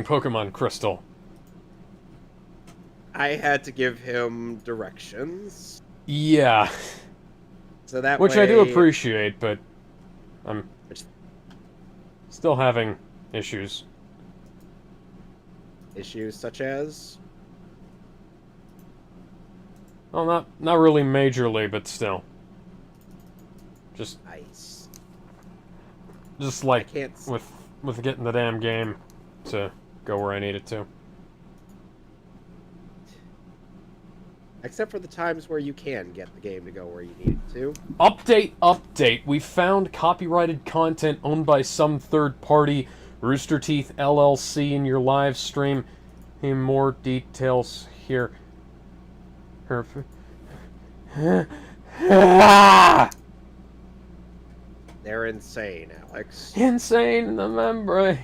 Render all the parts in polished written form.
Pokemon Crystal. I had to give him directions. Yeah. So that Which way... I do appreciate, but I'm still having issues. Issues such as? Well, not really majorly, but still. Just Nice. Just like I can't... with getting the damn game to go where I need it to. Except for the times where you can get the game to go where you need it to. Update. We found copyrighted content owned by some third party, Rooster Teeth LLC, in your live stream. More details here. They're insane, Alex. Insane in the membrane.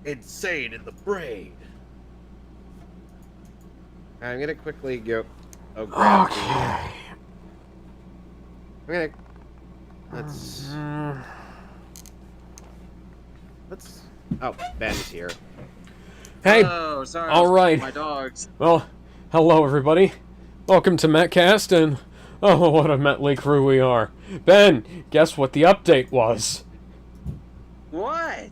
Insane in the brain. I'm gonna quickly go. Oh, grab Okay. I'm gonna. Let's. Oh, Ben's here. Hey. Oh, sorry. All right. My dogs. Well, hello everybody. Welcome to Mehcast, and oh, what a motley crew we are. Ben, guess what the update was? What?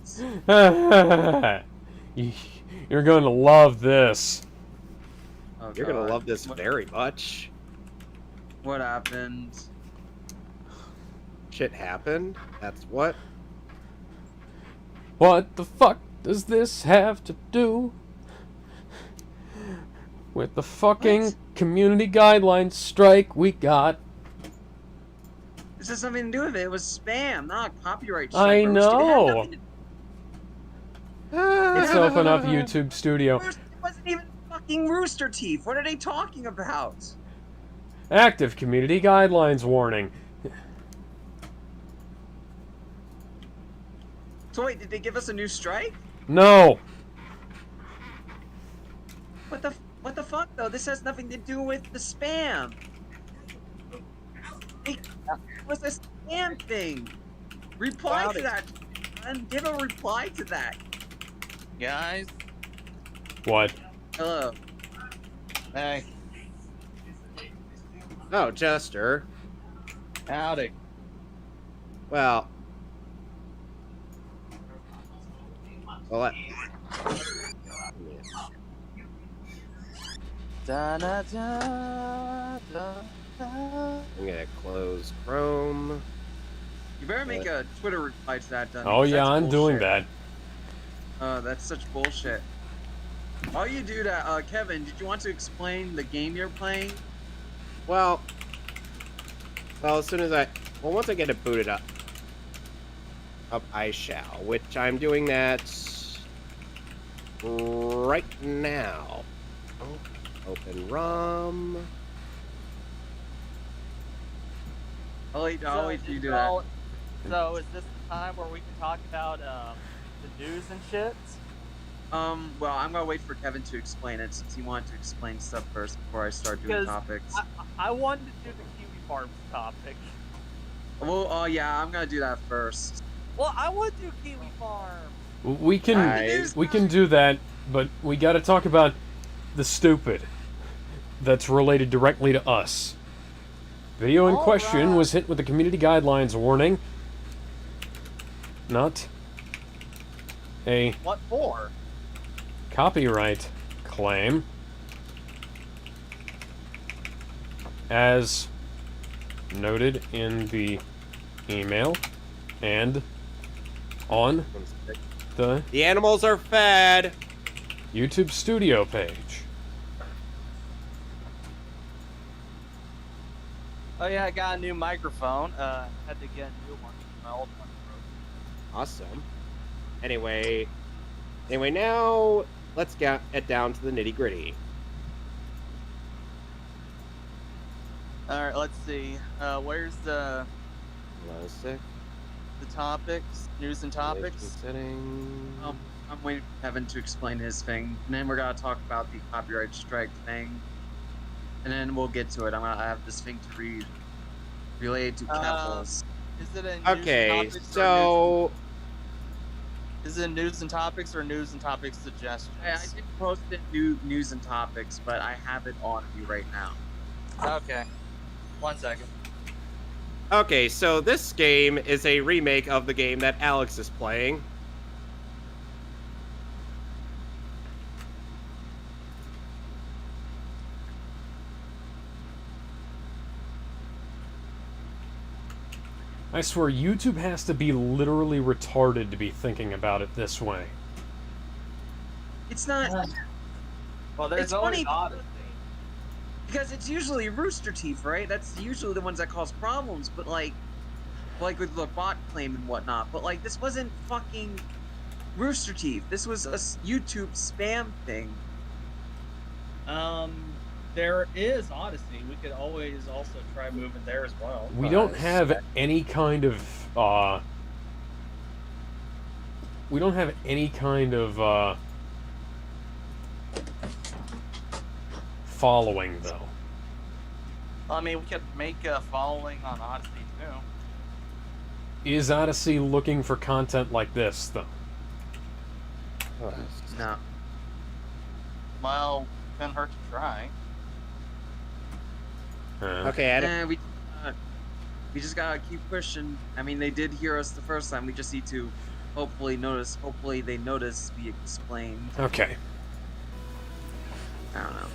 You're going to love this. Oh, You're gonna love this very much. What happened? Shit happened. That's what. What the fuck does this have to do with the fucking community guidelines strike we got? This has something to do with it. It was spam, not copyright. I strike, know. It It's open up YouTube Studio. wasn't even fucking Rooster Teeth. What are they talking about? Active community guidelines warning. So wait, did they give us a new strike? No. What the fuck though? This has nothing to do with the spam. It was a spam thing. Reply to that and give a reply to that. Guys, What? Hello. hey, Oh, Jester. howdy. Well. Well, Da da da da da. I'm gonna close Chrome. You better make a Twitter reply to that, Dunny. Oh 'cause yeah, that's I'm doing bullshit. that. That's such bullshit. While you do that, Kevin, did you want to explain the game you're playing? Well, as soon as once I get it booted up, I shall. Which I'm doing that right now. Oh, open ROM. I'll wait till you do that. So is this the time where we can talk about the news and shit? Well, I'm gonna wait for Kevin to explain it since he wanted to explain stuff first before I start doing Because topics. I wanted to do the Kiwi Farms topic. Well, oh yeah, I'm gonna do that first. Well, I want to do Kiwi Farm. We can do that, but we got to talk about the stupid that's related directly to us. Video in question was hit with a community guidelines warning. Not a What for? copyright claim, as noted in the email and on the animals are fed. YouTube Studio page. Oh yeah, I got a new microphone. Had to get a new one. My old one broke. Awesome. Anyway, now let's get down to the nitty gritty. All right, let's see. Where's the topics? News and topics. Settings. I'm waiting for Kevin to explain his thing, and then we're gonna talk about the copyright strike thing, and then we'll get to it. I'm gonna have this thing to read related to chemicals. Is it a news Okay, topics or so Is it news and topics or news and topics suggestions? I did post it news and topics, but I have it on me right now. Okay. 1 second. Okay, so this game is a remake of the game that Alex is playing. I swear, YouTube has to be literally retarded to be thinking about it this way. It's not Well, there's It's always funny- Odyssey. because it's usually Rooster Teeth, right? That's usually the ones that cause problems. But like with the bot claim and whatnot. But like, this wasn't fucking Rooster Teeth. This was a YouTube spam thing. There is Odyssey. We could always also try moving there as well. We don't have any kind of, we don't have any kind of, following, though. I mean, we could make a following on Odyssey too. Is Odyssey looking for content like this, though? No. Well, couldn't hurt to try. Okay, Adam. We just gotta keep pushing. I mean, they did hear us the first time. We just need to hopefully they notice we explained. Okay. I don't know.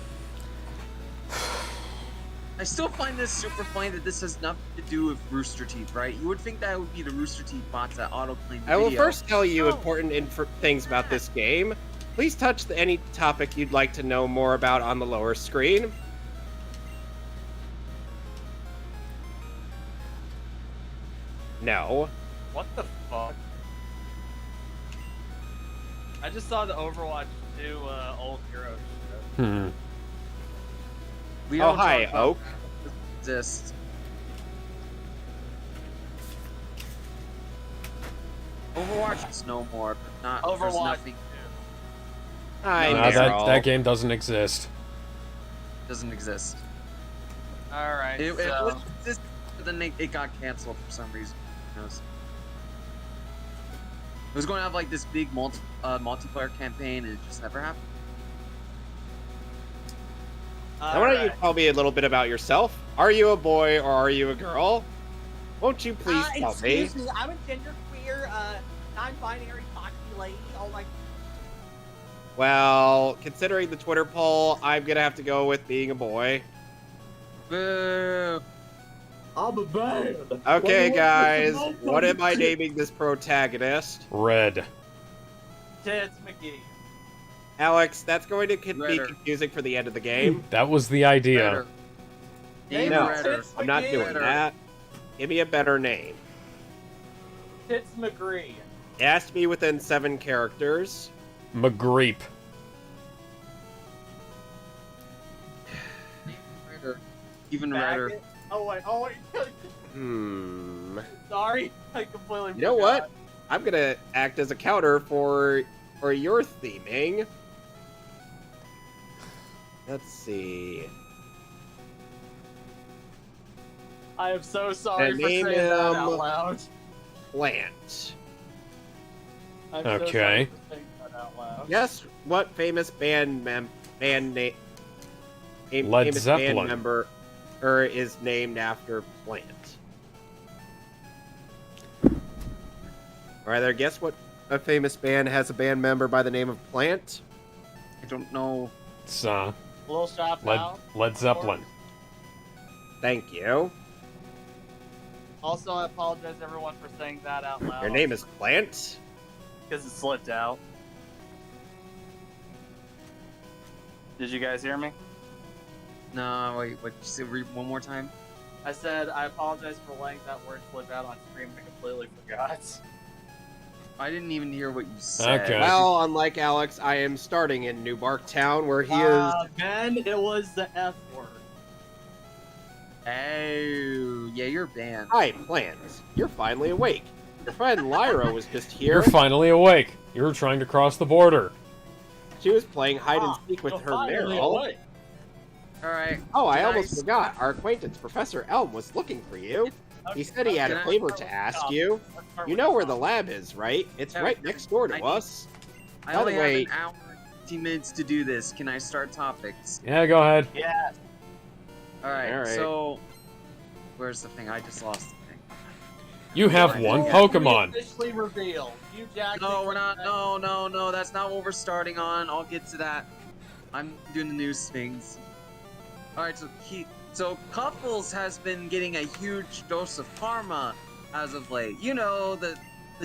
I still find this super funny that this has nothing to do with Rooster Teeth, right? You would think that would be the Rooster Teeth bots that auto-claim I will video. first tell you No. important things about this game. Please touch any topic you'd like to know more about on the lower screen. No. What the fuck? I just saw the Overwatch 2 old hero shit. Hmm. We Oh, don't hi, talk about Oak. that. Exist. Overwatch is no more, but not there's Overwatch nothing 2. Hi, No, Meryl. that game doesn't exist. doesn't exist. Alright, It so... was exist, but then it got canceled for some reason. Who knows? It was going to have like this big multiplayer campaign, and it just never happened. Now, why don't you tell me a little bit about yourself? Are you a boy or are you a girl? Won't you please tell me? Excuse me, I'm a genderqueer, non-binary cocky lady. Oh my. Well, considering the Twitter poll, I'm gonna have to go with being a boy. Boo! I'm a man. Okay, guys, what am I naming this protagonist? Red. Tits McGee. Alex, that's going to be Redder. confusing for the end of the game. That was the idea. Redder. Name No. Redder. I'm not doing Redder. that. Give me a better name. Tits McGree. It has to be within 7 characters. McGreep. Redder. Even Redder. Faggot. Oh wait. Hmm. Sorry, I completely You know forgot. what? I'm gonna act as a counter for your theming. Let's see. I am so sorry And for name saying that him- out loud. Plant. I'm so Okay. sorry for saying that out loud. Guess what famous band Led famous Zeppelin. band member is named after Plant? Or rather, guess what a famous band has a band member by the name of Plant? I don't know. It's, Little Shop Now. Led Zeppelin. Thank you. Also, I apologize everyone for saying that out loud. Your name is Plant? because it slipped out. Did you guys hear me? No, wait, what? Just read one more time. I said I apologize for letting that word slip out on stream. I completely forgot. I didn't even hear what you said. Okay. Well, unlike Alex, I am starting in New Barktown, where he is. Ben, it was the F word. Oh, yeah, you're banned. Hi, Plant. You're finally awake. Your friend Lyra was just here. You're finally awake. You were trying to cross the border. She was playing hide and seek with You're her finally Meryl. awake. All right. Oh, I Nice. almost forgot. Our acquaintance, Professor Elm, was looking for you. He said he had a Can I- favor to ask you. You know where the lab is, right? It's right next door to us. I By only the way- have an hour and 15 minutes to do this. Can I start topics? Yeah, go ahead. Yes. Alright, Alright. so... Where's the thing? I just lost the thing. You have one Pokemon. Officially revealed. You Jackson. No, we're not. No. That's not what we're starting on. I'll get to that. I'm doing the news things. Alright, so Couples has been getting a huge dose of karma as of late. You know, the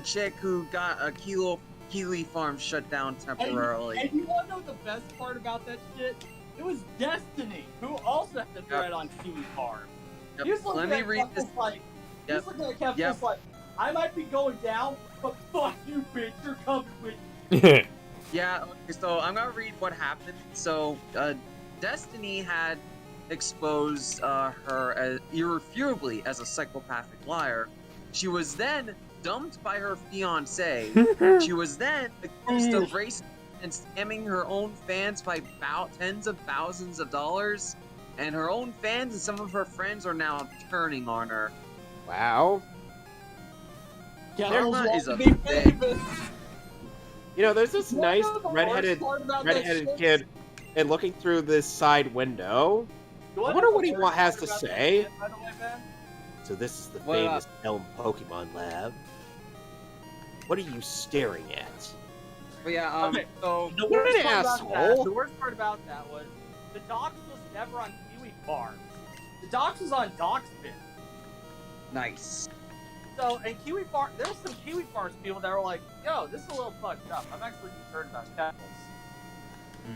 chick who got a Keeley farm shut down temporarily. And you want to know the best part about that shit? It was Destiny, who also had the thread on Kiwi Farm. Yep. He was looking Let me at read Keffel's this. like, he was Yep. looking at Keffel's Yep. like, I might be going down, but fuck you, bitch, you're coming with me. Yeah, okay, so I'm gonna read what happened. So, Destiny had exposed her as, irrefutably as a psychopathic liar. She was then dumped by her fiance. She was then accused of racism and scamming her own fans by tens of thousands of dollars. And her own fans and some of her friends are now turning on her. Wow. Keffel's Karma is want a to be thing. famous. You know, there's this You wanna nice know the worst redheaded part about that shit? kid, and looking through this side window. You wanna I wonder know what the he worst has part to about that say. shit, by the way, Ben? So this is the What famous Elm Pokemon Lab. What are you staring at? But yeah, Okay. so The You're worst, an part about asshole. that, the worst part about that was the Dox was never on Kiwi Farms. The Dox was on Doxbit. nice. So, and Kiwi Farm, there was some Kiwi Farms people that were like, yo, this is a little fucked up. I'm actually concerned about Keffels.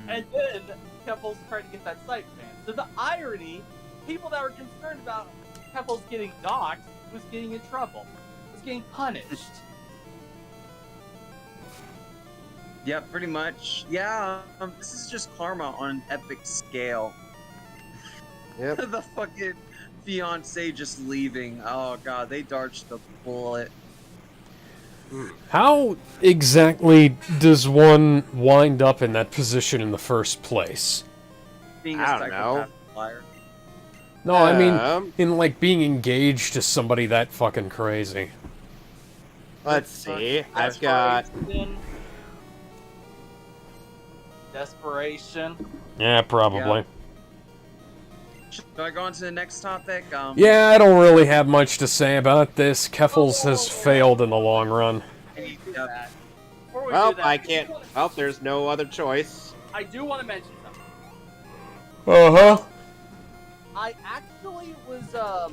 And then Keffels tried to get that site banned. So the irony, people that were concerned about Keffels getting doxxed was getting in trouble. Was getting punished. Yeah, pretty much. Yeah, this is just karma on an epic scale. Yep. The fucking fiance just leaving. Oh god, they dodged the bullet. How exactly does one wind up in that position in the first place? Being a I don't know. psychopathic liar. No, I mean, in like being engaged to somebody that fucking crazy. Let's see. I've got. Desperation. Yeah, probably. Should I go on to the next topic? Yeah, I don't really have much to say about this. Keffels has failed in the long run. Yep. Before we Well, do that, I can't. Well, there's no other choice. I do want to mention something. Uh-huh. I actually was, I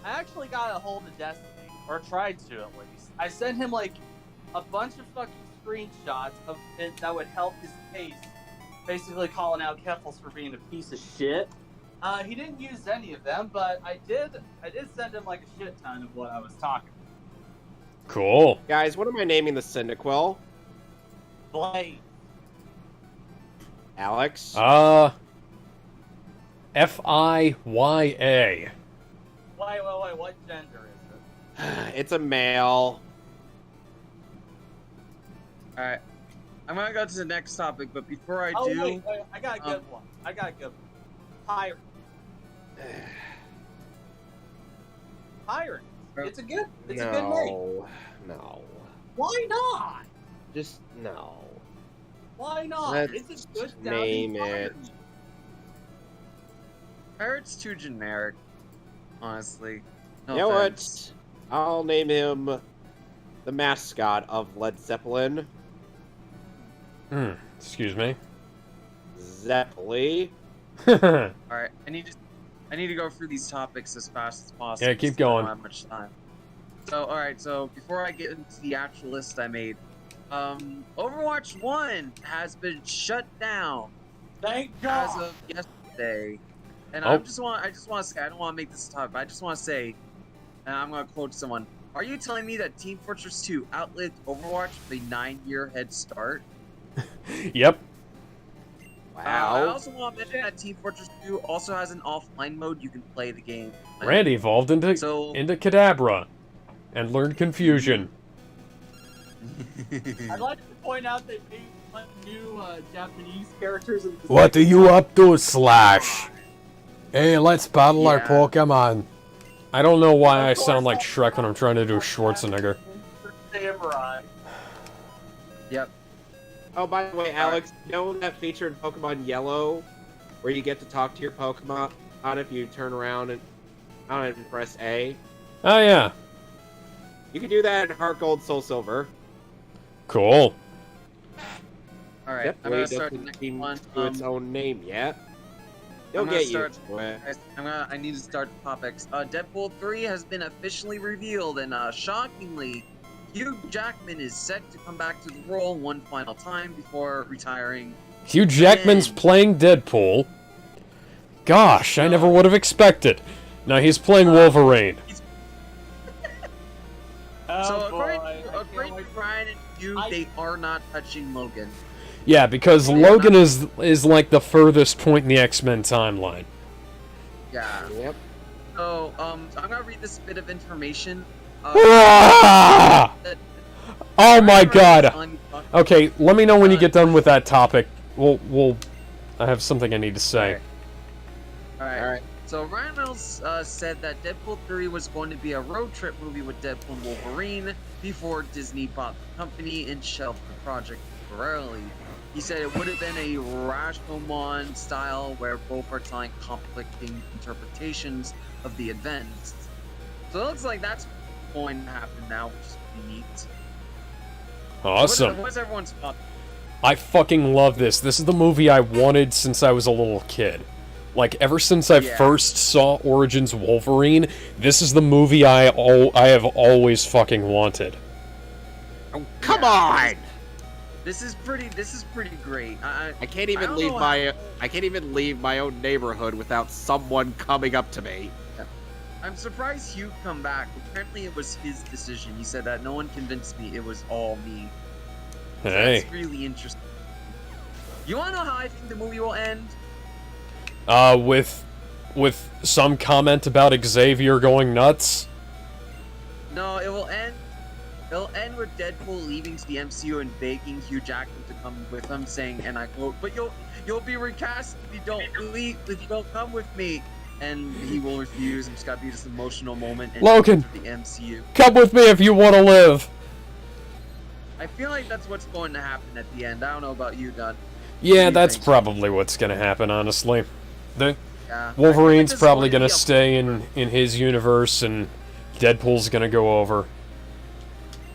actually got a hold of Destiny, or tried to at least. I sent him, like, a bunch of fucking screenshots of it that would help his case, basically calling out Keffels for being a piece of shit. He didn't use any of them, but I did send him, like, a shit ton of what I was talking about. Cool. Guys, what am I naming the Cyndaquil? Blade. Alex? F-I-Y-A. Wait, what gender is it? It's a male. Alright. I'm gonna go to the next topic, but before I Oh, do... wait, I got a good one. Pirate. Pirate. It's a good name. No. Why not? Just no. Why not? Let's It's a good name sounding it. pirate. Pirate's too generic, honestly. No You know offense. what? I'll name him the mascot of Led Zeppelin. Excuse me. Zeppeli. Alright, I need to go through these topics as fast as possible. Yeah, keep since I don't going. have much time. So, alright, so before I get into the actual list I made, Overwatch 1 has been shut down Thank as God. of yesterday. And Oh. I just want to say, I don't want to make this a topic, but I just want to say, and I'm going to quote someone, are you telling me that Team Fortress 2 outlived Overwatch with a 9-year head start? Yep. I Wow. also want to mention that Team Fortress 2 also has an offline mode you can play the game. Rand evolved into So, Kadabra and learned confusion. I'd like to point out they made one new Japanese characters. In the What are you up to, Slash? Hey, let's battle our Yeah. Pokemon. I don't know why I sound like Shrek when I'm trying to do Schwarzenegger. Samurai. Yep. Oh, by the way, Alex, you know that feature in Pokemon Yellow where you get to talk to your Pokemon if you turn around and press A? Oh, yeah. You can do that in Heart Gold, Soul Silver. Cool. All right, Yep, I'm where gonna it start the doesn't next seem one. to its own name yet. You'll I'm gonna get start- used to it. I need to start the topics. Deadpool 3 has been officially revealed, and shockingly, Hugh Jackman is set to come back to the role one final time before retiring. Hugh Jackman's Man. playing Deadpool. Gosh, I never would have expected. Now he's playing Wolverine. Oh So boy. according to Brian and Hugh, they are not touching Logan. Yeah, because Logan is like the furthest point in the X-Men timeline. Yeah. Yep. So I'm gonna read this bit of information. Ah! that- Oh my Ryan god. Reynolds on- Okay, let me know when you get done with that topic. I have something I need to say. All right. Alright. So Ryan Reynolds said that Deadpool 3 was going to be a road trip movie with Deadpool and Wolverine before Disney bought the company and shelved the project temporarily. He said it would have been a Rashomon style where both are telling conflicting interpretations of the events. So it looks like that's going to happen now, which is pretty neat. Awesome. What's everyone's thought? I fucking love this. This is the movie I wanted since I was a little kid. Like, ever since I Yeah. first saw Origins Wolverine, this is the movie I have always fucking wanted. Oh, come on! This is pretty great. I can't even don't leave know I can't even leave my own neighborhood without someone coming up to me. I'm surprised Hugh come back. Apparently it was his decision. He said that no one convinced me. It was all me. So Hey. That's really interesting. You wanna know how I think the movie will end? With some comment about Xavier going nuts. No, it will end. It'll end with Deadpool leaving the MCU and begging Hugh Jackman to come with him, saying, and I quote, "But you'll be recast if you don't come with me." And he will refuse. And it's got to be this emotional moment. And Logan. the MCU. Come with me if you want to live. I feel like that's what's going to happen at the end. I don't know about you, Dunn. Yeah, you that's think? probably what's gonna happen, honestly. Yeah. Wolverine's I think probably this gonna is going stay to be in his universe, and Deadpool's gonna go over. a-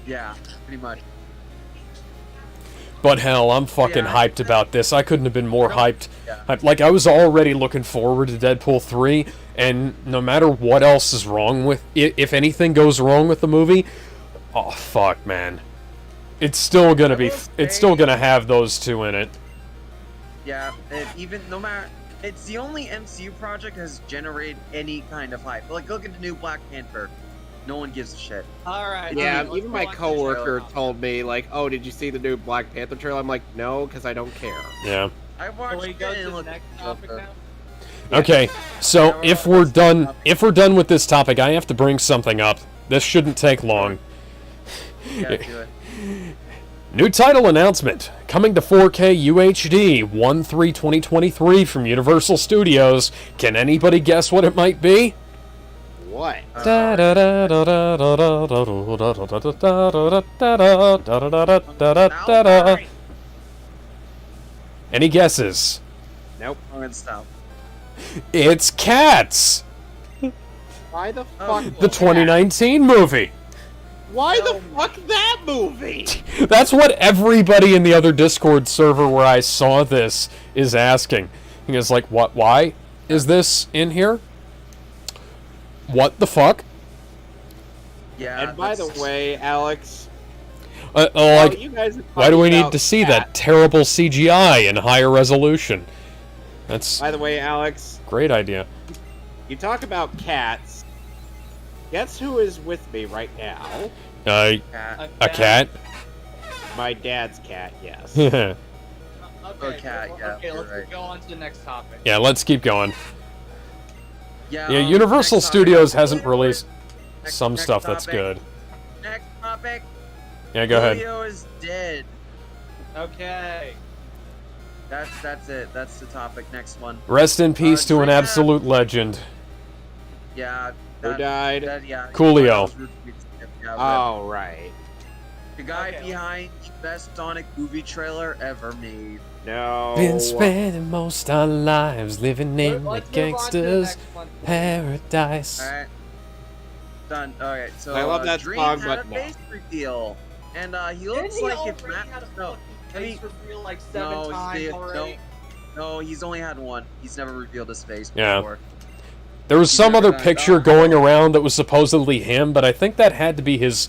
Yeah, pretty much. But hell, I'm fucking Yeah, hyped about this. I couldn't have been more hyped. Yeah. Like, I was already looking forward to Deadpool 3, and no matter what else is wrong with... If anything goes wrong with the movie... Oh, fuck, man. It's still gonna be... It's still gonna have those two in it. Yeah, no matter... It's the only MCU project that has generated any kind of hype. Like, look at the new Black Panther. No one gives a shit. All right. Yeah, let's even go my on to the coworker trailer. told me, like, "Oh, did you see the new Black Panther trailer?" I'm like, "No, because I don't care." Yeah. I Can watched we it go and to it the looked next topic now? Okay, so if we're done with this topic, I have to bring something up. This shouldn't take long. Yeah, do it. New title announcement. Coming to 4K UHD 1/3/2023 from Universal Studios. Can anybody guess what it might be? What? Any guesses? Nope. I'm gonna stop. It's Cats! Why the Oh, fuck? The 2019 movie! Why the fuck that movie? That's what everybody in the other Discord server where I saw this is asking. He goes like, what, why is this in here? What the fuck? Yeah. And by the that's- way, Alex, Like, you guys are why do we talking need about to see that Cats. terrible CGI in higher resolution? That's By the way, Alex, a great idea. you talk about cats. Guess who is with me right now? Yeah. A cat? My dad's cat, yes. Yeah, Okay, cat, yeah, okay, you're let's right. go on to the next topic. let's keep going. Yeah, Yeah, Universal next topic. Studios hasn't released Next- some next stuff that's topic. good. Next topic. Yeah, go ahead. Julio is dead. Okay. That's it. That's the topic. Next one. Rest in peace to an Drina- absolute legend. Yeah, Who died? Yeah. Coolio. Yeah, Oh, right. the guy Okay. behind the best Sonic movie trailer ever made. No. Been spending most our lives living in the Let's move on to the gangster's next one, please. paradise. Alright. Done. Alright, so I love that Dream song, had but a no. face reveal. And he Didn't looks he like if already Matt had a no, fucking I mean, face reveal like 7 no, times he- already? no, he's only had one. He's never revealed his face Yeah. before. There was He's some never other done it. picture going around that was supposedly him, but I think that had to be his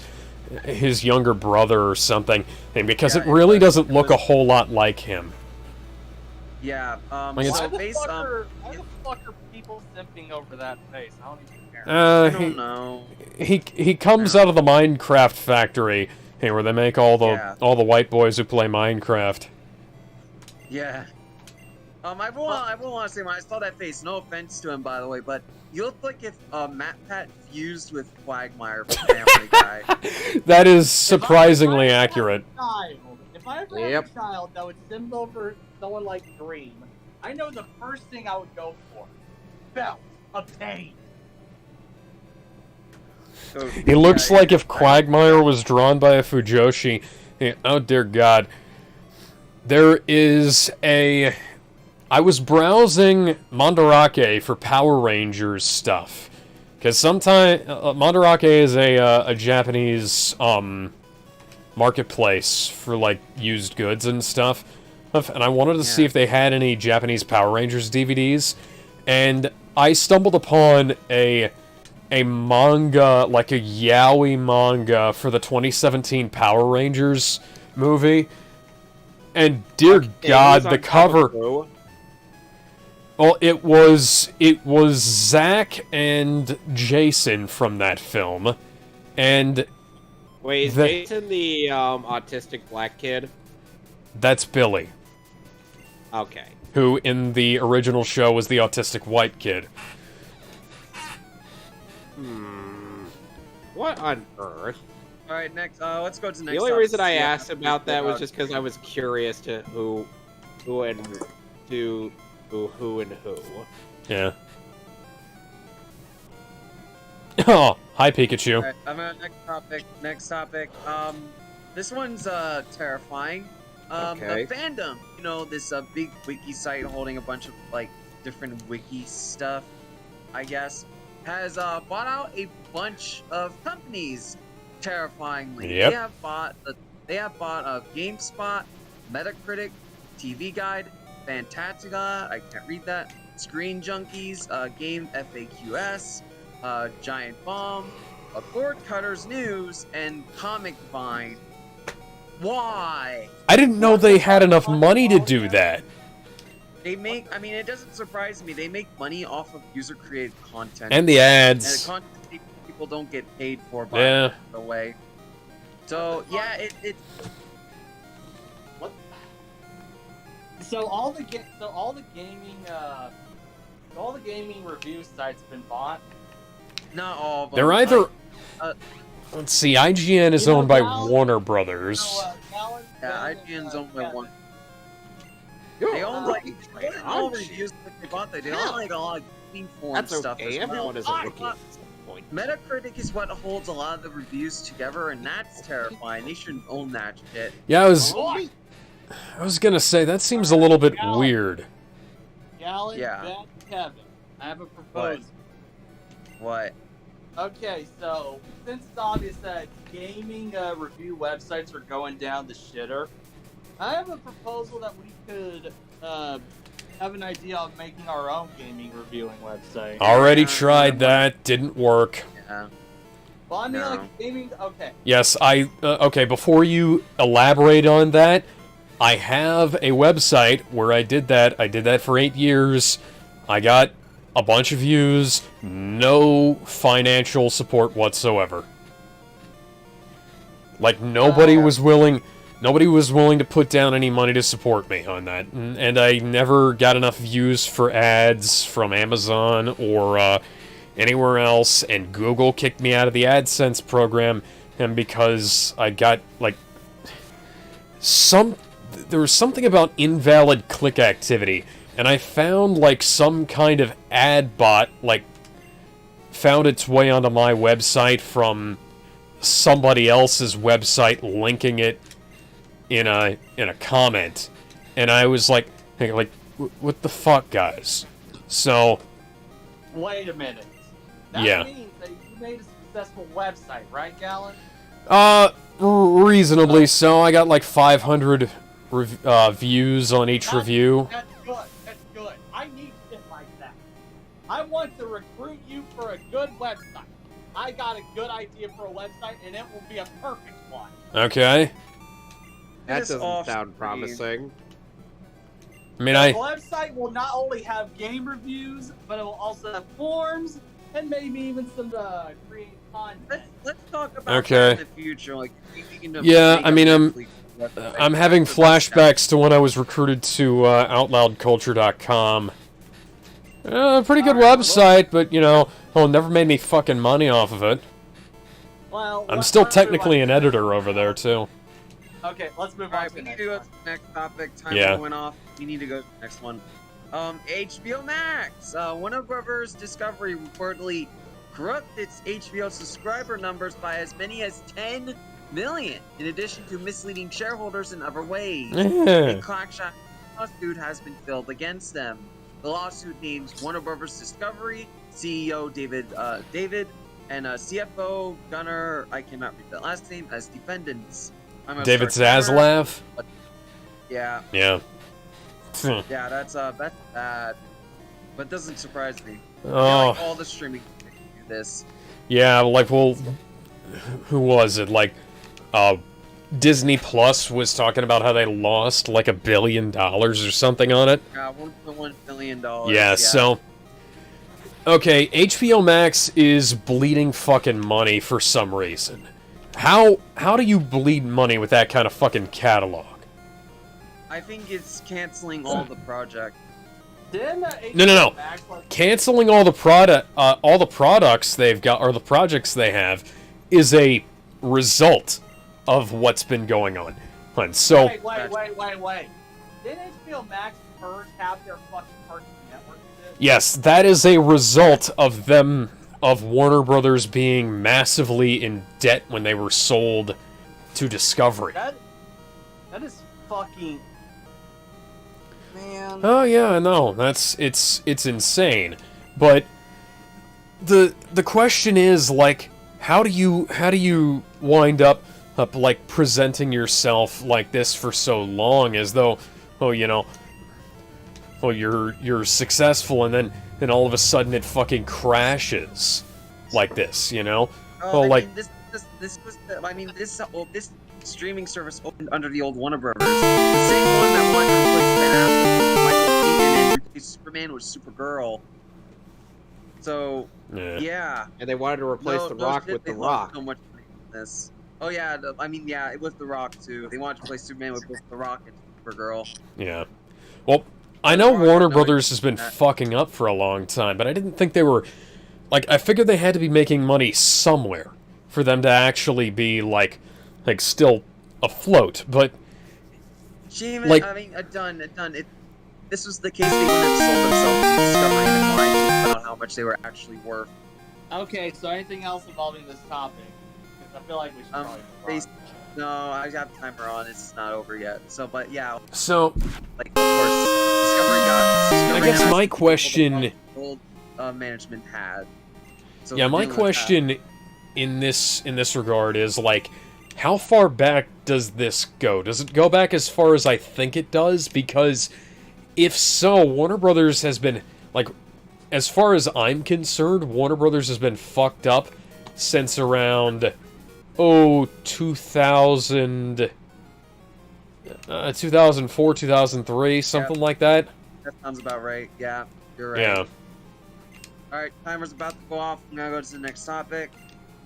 younger brother or something, and because Yeah, it really it was- doesn't it look a was- whole lot like him. Yeah, Like, it's- Why so the, face, why the fuck are people simping over that face? I don't even care. I don't know. He comes out of the Minecraft factory, hey, where they make all Yeah. the white boys who play Minecraft. Yeah. I will want to say when I saw that face, no offense to him by the way, but you look like if Matt Pat fused with Quagmire from Family Guy. That is surprisingly accurate. If I ever Yep. had a child that would sim over someone like Dream, I know the first thing I would go for. Belt of pain. So, He looks yeah, like if Quagmire was drawn by a Fujoshi. Oh dear God. There is a... I was browsing Mandarake for Power Rangers stuff. Because sometimes... Mandarake is a Japanese marketplace for, like, used goods and stuff. And I wanted to see if they had any Japanese Power Rangers DVDs. And I stumbled upon a manga, like a yaoi manga for the 2017 Power Rangers movie. And dear God, the cover... Well, it was Zach and Jason from that film. And Wait, is Jason the autistic black kid? that's Billy, Okay. who in the original show was the autistic white kid. What on earth? All right, next. Let's go to the next. The only topic. reason I Yeah, asked about that was just because I was curious to who and who. Yeah. Oh, hi Pikachu. All right, I'm gonna next topic. This one's terrifying. Okay. The fandom, you know, this big wiki site holding a bunch of like different wiki stuff, I guess, has bought out a bunch of companies. Terrifyingly, Yep. they have bought GameSpot, Metacritic, TV Guide, Fantatica, I can't read that, Screen Junkies, Game FAQS, Giant Bomb, Board Cutters News, and Comic Vine. Why? I didn't know they had enough money to do that. They make, I mean, it doesn't surprise me. They make money off of user-created content. And the And the ads. content people don't get paid for by Yeah. the way. So, yeah, it What? So all the gaming review sites have been bought. not all of them. They're either... uh, Let's see, IGN is You know, owned by Gal- Warner Brothers. Gallon, Yeah, Gallon, IGN's owned by Kevin. one. They own like Right all on, reviews that they bought. They own like a lot of gaming forum That's stuff okay. as well. Everyone is a wiki at some point. Metacritic is what holds a lot of the reviews together, and that's terrifying. They shouldn't own that shit. Yeah, Oh, I was gonna say, that seems a little bit weird. Gallon, Yeah. Ben, Kevin. I have a proposal. What? Okay, so since it's obvious that gaming review websites are going down the shitter, I have a proposal that we could have an idea of making our own gaming reviewing website. Already Yeah, tried that, didn't work. Yeah. Well, I mean, No. like gaming. Okay, Yes, okay, before you elaborate on that, I have a website where I did that. I did that for 8 years. I got a bunch of views, no financial support whatsoever. Like, nobody was willing to put down any money to support me on that. And I never got enough views for ads from Amazon or anywhere else, and Google kicked me out of the AdSense program, and because I got, like, there was something about invalid click activity, and I found, like, some kind of ad bot, like, found its way onto my website from somebody else's website linking it in a comment, and I was like, hey, like, what the fuck, guys? So, Wait a minute. That yeah. means that you made a successful website, right, Gallon? Reasonably so. I got like 500 views on each review. That's good. That's good. I need shit like that. I want to recruit you for a good website. I got a good idea for a website, and it will be a perfect one. Okay. That This doesn't off sound screen. promising. I mean, The website will not only have game reviews, but it will also have forums and maybe even some creative content. Let's talk about Okay. that in the future. Like, we can Yeah, make I a mean, Netflix website. I'm having flashbacks to when I was recruited to OutLoudCulture.com. Pretty good website, but you know, never made me fucking money off of it. Well, I'm let's still move technically on an to- editor over there too. Okay, let's move on Alright, to we the need next to go one. to the next topic. Timer Yeah. went off. We need to go to the next one. HBO Max. Warner Brothers Discovery reportedly corrupt its HBO subscriber numbers by as many as 10 million, in addition to misleading shareholders in other ways. A Yeah. clackshot lawsuit has been filed against them. The lawsuit names Warner Brothers Discovery CEO David, and CFO Gunnar, I cannot read that last name, as defendants. I'm gonna David start timer. Zaslav. Yeah, Yeah. yeah, that's bad, but doesn't surprise me. Yeah, Oh, like all the streaming can do this. yeah. Like, well, who was it? Like, Disney Plus was talking about how they lost like $1 billion or something on it. $1.1 billion. Yeah, so... Okay, HBO Max is bleeding fucking money for some reason. How do you bleed money with that kind of fucking catalog? I think it's canceling all the projects. Didn't No. Max, like, Canceling all the products they've got, or the projects they have, is a result of what's been going on. And so... Wait. Didn't HBO Max first have their fucking Cartoon Network shit? Yes, that is a result of Warner Brothers being massively in debt when they were sold to Discovery. That is fucking... Man. Oh yeah, I know. It's insane. But the question is, like, how do you wind up like presenting yourself like this for so long, as though, you're successful, and then all of a sudden it fucking crashes like this, you know? Oh, like, this was this streaming service opened under the old Warner Brothers. The same one that wanted to replace Ben Affleck with Michael Keaton and replace Superman with Supergirl. So yeah. And they wanted to replace The Rock with The Rock. So much money on this. Oh yeah, it was The Rock too. They wanted to replace Superman with both The Rock and Supergirl. Yeah. Well, I know Warner Brothers has been fucking up for a long time, but I didn't think they were... Like, I figured they had to be making money somewhere for them to actually be, like still afloat, but... Done. This was the case they wouldn't have sold themselves to Discovery and lied to them about how much they were actually worth. Okay, so anything else involving this topic? Because I feel like we should probably move on. No, I got the timer on. It's not over yet. So, but yeah, So, like of course, Discovery I guess has my people question... the old management had. So Yeah, we're my dealing with that. question in this regard is, like, how far back does this go? Does it go back as far as I think it does? Because if so, Warner Brothers has been, like, as far as I'm concerned, Warner Brothers has been fucked up since around, 2004, 2003, something like that. That sounds about right. Yeah, you're right. Yeah. Alright, timer's about to go off. I'm gonna go to the next topic.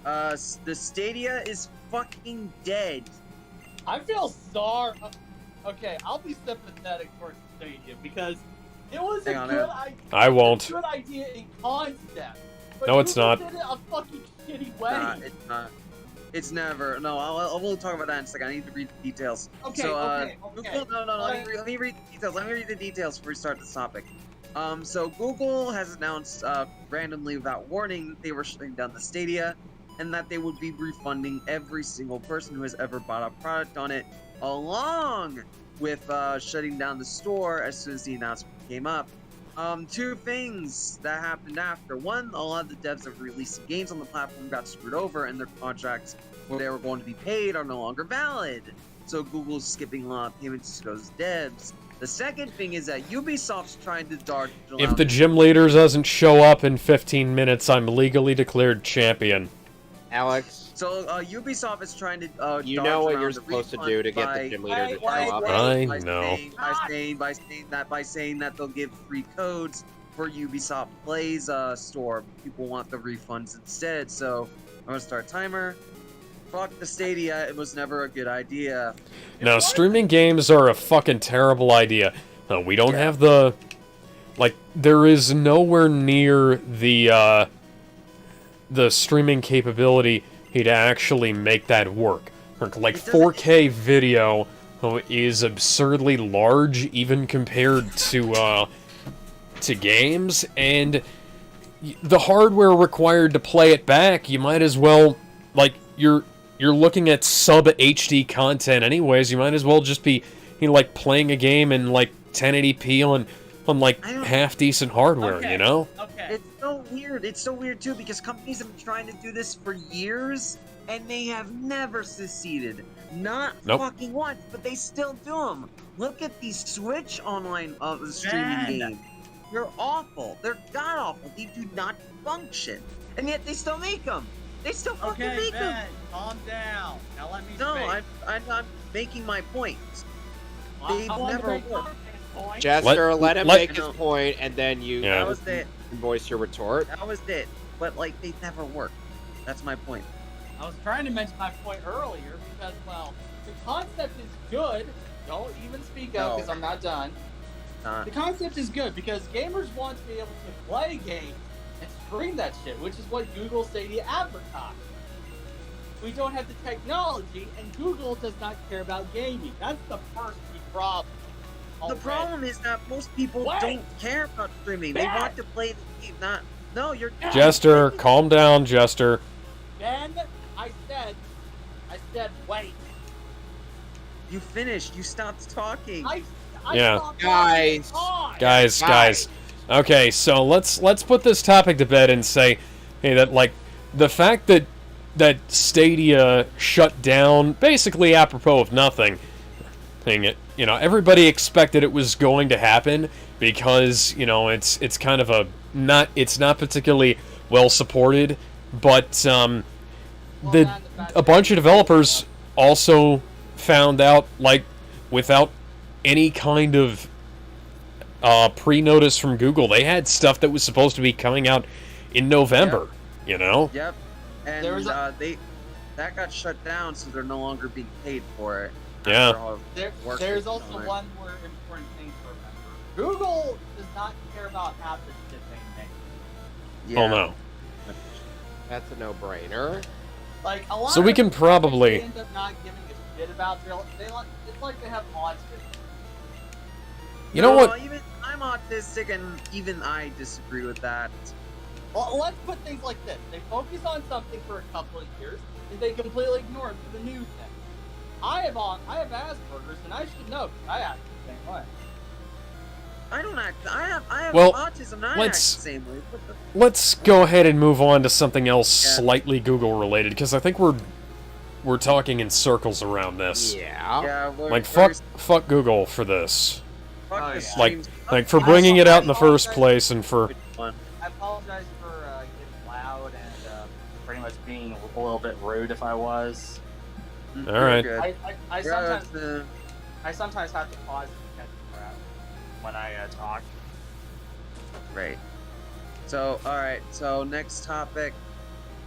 The Stadia is fucking dead. I feel sorry. Okay, I'll be sympathetic towards Stadia because it was Hang a on, good man. idea. I won't. Good idea in concept. But No, it's Google not. did it a fucking shitty way. It's not. It's never. No, I'll talk about that in a second. I need to read the details. Okay, So, okay. No. Let me read the details. Let me read the details before we start this topic. So Google has announced randomly without warning that they were shutting down the Stadia and that they would be refunding every single person who has ever bought a product on it, along with shutting down the store as soon as the announcement came up. Two things that happened after. One, a lot of the devs that were releasing games on the platform got screwed over and their contracts where they were going to be paid are no longer valid. So Google's skipping a lot of payments to those devs. The second thing is that Ubisoft's trying to dodge. If the gym leader doesn't show up in 15 minutes, I'm legally declared champion. Alex, So Ubisoft is trying to you dodge know what around you're the supposed to refund do to get by- the gym leader to show up. I by know. saying that they'll give free codes for Ubisoft Play's store. People want the refunds instead. So I'm gonna start a timer. Fuck the Stadia. It was never a good idea. Now, streaming games are a fucking terrible idea. We don't have the... Like, there is nowhere near the streaming capability to actually make that work. Like, 4K video is absurdly large, even compared to games, and the hardware required to play it back, you might as well... Like, you're looking at sub-HD content anyways, you might as well just be, like, playing a game in, like, 1080p on like, half-decent hardware, Okay. you know? Okay. It's so weird. It's so weird too because companies have been trying to do this for years and they have never succeeded. Not Nope. fucking once, but they still do them. Look at these Switch online streaming Man. games. They're awful. They're god awful. They do not function, and yet they still make them. They still fucking Okay, make them. Ben, calm down. Now let me No, speak. I'm making my point. I they've wanted to never make worked. my point. Jester, let him let- make his point, and then you Yeah. That was it. voice your retort. That was it. But like, they never worked. That's my point. I was trying to mention my point earlier because, well, the concept is good. Don't even speak up No. because I'm not done. The concept is good because gamers want to be able to play games and stream that shit, which is what Google Stadia advertised. We don't have the technology, and Google does not care about gaming. That's the first key problem. The already. problem is that most people Wait. don't care about streaming. They Ben. want to play the game, not. No, you're. Jester, calm down, Jester. Then I said, wait. You finished. You stopped talking. I Yeah. stopped Guys. talking. Guys. Okay, so let's put this topic to bed and say, hey, that, like, the fact that Stadia shut down, basically apropos of nothing, everybody expected it was going to happen because, it's kind of it's not particularly well supported, but, a bunch of developers also found out, like, without any kind of pre-notice from Google, they had stuff that was supposed to be coming out in November, Yep. And There was that got shut down, so they're no longer being paid for it. Yeah. After all the work There's they've also done. one more important thing to remember. Google does not care about half the shit they make. Oh no. That's a no-brainer. Like a lot. So we of can the probably- they end up not giving a shit about. It's like they have autism. You know what? Even I'm autistic, and even I disagree with that. Well, let's put things like this: they focus on something for a couple of years, and they completely ignore it for the new thing. I have Asperger's, and I should know. 'Cause I act the same way. I don't act. I have Well, autism. And I act let's- the same way. What the Let's go ahead and move on to something else Yeah. slightly Google related, because I think we're talking in circles around this. Yeah. Yeah, Like fuck Google for this. Fuck Oh, the yeah. streams. Like for I bringing saw- it out in the I first apologize. place and for One. I apologize for getting loud and pretty much being a little bit rude if I was. All right. You're good. I Yeah, sometimes I sometimes have to pause and catch my breath when I talk. Right. So, alright, so next topic.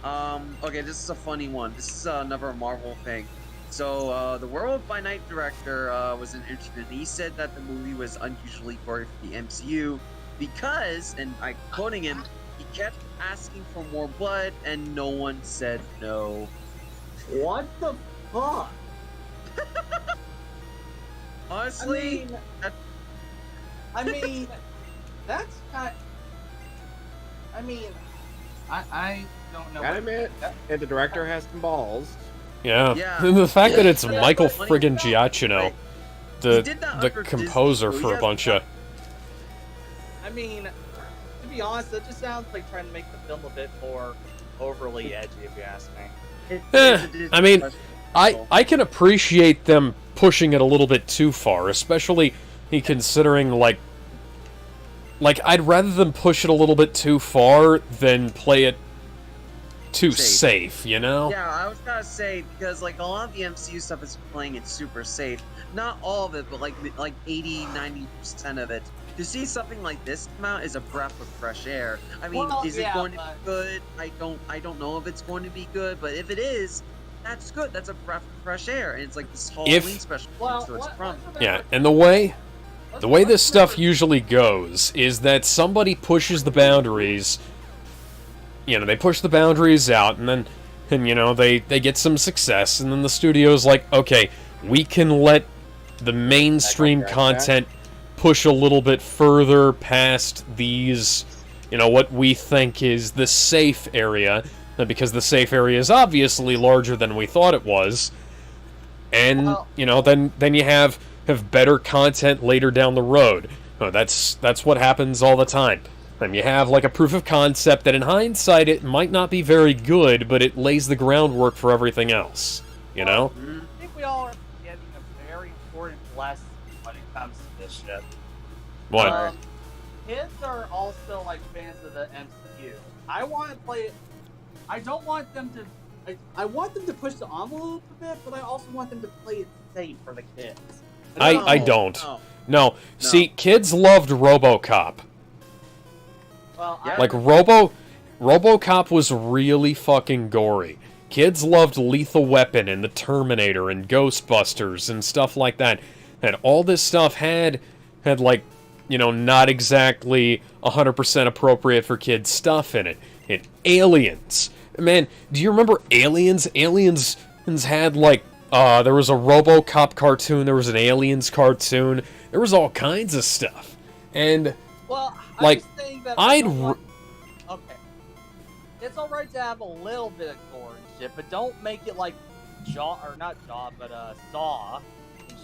Okay, this is a funny one. This is another Marvel thing. So, the World by Night director was in an interview, and he said that the movie was unusually gory for the MCU because, and I'm quoting him, he kept asking for more blood, and no one said no. What the fuck? Honestly, I mean, That's kind. I mean, I don't know. Gotta admit, and the director has some balls. Yeah. Yeah. The fact that it's Yeah, Michael but- friggin' Giacchino, He the did that the under composer Disney, for a yeah. bunch of. I mean, to be honest, that just sounds like trying to make the film a bit more overly edgy, if you ask me. I mean, I can appreciate them pushing it a little bit too far, especially considering like I'd rather them push it a little bit too far than play it too safe, you know? Yeah, I was gonna say, because like a lot of the MCU stuff is playing it super safe. Not all of it, but like 80-90% of it. To see something like this come out is a breath of fresh air. I mean, Well, is it yeah, going to but- be good? I don't know if it's going to be good, but if it is, that's good. That's a breath of fresh air, and it's like this Halloween special. Well, so it's from. Yeah, and the way this stuff usually goes is that somebody pushes the boundaries. You know, they push the boundaries out, and you know, they get some success, and then the studio's like, okay, we can let the mainstream content push a little bit further past these, you know, what we think is the safe area, because the safe area is obviously larger than we thought it was, and you know, then you have better content later down the road. Oh, that's what happens all the time. And you have like a proof of concept that in hindsight it might not be very good, but it lays the groundwork for everything else. You know? I think we all are getting a very important lesson when it comes to this shit. What? Kids are also like fans of the MCU. I want to play it. I don't want them to. I want them to push the envelope a bit, but I also want them to play it safe for the kids. I don't. No. No. See, kids loved RoboCop. Well, Yeah. Like RoboCop was really fucking gory. Kids loved Lethal Weapon and the Terminator and Ghostbusters and stuff like that. And all this stuff had like, you know, not exactly 100% appropriate for kids stuff in it. And Aliens. Man, do you remember Aliens? Aliens had like there was a RoboCop cartoon, there was an Aliens cartoon, there was all kinds of stuff. And well, I'm like, just saying that I'd okay. It's alright to have a little bit of gore and shit, but don't make it like Saw and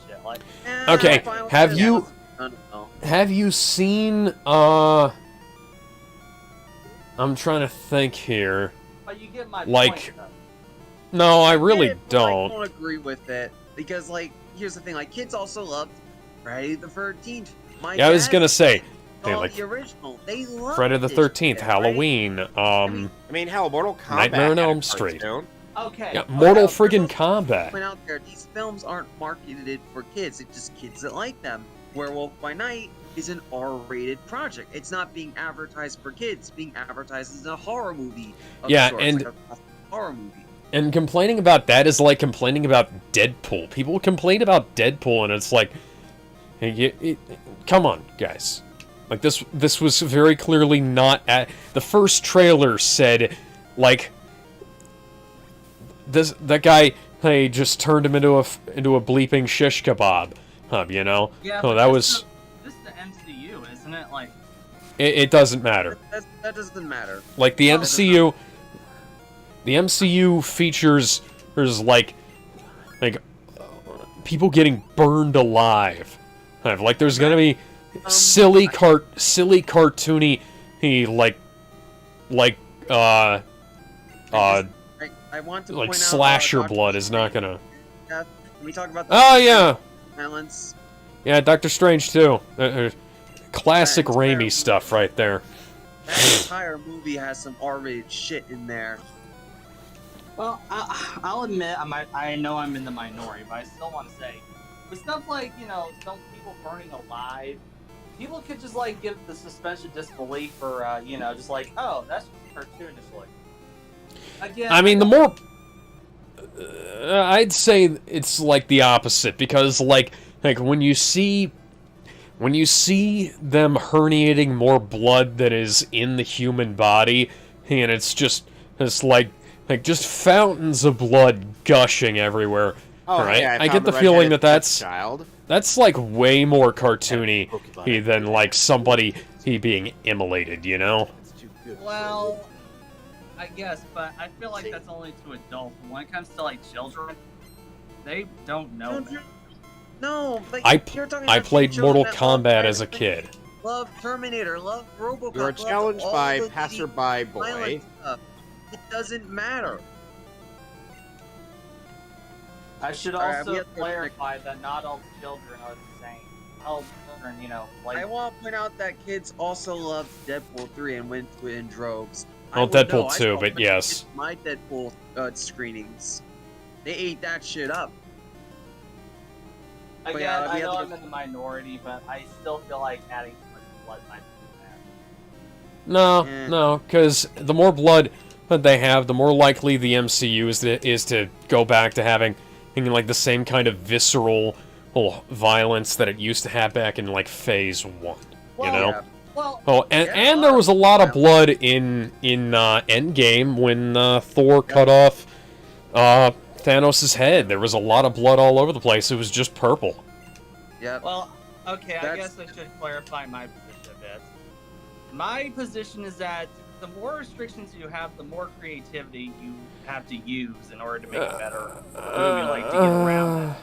shit. Like, Okay, I'm fine with have that. you- I don't know. have you seen I'm trying to think here. but you get my Like, point, though. No, I really Yeah, but I don't. don't agree with it because, like, here's the thing: like, kids also loved Friday the 13th. My Yeah, I was dad gonna say, saw hey, like the original. They loved Friday the this 13th, shit, Halloween, I mean, hell, Mortal Kombat. Nightmare on had a Elm Street. cartoon. Okay. yeah, Mortal Yeah, friggin' Point Kombat. out there, these films aren't marketed for kids. It's just kids that like them. Werewolf by Night is an R-rated project. It's not being advertised for kids. It's being advertised as a horror movie. of Yeah, sorts, and- like a horror movie. And complaining about that is like complaining about Deadpool. People complain about Deadpool, and it's like, come on, guys. Like this was very clearly not at the first trailer said, like, that guy, hey, just turned him into a bleeping shish kebab, you know? Yeah, Oh, but that this was. is this is the MCU, isn't it? Like, It doesn't matter. That doesn't matter. Like the No, MCU features there's like people getting burned alive. Like there's gonna be silly cartoony I want to like point slasher out, blood is not gonna. Can we talk about the Oh yeah, violence? yeah, Doctor Strange too. Classic That Raimi entire- stuff right there. That entire movie has some R-rated shit in there. well, I'll admit I know I'm in the minority, but I still want to say, with stuff like, you know, some people burning alive, people could just like give the suspension of disbelief for you know, just like, oh, that's just cartoonish. Like, again, I mean, the more I'd say it's like the opposite, because like when you see them herniating more blood that is in the human body, and it's like just fountains of blood gushing everywhere. Oh, right? yeah, I get found the the feeling redheaded that's child. that's like way more cartoony than like somebody he being immolated, you know? It's too good. Well, I guess, but I feel like that's only to adults. When it comes to like children, they don't know. Don't you- No, but I you're talking I about played children Mortal that love Kombat as a everything. kid. Love Terminator, love RoboCop. You are love challenged all by the Passerby Boy. violent stuff. It doesn't matter. I should Alright, also we have to- clarify that not all children are the same. All children, you know, like I want to point out that kids also love Deadpool 3 and went to it in droves. I Well, would know, Deadpool I 2, saw but my yes. kids- My Deadpool screenings. They ate that shit up. again, yeah, we I have know to- I'm in the minority, but I still feel like adding too much blood might be bad. No, Eh. no, because the more blood that they have, the more likely the MCU is to go back to having like the same kind of visceral violence that it used to have back in like Phase 1. You Well, know? Yeah. Well, Oh, and there was a lot of blood in Endgame when Thor cut off Thanos' head. There was a lot of blood all over the place. It was just purple. Yep. well, okay, I That's- guess I should clarify my position a bit. My position is that the more restrictions you have, the more creativity you have to use in order to make a better movie, like to get around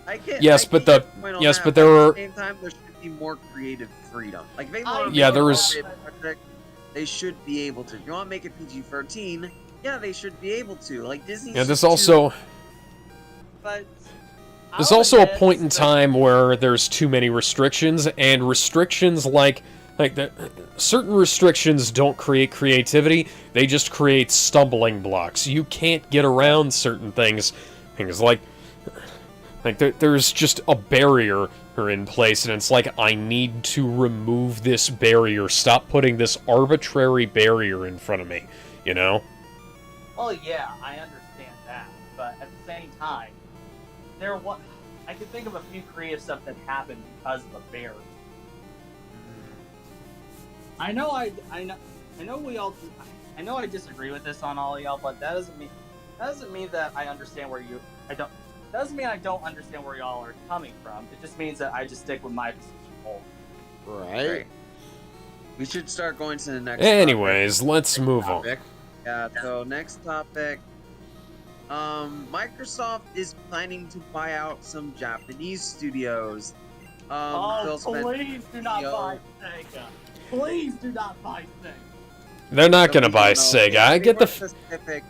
that. Yes, but get your point on that, but there at are- the same time there should be more creative freedom. Like if they I- want to Yeah, make there a is- R-rated project, they should be able to. If you want to make it PG-13, yeah, they should be able to. Like Disney. Yeah, there's also But there's I'll also a admit point in that- time where there's too many restrictions, and restrictions like certain restrictions don't create creativity. They just create stumbling blocks. You can't get around certain things. Things like there's just a barrier in place, and it's like, I need to remove this barrier. Stop putting this arbitrary barrier in front of me. You know? Well, yeah, I understand that, but at the same time, I can think of a few creative stuff that happened because of the bear. I know I disagree with this on all y'all, but that doesn't mean that I understand where you. Doesn't mean I don't understand where y'all are coming from. It just means that I just stick with my position. Right. We should start going to the next. Anyways, let's move on. Topic. Yeah, so next topic. Microsoft is planning to buy out some Japanese studios. Phil Spencer- please do not Yo. buy Sega. Please do not buy Sega. They're not gonna We buy don't know. Sega. I Be get more the. specific,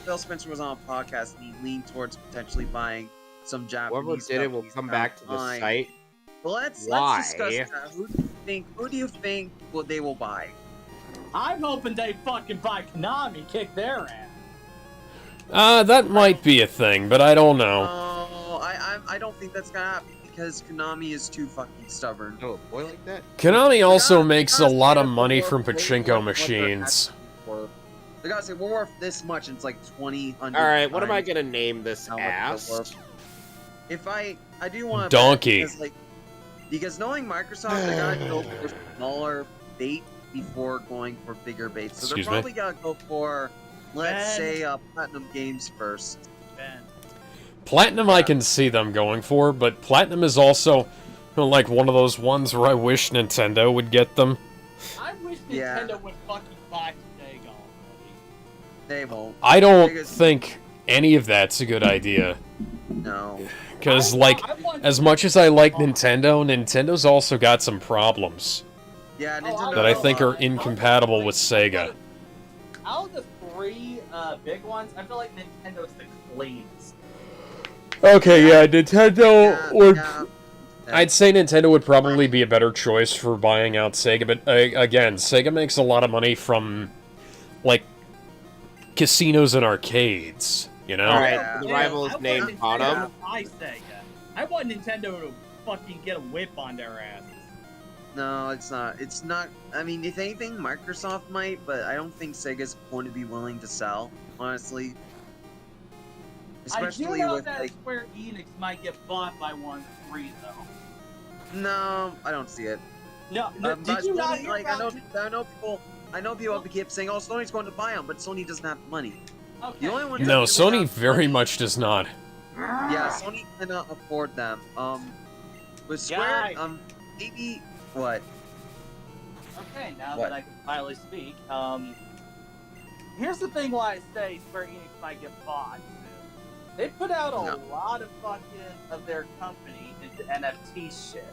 Phil Spencer was on a podcast and he leaned towards potentially buying some Japanese. Whoever did it will companies come down back to the line. site. Well, let's Why? discuss that. Who do you think they will buy? I'm hoping they fucking buy Konami, kick their ass. That might be a thing, but I don't know. Oh, I don't think that's gonna happen because Konami is too fucking stubborn. Oh, boy, like that. Konami also Konami- makes a Konami's lot of gonna money worth from way pachinko more than what they're machines. actually worth. They gotta say we're worth this much, and it's like 2,000. All right, what am I gonna name this How much ass? they're worth. If I do want Donkey. because knowing Microsoft, they gotta go for smaller bait before going for bigger bait. So Excuse they're me? probably gotta go for, let's Ben. say, Platinum Games first. Ben. Platinum I can see them going for, but Platinum is also like one of those ones where I wish Nintendo would get them. I wish Yeah. Nintendo would fucking buy Sega already. They won't. I don't Because- think any of that's a good idea. No. Because, I like, want- as much as I like Nintendo, Nintendo's also got some problems Yeah, Oh, Nintendo. that I has a think lot are of- incompatible with Sega. Out of the three big ones, I feel like Nintendo's the cleanest. Okay, yeah, Nintendo Yeah. I'd say Nintendo would probably be a better choice for buying out Sega, but again, Sega makes a lot of money from, like, casinos and arcades, you know? All right, Yeah. the rival is I want named Nintendo Autumn. to buy Sega. I want Nintendo to fucking get a whip on their asses. No, it's not. It's not. I mean, if anything, Microsoft might, but I don't think Sega's going to be willing to sell, honestly. I do Especially know with, that like, Square Enix might get bought by one of the three, though. no, I don't see it. No, But did you not Sony, hear like, about? I know people keep saying, "Oh, Sony's going to buy them," but Sony doesn't have the money. Okay. The only one. No, that really Sony have very money- much does not. Yeah, Sony cannot afford them. With Square, Guys. maybe what? Okay, now What? that I can finally speak, here's the thing why I say Square Enix might get bought. They put out a lot of fucking of their company into NFT shit.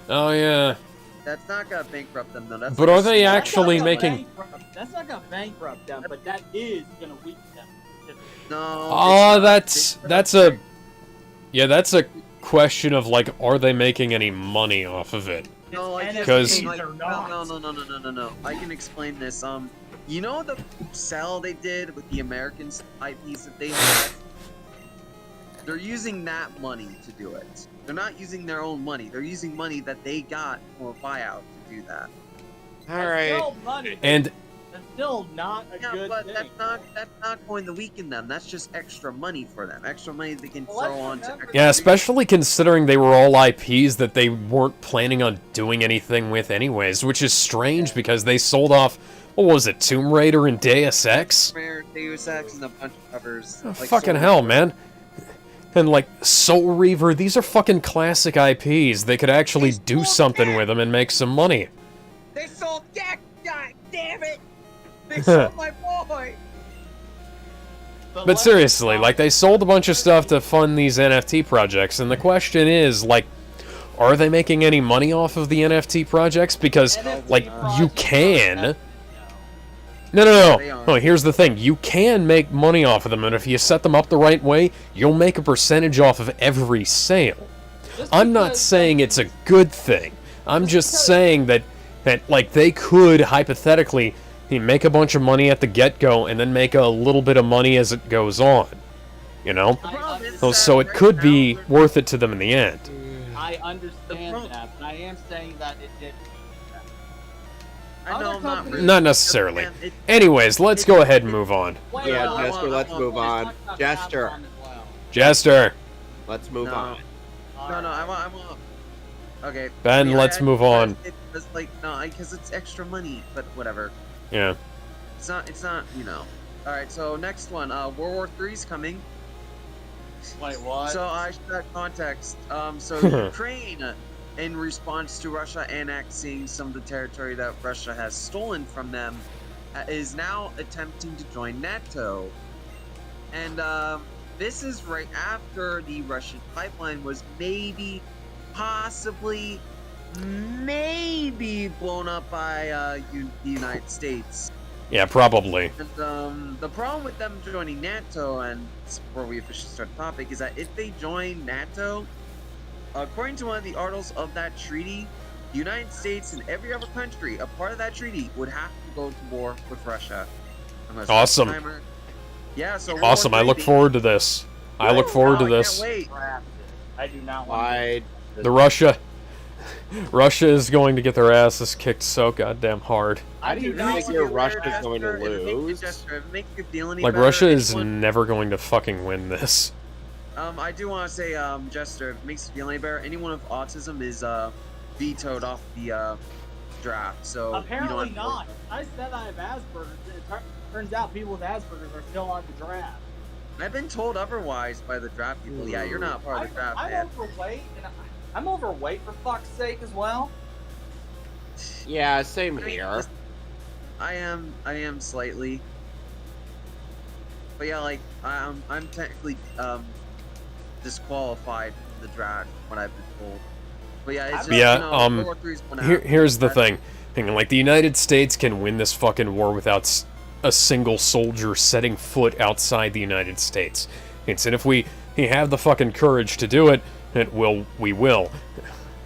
Oh yeah. That's not gonna bankrupt them though. That's But like are a they small- actually making? That's not gonna bankrupt them, but that is gonna weaken them. No. Oh, that's a. Yeah, that's a question of like, are they making any money off of it? No, I can Because- explain, They're not. No. I can explain this. You know the sell they did with the American IPs that they had? They're using that money to do it. They're not using their own money. They're using money that they got from a buyout to do that. All right. Still money, And that's still not a Yeah, good but thing. that's not going to weaken them. That's just extra money for them. Extra money they can Well, throw let's on to remember- extra yeah, especially considering they were all IPs that they weren't planning on doing anything with anyways, which is strange because they sold off. What was it, Tomb Raider and Deus Ex? Rare, Deus Ex, and a bunch of others. Oh, like fucking Soul hell, Reaver. man. And like Soul Reaver, these are fucking classic IPs. They could actually do something with them and make some money. They sold Jack! God damn it! They sold my boy! But seriously, like they sold a bunch of stuff to fund these NFT projects, and the question is, like, are they making any money off of the NFT projects? Because, like, you can. No. They are. No, here's the thing. You can make money off of them, and if you set them up the right way, you'll make a percentage off of every sale. I'm not saying it's a good thing. I'm just saying that like, they could, hypothetically, make a bunch of money at the get-go, and then make a little bit of money as it goes on. You know? So it could be worth it to them in the end. I understand that, but I am saying that it did. I know, Other not companies- really. Not necessarily. Man, it- Anyways, let's go ahead and move on. Yeah, I Jester, want- let's I move on. Talk about Jester, Capcom as well. Jester, let's move No. on. No, I want. Okay. Ben, Yeah, let's move on. It's like because it's extra money, but whatever. Yeah. It's not. You know. All right. So next one. World War III's coming. Wait, what? So I should have context. So Ukraine, in response to Russia annexing some of the territory that Russia has stolen from them, is now attempting to join NATO. And this is right after the Russian pipeline was possibly blown up by the United States. Yeah, probably. And the problem with them joining NATO, and before we officially start the topic, is that if they join NATO, according to one of the articles of that treaty, the United States and every other country a part of that treaty would have to go to war with Russia. Unless Awesome. timer- Yeah, so World Awesome. War I look III forward to this. I look forward to I this. can't wait. I do not want Why? The Russia is going to get their asses kicked so goddamn hard. How do you not figure want Russia's Jester, going to if it makes you lose? Jester, if it makes you feel any Like, better, Russia is anyone- never going to fucking win this. I do want to say, Jester, if it makes you feel any better, anyone with autism is vetoed off the draft. So you don't Apparently have to worry not. I said I have Asperger's. It turns out people with Asperger's are still on the draft. I've been told otherwise by the draft people. Yeah, you're not part of the draft, I'm man. overweight, and I'm overweight for fuck's sake as well. Yeah, same I mean, here. I am slightly. But yeah, like I'm technically disqualified from the draft, what I've been told. But yeah, it's just, Yeah, you know, World War III's going out. Here's the That's- thing. Like, the United States can win this fucking war without a single soldier setting foot outside the United States. And if we have the fucking courage to do it, we will.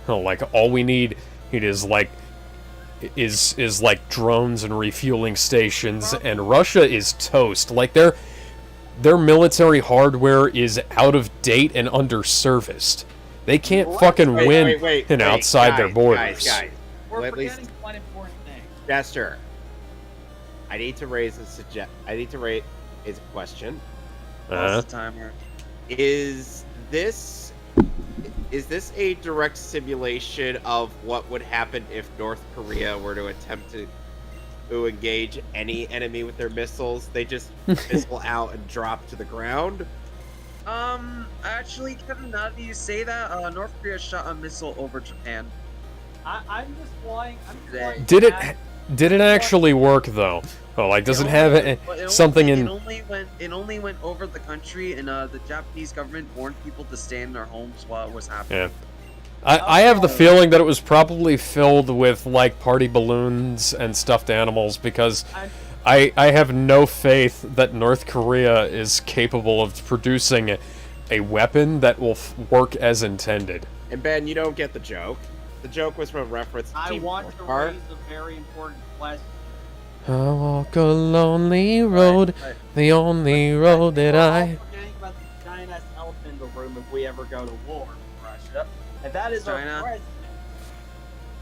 Like, all we need is like drones and refueling stations, and Russia is toast. Like, their military hardware is out of date and underserviced. They can't fucking win outside their borders. Guys. We're At least- forgetting one important thing. Jester, I need to raise a question. Pause the timer. Is this a direct simulation of what would happen if North Korea were to attempt to engage any enemy with their missiles? They just missile out and drop to the ground? Actually, Kevin, now that you say that, North Korea shot a missile over Japan. I'm just flying. Did it actually work though? Oh, like does it have something in? It only went over the country, and the Japanese government warned people to stay in their homes while it was happening. Yeah. I have the feeling that it was probably filled with like party balloons and stuffed animals because I have no faith that North Korea is capable of producing a weapon that will work as intended. And Ben, you don't get the joke. The joke was from a reference to I Team want to Car. raise a very important question. I walk a lonely road, the only road that I... Forgetting about the giant ass elephant in the room if we ever go to war with Russia, and that is China? our president.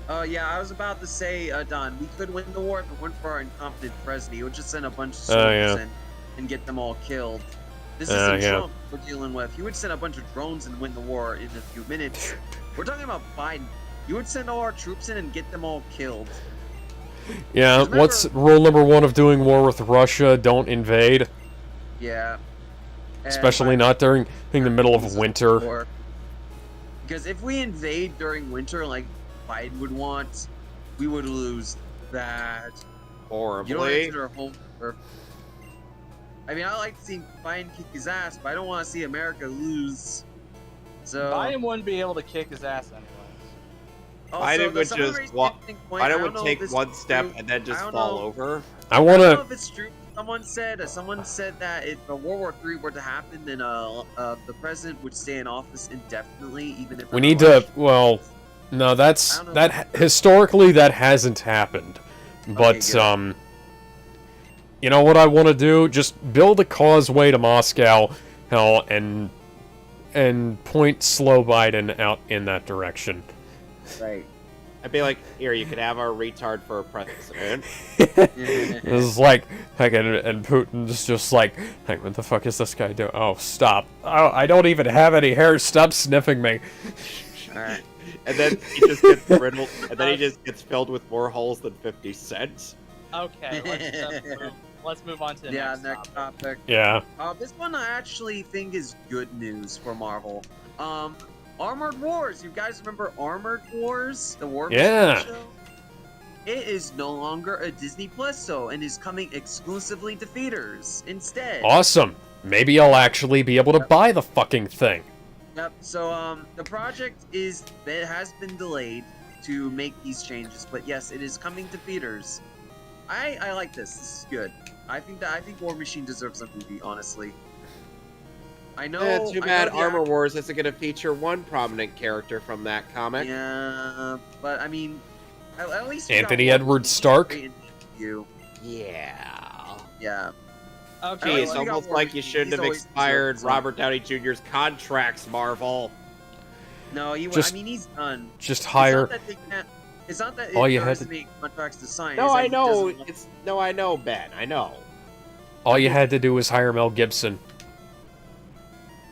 Oh yeah, I was about to say, Don, we could win the war if it weren't for our incompetent president. He would just send a bunch of soldiers in and get them all killed. This isn't Trump we're dealing with. He would send a bunch of drones and win the war in a few minutes. We're talking about Biden. You would send all our troops in and get them all killed. Yeah, Remember, what's rule number 1 of doing war with Russia? Don't invade. Yeah. Especially not during the middle of winter. Because if we invade during winter like Biden would want, we would lose bad. Horribly. You don't enter our home. I mean, I like to see Biden kick his ass, but I don't want to see America lose. So Biden wouldn't be able to kick his ass anyway. Biden would just Biden would take one step and then just fall over. I want I don't know to... if it's true. Someone said that if World War III were to happen, then the president would stay in office indefinitely, even if We need to... Well, no, historically that hasn't happened. But, Okay, you know what I want to do? Just build a causeway to Moscow, hell, and point slow Biden out in that direction. Right. I'd be like, here, you could have our retard for a president. It's like, and Putin's just like, hey, what the fuck is this guy doing? Oh, stop. Oh, I don't even have any hair. Stop sniffing me. Alright. And then he just gets riddled, and then he just gets filled with more holes than 50 cents. Okay, let's move on to the next topic. topic. Yeah. This one I actually think is good news for Marvel. Armored Wars. You guys remember Armored Wars? The War Machine show? It is no longer a Disney Plus show and is coming exclusively to theaters instead. Awesome. Maybe I'll actually be able to buy the fucking thing. Yep. So the project has been delayed to make these changes, but yes, it is coming to theaters. I like this. This is good. I think War Machine deserves a movie, honestly. I know. Yeah, too bad I know Armor Wars isn't going to feature one prominent character from that comic. Yeah, but I mean, at least Anthony Edward Stark. Yeah. Yeah. Okay. Gee, it's almost like you shouldn't have expired Robert Downey Jr.'s contracts, Marvel. No, I mean he's done. Just hire. It's not that all it you had to make contracts to sign. No, I know. I know, Ben. I know. All you had to do was hire Mel Gibson.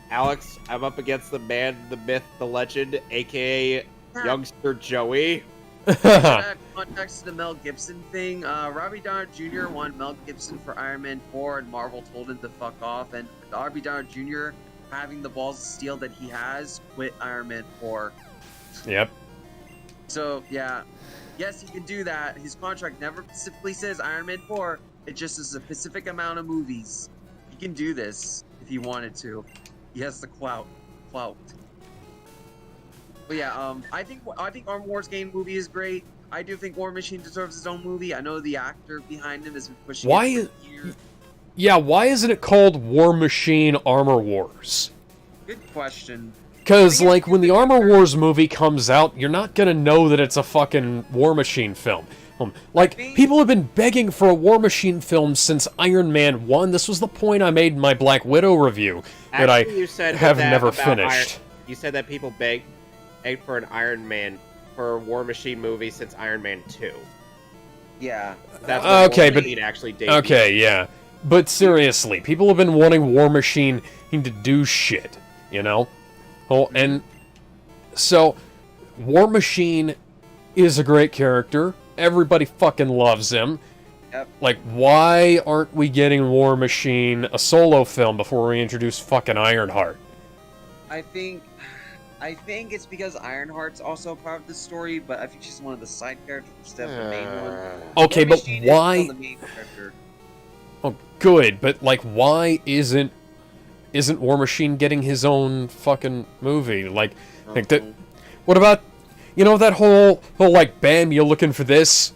Alex, I'm up against the man, the myth, the legend, aka youngster Joey. Context to the Mel Gibson thing. Robbie Downey Jr. wanted Mel Gibson for Iron Man 4, and Marvel told him to fuck off. And Robbie Downey Jr., having the balls of steel that he has, quit Iron Man 4. Yep. So yeah, yes, he can do that. His contract never specifically says Iron Man 4. It just is a specific amount of movies. He can do this if he wanted to. He has the clout. But yeah, I think Armor Wars game movie is great. I do think War Machine deserves his own movie. I know the actor behind him has been pushing it for years. Yeah, why isn't it called War Machine Armor Wars? Good question. Because, like, when the Armor Wars movie comes out, you're not gonna know that it's a fucking War Machine film. Like, people have been begging for a War Machine film since Iron Man 1. This was the point I made in my Black Widow review that Actually, I have never finished. You said that people begged for an Iron Man, for a War Machine movie since Iron Man 2. Yeah. That's okay, War Machine actually debuted. Okay, yeah. But seriously, people have been wanting War Machine to do shit, you know? Oh, and so, War Machine is a great character. Everybody fucking loves him. Yep. Like, why aren't we getting War Machine a solo film before we introduce fucking Ironheart? I think I think it's because Ironheart's also a part of the story, but I think she's one of the side characters instead of the main one. Okay, War but Machine is why? still the main character. Oh, good, but like, why isn't War Machine getting his own fucking movie? Like that. What about, that whole like, bam, you looking for this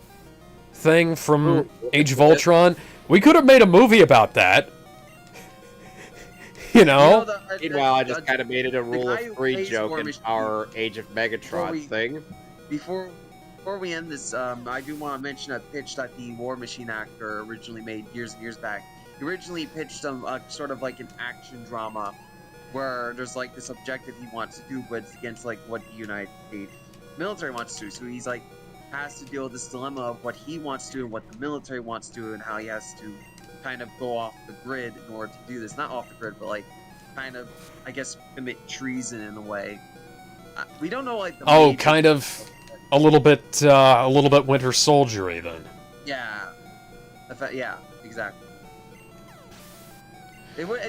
thing from Age of Ultron? We could have made a movie about that. Meanwhile, I just kind of made it a rule of three joke in our Age of Megatron thing. Before we end this, I do want to mention a pitch that the War Machine actor originally made years and years back. He originally pitched some sort of like an action drama where there's like this objective he wants to do, but it's against like what the United States military wants to do. So he's like has to deal with this dilemma of what he wants to do and what the military wants to do, and how he has to kind of go off the grid in order to do this. Not off the grid, but like kind of, I guess, commit treason in a way. We don't know like the kind of a little bit Winter Soldier-y then. Yeah. Yeah, exactly.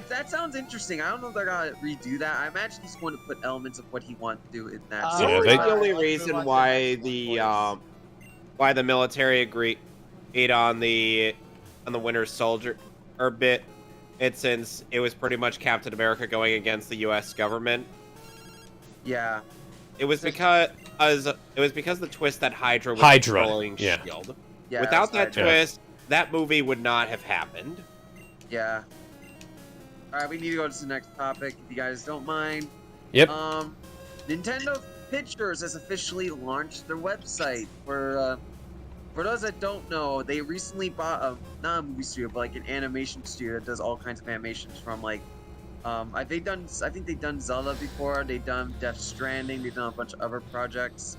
That sounds interesting. I don't know if they're gonna redo that. I imagine he's going to put elements of what he wants to do in that. Yeah, The only reason why the military agreed on the Winter Soldier bit, it's since it was pretty much Captain America going against the U.S. government. Yeah. It was because the twist that Hydra was controlling S.H.I.E.L.D. Yeah, without that twist, that movie would not have happened. Yeah. Alright, we need to go to the next topic, if you guys don't mind. Yep. Nintendo Pictures has officially launched their website. For those that don't know, they recently bought not a movie studio, but like an animation studio that does all kinds of animations from like, I think they've done Zelda before, they've done Death Stranding, they've done a bunch of other projects.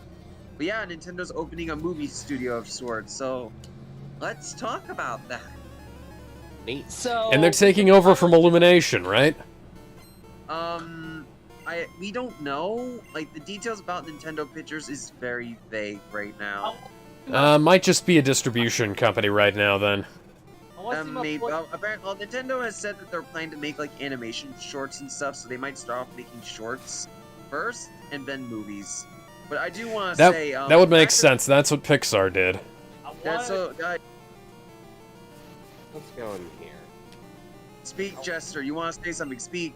But yeah, Nintendo's opening a movie studio of sorts, so let's talk about that. Neat. So, And they're taking over from Illumination, right? We don't know. Like, the details about Nintendo Pictures is very vague right now. Might just be a distribution company right now, then. Maybe. Apparently, Nintendo has said that they're planning to make, like, animation shorts and stuff, so they might start off making shorts first, and then movies. But I do want to say... that would make sense. That's what Pixar did. Let's go in here. Speak, Jester. You want to say something? Speak.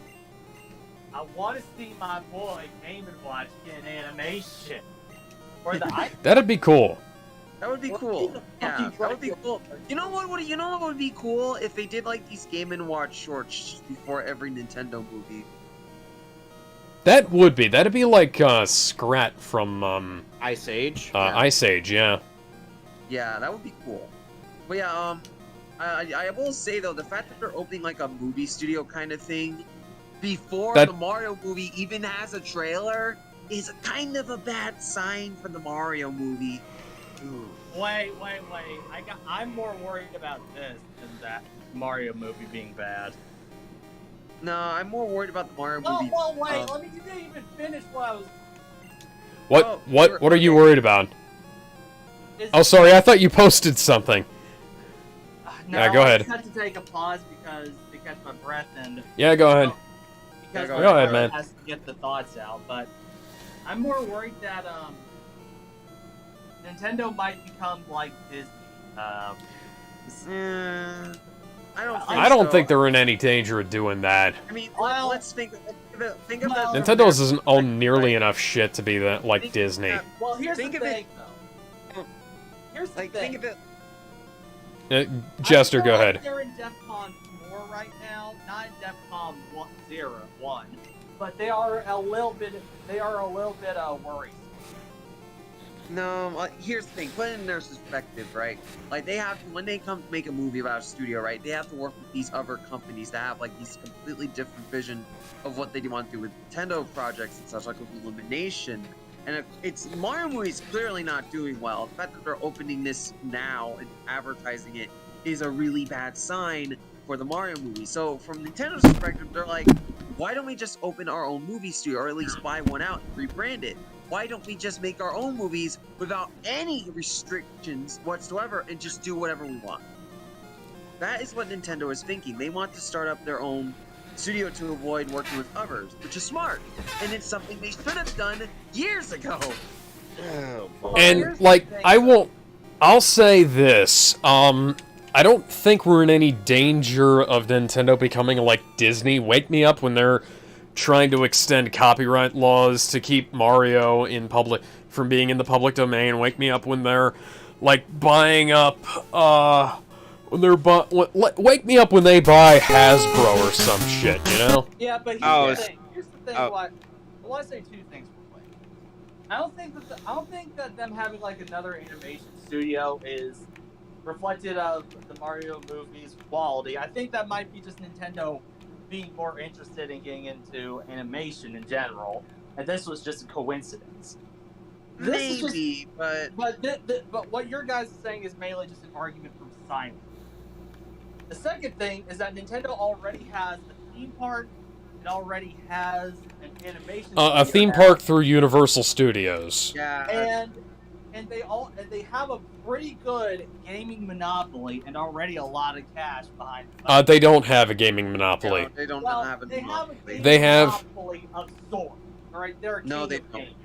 I want to see my boy Game & Watch get an animation. Or the That'd be cool. That would be cool. Yeah, that would be cool. You know what would be cool if they did like these Game & Watch shorts before every Nintendo movie. That'd be like Scrat from Ice Age. Ice Age, yeah. Yeah, that would be cool. But yeah, I will say though, the fact that they're opening like a movie studio kind of thing before the Mario movie even has a trailer is kind of a bad sign for the Mario movie. Ooh. Wait. I'm more worried about this than that Mario movie being bad. No, I'm more worried about the Mario movie. Well, wait. Let me even finish what I was. What are you worried about? Oh, sorry. I thought you posted something. No, yeah, go ahead. I just had to take a pause to catch my breath and. Yeah, go ahead. Because go ahead, man. Has to get the thoughts out, but I'm more worried that Nintendo might become like Disney. I don't think they're in any danger of doing that. I mean, let's think of it. Nintendo doesn't own nearly enough shit to be that like Disney. Well, here's the thing, though. Here's the thing. Think of it. Jester, go ahead. They're in DEFCON 4 right now, not in DEFCON 1, but they are a little bit worried. No, here's the thing. Put it in their perspective, right? Like they have to, when they come to make a movie about a studio, right? They have to work with these other companies that have like these completely different vision of what they want to do with Nintendo projects and such, like with Illumination. And it's Mario movie's clearly not doing well. The fact that they're opening this now and advertising it is a really bad sign for the Mario movie. So from Nintendo's perspective, they're like, why don't we just open our own movie studio, or at least buy one out and rebrand it? Why don't we just make our own movies without any restrictions whatsoever and just do whatever we want? That is what Nintendo is thinking. They want to start up their own studio to avoid working with others, which is smart, and it's something they should have done years ago. Oh, boy. And like, I'll say this. I don't think we're in any danger of Nintendo becoming like Disney. Wake me up when they're trying to extend copyright laws to keep Mario in public from being in the public domain. Wake me up when they're like buying up wake me up when they buy Hasbro or some shit, you know? Yeah, but Oh, here's the thing. oh. What I want to say two things real quick. I don't think that them having like another animation studio is reflected of the Mario movies' quality. I think that might be just Nintendo being more interested in getting into animation in general, and this was just a coincidence. Maybe, but But what your guys are saying is mainly just an argument from silence. The second thing is that Nintendo already has a theme park. It already has an animation. A studio theme now, park through Universal Studios. yeah. and they have a pretty good gaming monopoly and already a lot of cash behind them. They don't have a gaming monopoly. No, they don't Well, have a they have a monopoly. gaming They have- monopoly of sorts. All right, they're a No, king they of don't. gaming.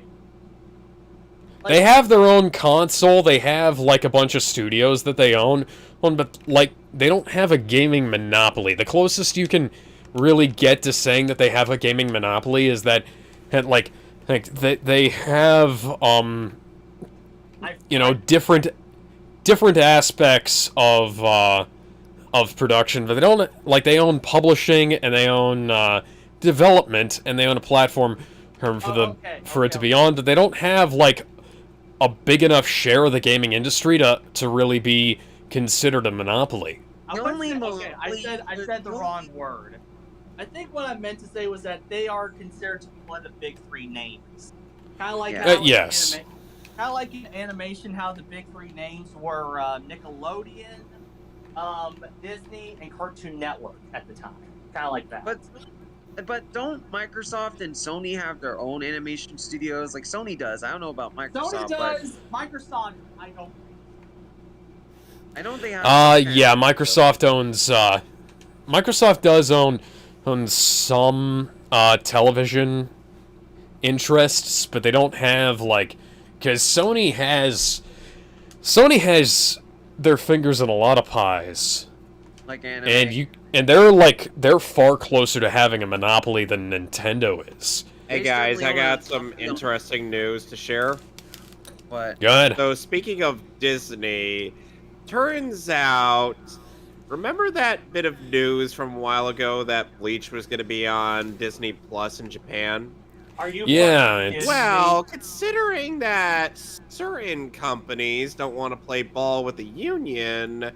They have their own console, they have like a bunch of studios that they own, but like they don't have a gaming monopoly. The closest you can really get to saying that they have a gaming monopoly is that like they have different aspects of production, but they don't they own publishing and they own development and they own a platform for it to be on, but they don't have like a big enough share of the gaming industry to really be considered a monopoly. I said the wrong word. I think what I meant to say was that they are considered to be one of the big three names. Kind of like yes. Kind of like in animation, how the big three names were Nickelodeon, Disney, and Cartoon Network at the time. Kind of like that. But don't Microsoft and Sony have their own animation studios? Like Sony does. I don't know about Microsoft. Sony does. Microsoft, I don't. I don't think. Yeah, Microsoft owns. Microsoft does own some television interests, but they don't have because Sony has their fingers in a lot of pies. Like anime. And they're far closer to having a monopoly than Nintendo is. Hey guys, I got some interesting news to share. What? Good. So speaking of Disney, turns out, remember that bit of news from a while ago that Bleach was going to be on Disney Plus in Japan? Are you? Yeah. Well, considering that certain companies don't want to play ball with the union,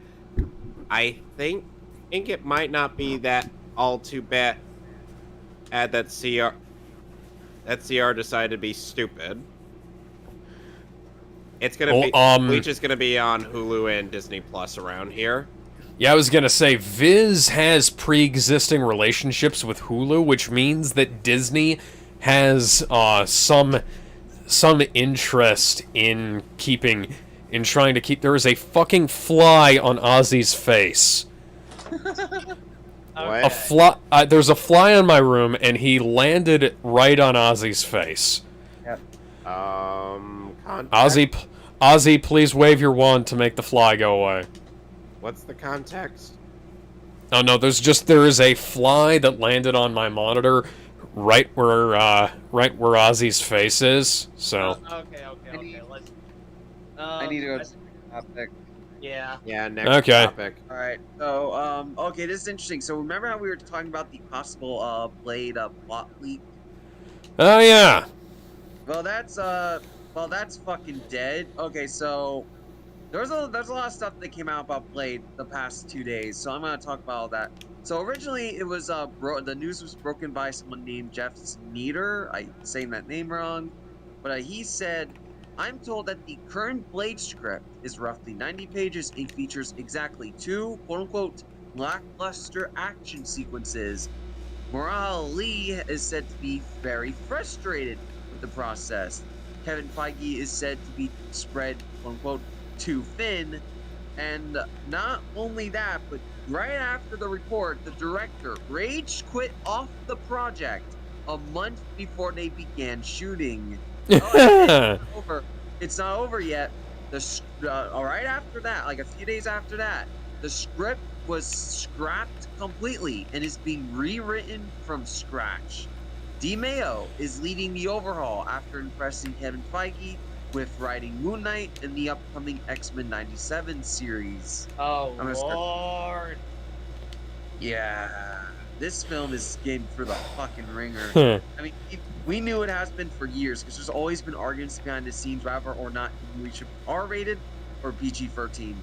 I think it might not be that all too bad that CR decided to be stupid. It's gonna be Bleach is gonna be on Hulu and Disney Plus around here. Yeah, I was gonna say Viz has pre-existing relationships with Hulu, which means that Disney has some interest in trying to keep. There is a fucking fly on Ozzy's face. What? There's a fly on my room, and he landed right on Ozzy's face. Yep. Context? Ozzy, please wave your wand to make the fly go away. What's the context? Oh no, there is a fly that landed on my monitor, right where Ozzy's face is. So. Okay. Let's. I need to go to the topic. Yeah. Yeah, next Okay. topic. Alright, so, okay, this is interesting. So remember how we were talking about the possible, Blade, plot leak? Oh yeah. Well, that's fucking dead. Okay, so, there's a lot of stuff that came out about Blade the past 2 days, so I'm gonna talk about all that. So originally, it was, the news was broken by someone named Jeff Sneeder. I'm saying that name wrong. But, he said, I'm told that the current Blade script is roughly 90 pages and features exactly 2, quote-unquote, lackluster action sequences. Morale Lee is said to be very frustrated with the process. Kevin Feige is said to be spread, quote-unquote, too thin. And not only that, but right after the report, the director rage quit off the project a month before they began shooting. Over. It's not over yet. Right after that, like a few days after that, the script was scrapped completely and is being rewritten from scratch. DeMaio is leading the overhaul after impressing Kevin Feige with writing Moon Knight in the upcoming X-Men 97 series. Oh, Lord. Yeah. This film is getting for the fucking ringer. I mean, we knew it has been for years because there's always been arguments behind the scenes whether or not we should be R-rated or PG-13.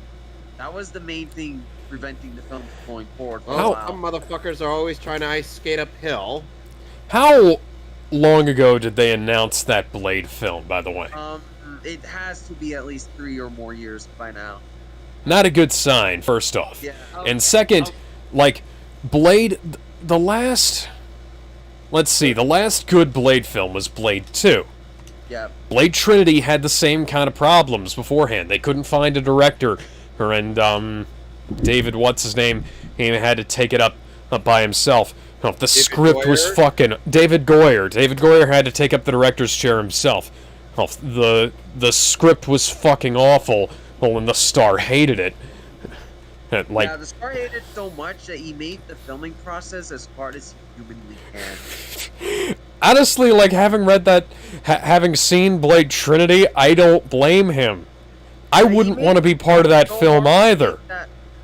That was the main thing preventing the film from going forward for a while. Some motherfuckers are always trying to ice skate uphill. How long ago did they announce that Blade film, by the way? It has to be at least 3 or more years by now. Not a good sign, first off. Yeah. And second, like, Blade, the last good Blade film was Blade 2. Yeah. Blade Trinity had the same kind of problems beforehand. They couldn't find a director, and David, what's his name, he had to take it up by himself. The script was fucking... David Goyer. David Goyer had to take up the director's chair himself. The script was fucking awful, and the star hated it. Yeah, the star hated it so much that he made the filming process as hard as he humanly can. Honestly, like, having read that, having seen Blade Trinity, I don't blame him. I wouldn't want to be part of that film either.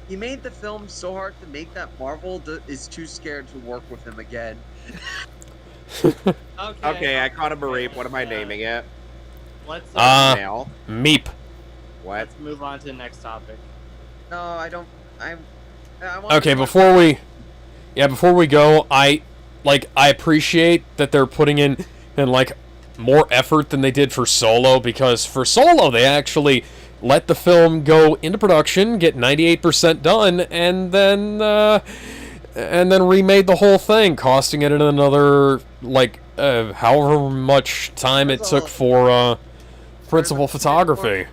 He made the film so hard to make that Marvel is too scared to work with him again. Okay, I caught a Mareep. What am I naming it? Let's Meep. What? let's move on to the next topic. No, I don't. I want Okay, before we go, I appreciate that they're putting in like more effort than they did for Solo, because for Solo they actually let the film go into production, get 98% done, and then remade the whole thing, costing it another however much time it took for principal photography.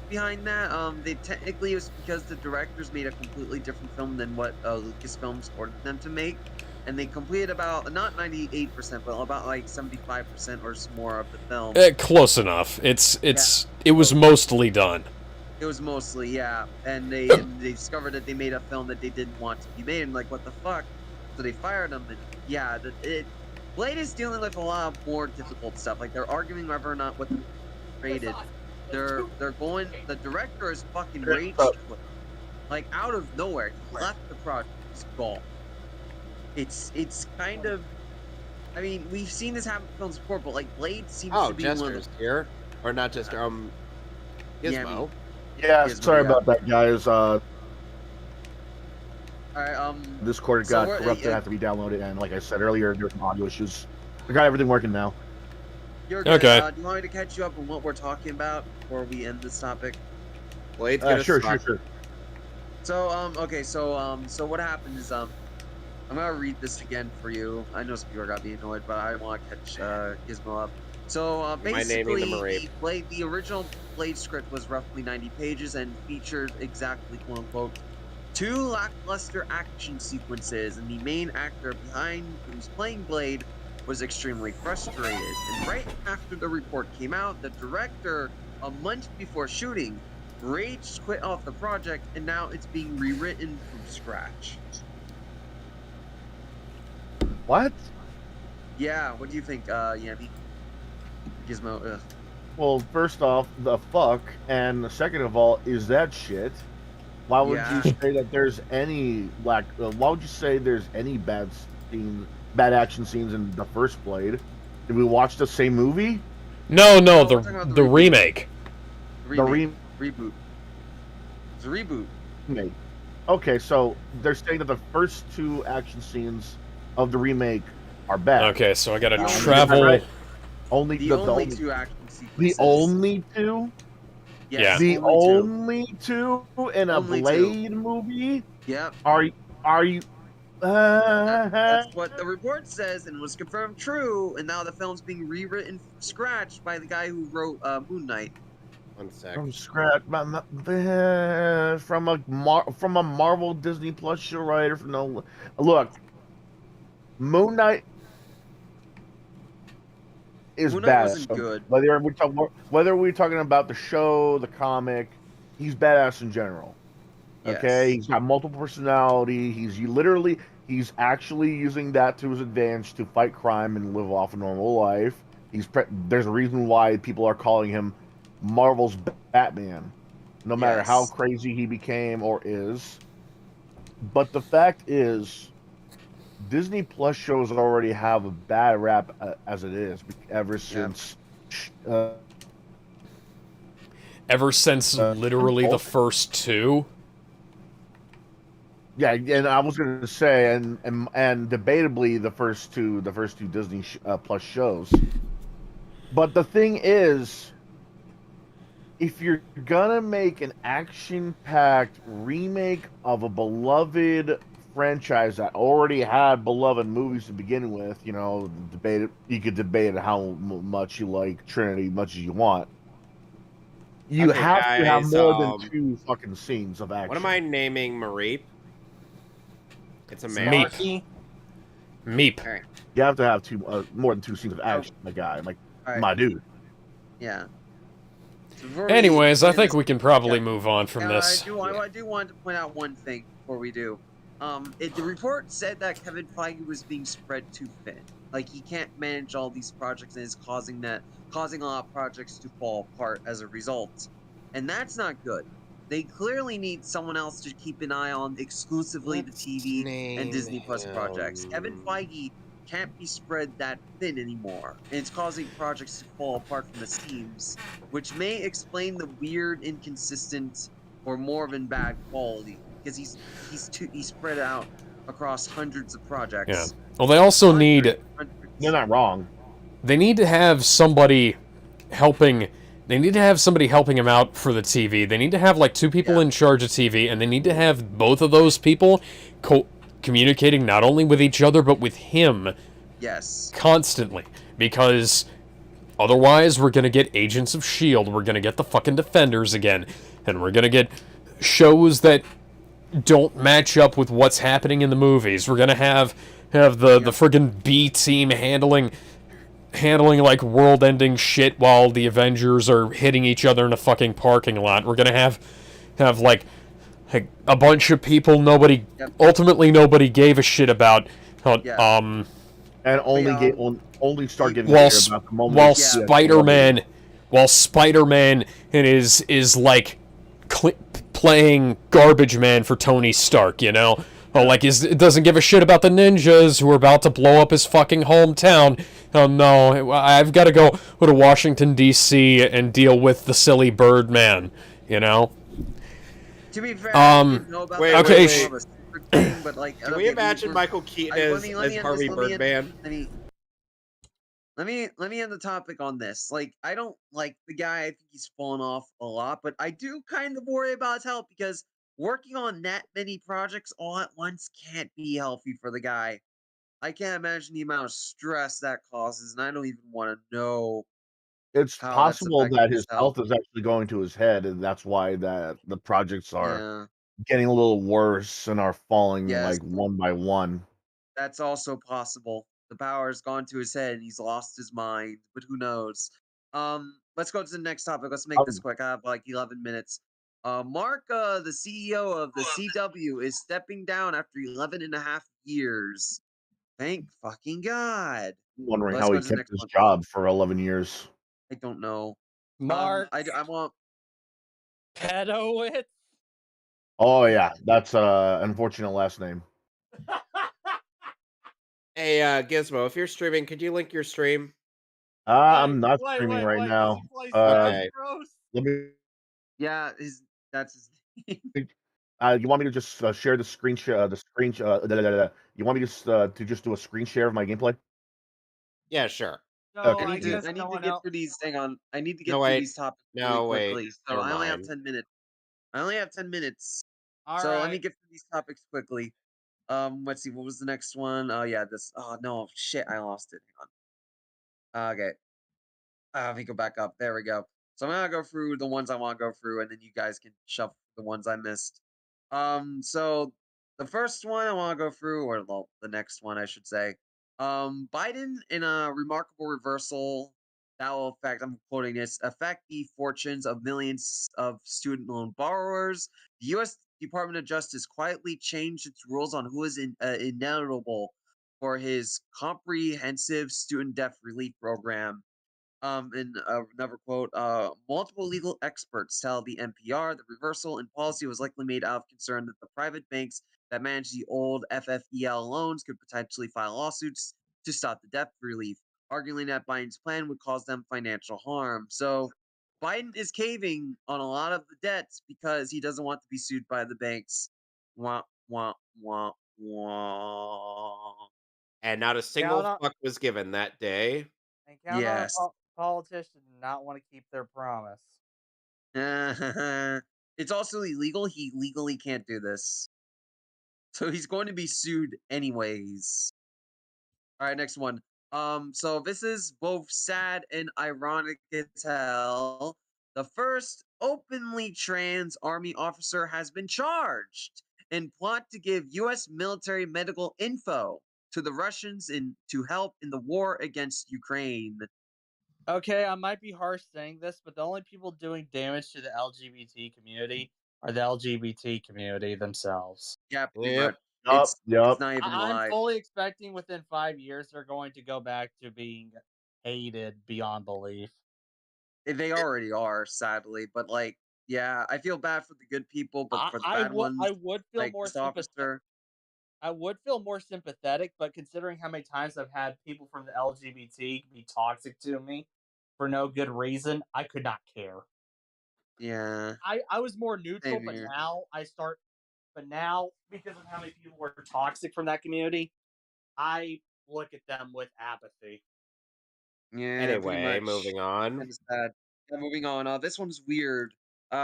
behind that. They technically, it was because the directors made a completely different film than what Lucasfilms ordered them to make, and they completed about not 98%, but about like 75% or more of the film. Close enough. It was mostly done. It was mostly, yeah, and they discovered that they made a film that they didn't want to be made, and like, what the fuck? So they fired them, and yeah, Blade is dealing with a lot of more difficult stuff. Like, they're arguing whether or not what they're rated. They're going. The director is fucking rage quit. Like, out of nowhere, he left the project. He's gone. It's kind of. I mean, we've seen this happen in films before, but like Blade seems to be Jester's here, or not Jester. Gizmo. Yeah, sorry about that, guys. Alright, Discord got corrupted, had to be downloaded, and like I said earlier, there were some audio issues. I got everything working now. You're good. Okay. Do you want me to catch you up on what we're talking about before we end this topic? Blade's gonna Sure. So, okay, so what happened is, I'm gonna read this again for you. I know some people are gonna be annoyed, but I want to catch Gizmo up. So, basically, the original Blade script was roughly 90 pages and featured exactly, quote-unquote, 2 lackluster action sequences, and the main actor behind who's playing Blade was extremely frustrated. And right after the report came out, the director, a month before shooting, rage quit off the project, and now it's being rewritten from scratch. What? Yeah, what do you think, Yami? Gizmo, Well, first off, the fuck, and second of all, is that shit? Why would you say that there's any why would you say there's any bad action scenes in the first Blade? Did we watch the same movie? No, the remake. Reboot. It's a reboot. Remake. Okay, so they're saying that the first 2 action scenes of the remake are bad. Okay, so I gotta The travel. Right? Only The only 2 action sequences. the only 2? Yes, Yeah. The only 2. only 2 in a Only 2. Blade movie? Yep. Are you? That's what the report says, and was confirmed true. And now the film's being rewritten from scratch by the guy who wrote Moon Knight. One sec. From scratch, from a Marvel Disney Plus show writer. No, look, Moon Knight is Moon Knight badass. wasn't good. Whether we're talking about the show, the comic, he's badass in general. Okay, Yes. he's got multiple personality. He's actually using that to his advantage to fight crime and live off a normal life. There's a reason why people are calling him Marvel's Batman, no matter how Yes. crazy he became or is. But the fact is, Disney Plus shows already have a bad rap as it is ever since. Ever since literally the first two. Yeah, and I was going to say, and debatably the first two Disney Plus shows. But the thing is, if you're gonna make an action-packed remake of a beloved franchise that already had beloved movies to begin with, you could debate how much you like Trinity, much as you want. You Okay, have to have guys, more than 2 fucking scenes of action. What am I naming Mareep? It's a man. Meep. Meep. All right. You have to have more than 2 scenes of action, my guy, my dude. Yeah. Anyways, I think we can probably move on from this. I do want to point out one thing before we do. The report said that Kevin Feige was being spread too thin. Like, he can't manage all these projects and is causing a lot of projects to fall apart as a result. And that's not good. They clearly need someone else to keep an eye on exclusively the TV and Disney Plus projects. Kevin Feige can't be spread that thin anymore, and it's causing projects to fall apart from the seams, which may explain the weird, inconsistent, or more than bad quality, because he's spread out across hundreds of projects. Yeah. Well, they also need... You're not wrong. They need to have somebody helping... They need to have somebody helping him out for the TV. They need to have, like, 2 people in charge of TV, and they need to have both of those people communicating not only with each other, but with him. Yes. Constantly. Because otherwise, we're gonna get Agents of S.H.I.E.L.D., we're gonna get the fucking Defenders again, and we're gonna get shows that don't match up with what's happening in the movies. We're gonna have the friggin' B team handling like world-ending shit while the Avengers are hitting each other in a fucking parking lot. We're gonna have like a bunch of people ultimately nobody gave a shit about. And only start giving while a shit about the moment. While Spider-Man is like playing garbage man for Tony Stark, you know? It doesn't give a shit about the ninjas who are about to blow up his fucking hometown. Oh no, I've got to go to Washington, D.C. and deal with the silly Birdman, you know? To be fair, I didn't know about that. Okay. Thing, but like, can we imagine Michael Keaton as Harvey Birdman? Let me end the topic on this. Like, I don't like the guy. I think he's fallen off a lot, but I do kind of worry about his health because working on that many projects all at once can't be healthy for the guy. I can't imagine the amount of stress that causes, and I don't even want to know. It's possible that his health is actually going to his head, and that's why the projects are getting a little worse and are falling like one by one. That's also possible. The power has gone to his head and he's lost his mind, but who knows? Let's go to the next topic. Let's make this quick. I have like 11 minutes. Mark, the CEO of the CW, is stepping down after 11 and a half years. Thank fucking God. I'm wondering how he kept his job for 11 years. I don't know. Mark. I want... Pedowitz? Oh, yeah. That's an unfortunate last name. Hey, Gizmo, if you're streaming, could you link your stream? I'm not streaming right now. Okay. Let me... Yeah, that's his name. You want me to just share the screen share? You want me to just do a screen share of my gameplay? Yeah, sure. No, Okay. I need to get through these. Hang on. I need to get through these topics quickly. So I only have 10 minutes. So let me get through these topics quickly. Let's see. What was the next one? Oh yeah, this. Oh no, shit! I lost it. Hang on. Okay. Let me go back up. There we go. So I'm gonna go through the ones I want to go through, and then you guys can shuffle the ones I missed. So the first one I want to go through, or well, the next one I should say. Biden in a remarkable reversal that will affect. I'm quoting this: affect the fortunes of millions of student loan borrowers. The U.S. Department of Justice quietly changed its rules on who is ineligible for his comprehensive student debt relief program. In another quote, multiple legal experts tell the NPR the reversal in policy was likely made out of concern that the private banks that manage the old FFEL loans could potentially file lawsuits to stop the debt relief, arguing that Biden's plan would cause them financial harm. So Biden is caving on a lot of the debts because he doesn't want to be sued by the banks. Wah, wah, wah, wah. And not a single Count on fuck was given that day. and count on a Yes. politician to not want to keep their promise. It's also illegal. He legally can't do this. So he's going to be sued anyways. All right, next one. So this is both sad and ironic as hell. The first openly trans army officer has been charged in plot to give U.S. military medical info to the Russians to help in the war against Ukraine. Okay, I might be harsh saying this, but the only people doing damage to the LGBT community are the LGBT community themselves. Yeah, pretty Yep. much. Yup, It's yup. not even a I'm lie. fully expecting within 5 years they're going to go back to being hated beyond belief. They already are, sadly, but like, yeah, I feel bad for the good people, but I, for the I bad would ones, I would feel like more this sympathetic. officer, I would feel more sympathetic, but considering how many times I've had people from the LGBT be toxic to me for no good reason, I could not care. yeah, I was more neutral, same but here. now because of how many people were toxic from that community, I look at them with apathy. Yeah, pretty Anyway, much. moving on. Kind of sad. Yeah, moving on. This one's weird.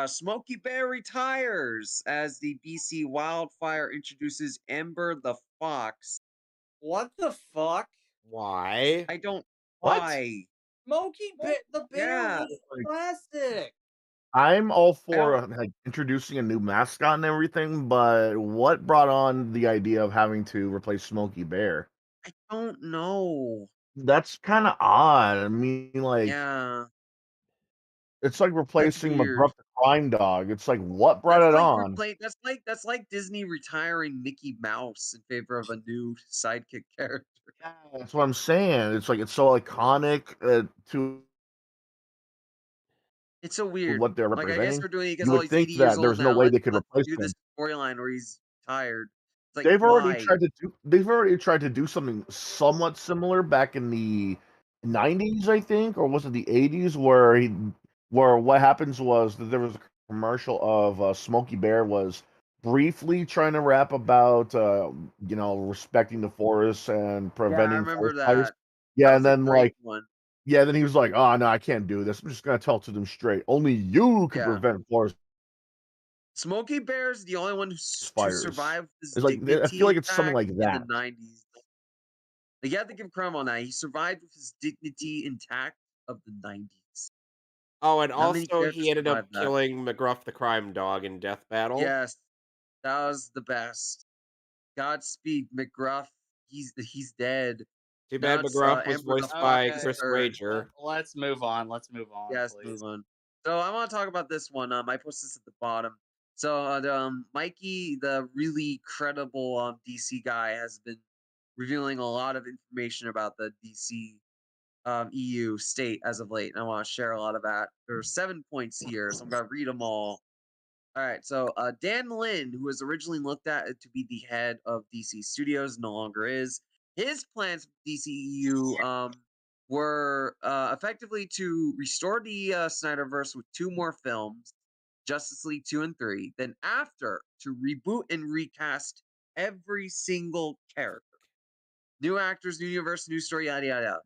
Smokey Bear retires as the BC wildfire introduces Ember the Fox. What the fuck? Why? I don't. What? Why? The bear Yeah, was classic. I'm all I don't. for like introducing a new mascot and everything, but what brought on the idea of having to replace Smokey Bear? I don't know. That's kind of odd. I mean, like Yeah, it's like that's replacing weird. McGruff the Crime Dog. It's like what brought it on? That's like Disney retiring Mickey Mouse in favor of a new sidekick character. Yeah, that's what I'm saying. It's like it's so iconic to It's so weird. what they're Like I guess representing. they're doing it because You oh would he's think 80 years that old there's no now. way they could Let's replace do this him. storyline where he's tired. It's like They've already why? tried to do they've already tried to do something somewhat similar back in the 90s, I think, or was it the 80s where what happens was that there was a commercial of Smokey Bear was briefly trying to rap about respecting the forests and Yeah, I preventing remember forest fires. that. That Yeah, and was a then great one. then he was like, "Oh no, I can't do this. I'm just gonna tell it to them straight. Only you can Yeah. prevent forest Smokey Bear's the only one to fires." survive his It's like I dignity feel like it's something intact like in the that. 90s. Like, you have to give credit on that. He survived with his dignity intact of the 90s. Oh, and Not many also he characters ended up survive that. killing McGruff the Crime Dog in Death Battle. Yes, that was the best. Godspeed, McGruff. He's dead. Too Now bad it's McGruff was Amber the voiced Fox by is Okay, Chris third. Wager. let's move on. Let's move on, Yes, please. move on. So I want to talk about this one. I post this at the bottom. So Mikey, the really credible DC guy, has been revealing a lot of information about the DC EU state as of late, and I want to share a lot of that. There are 7 points here, so I'm gonna read them all. All right, so Dan Lin, who was originally looked at to be the head of DC Studios, no longer is. His plans for DCEU were effectively to restore the Snyderverse with 2 more films, Justice League 2 and 3. Then after, to reboot and recast every single character. New actors, new universe, new story, yada yada yada.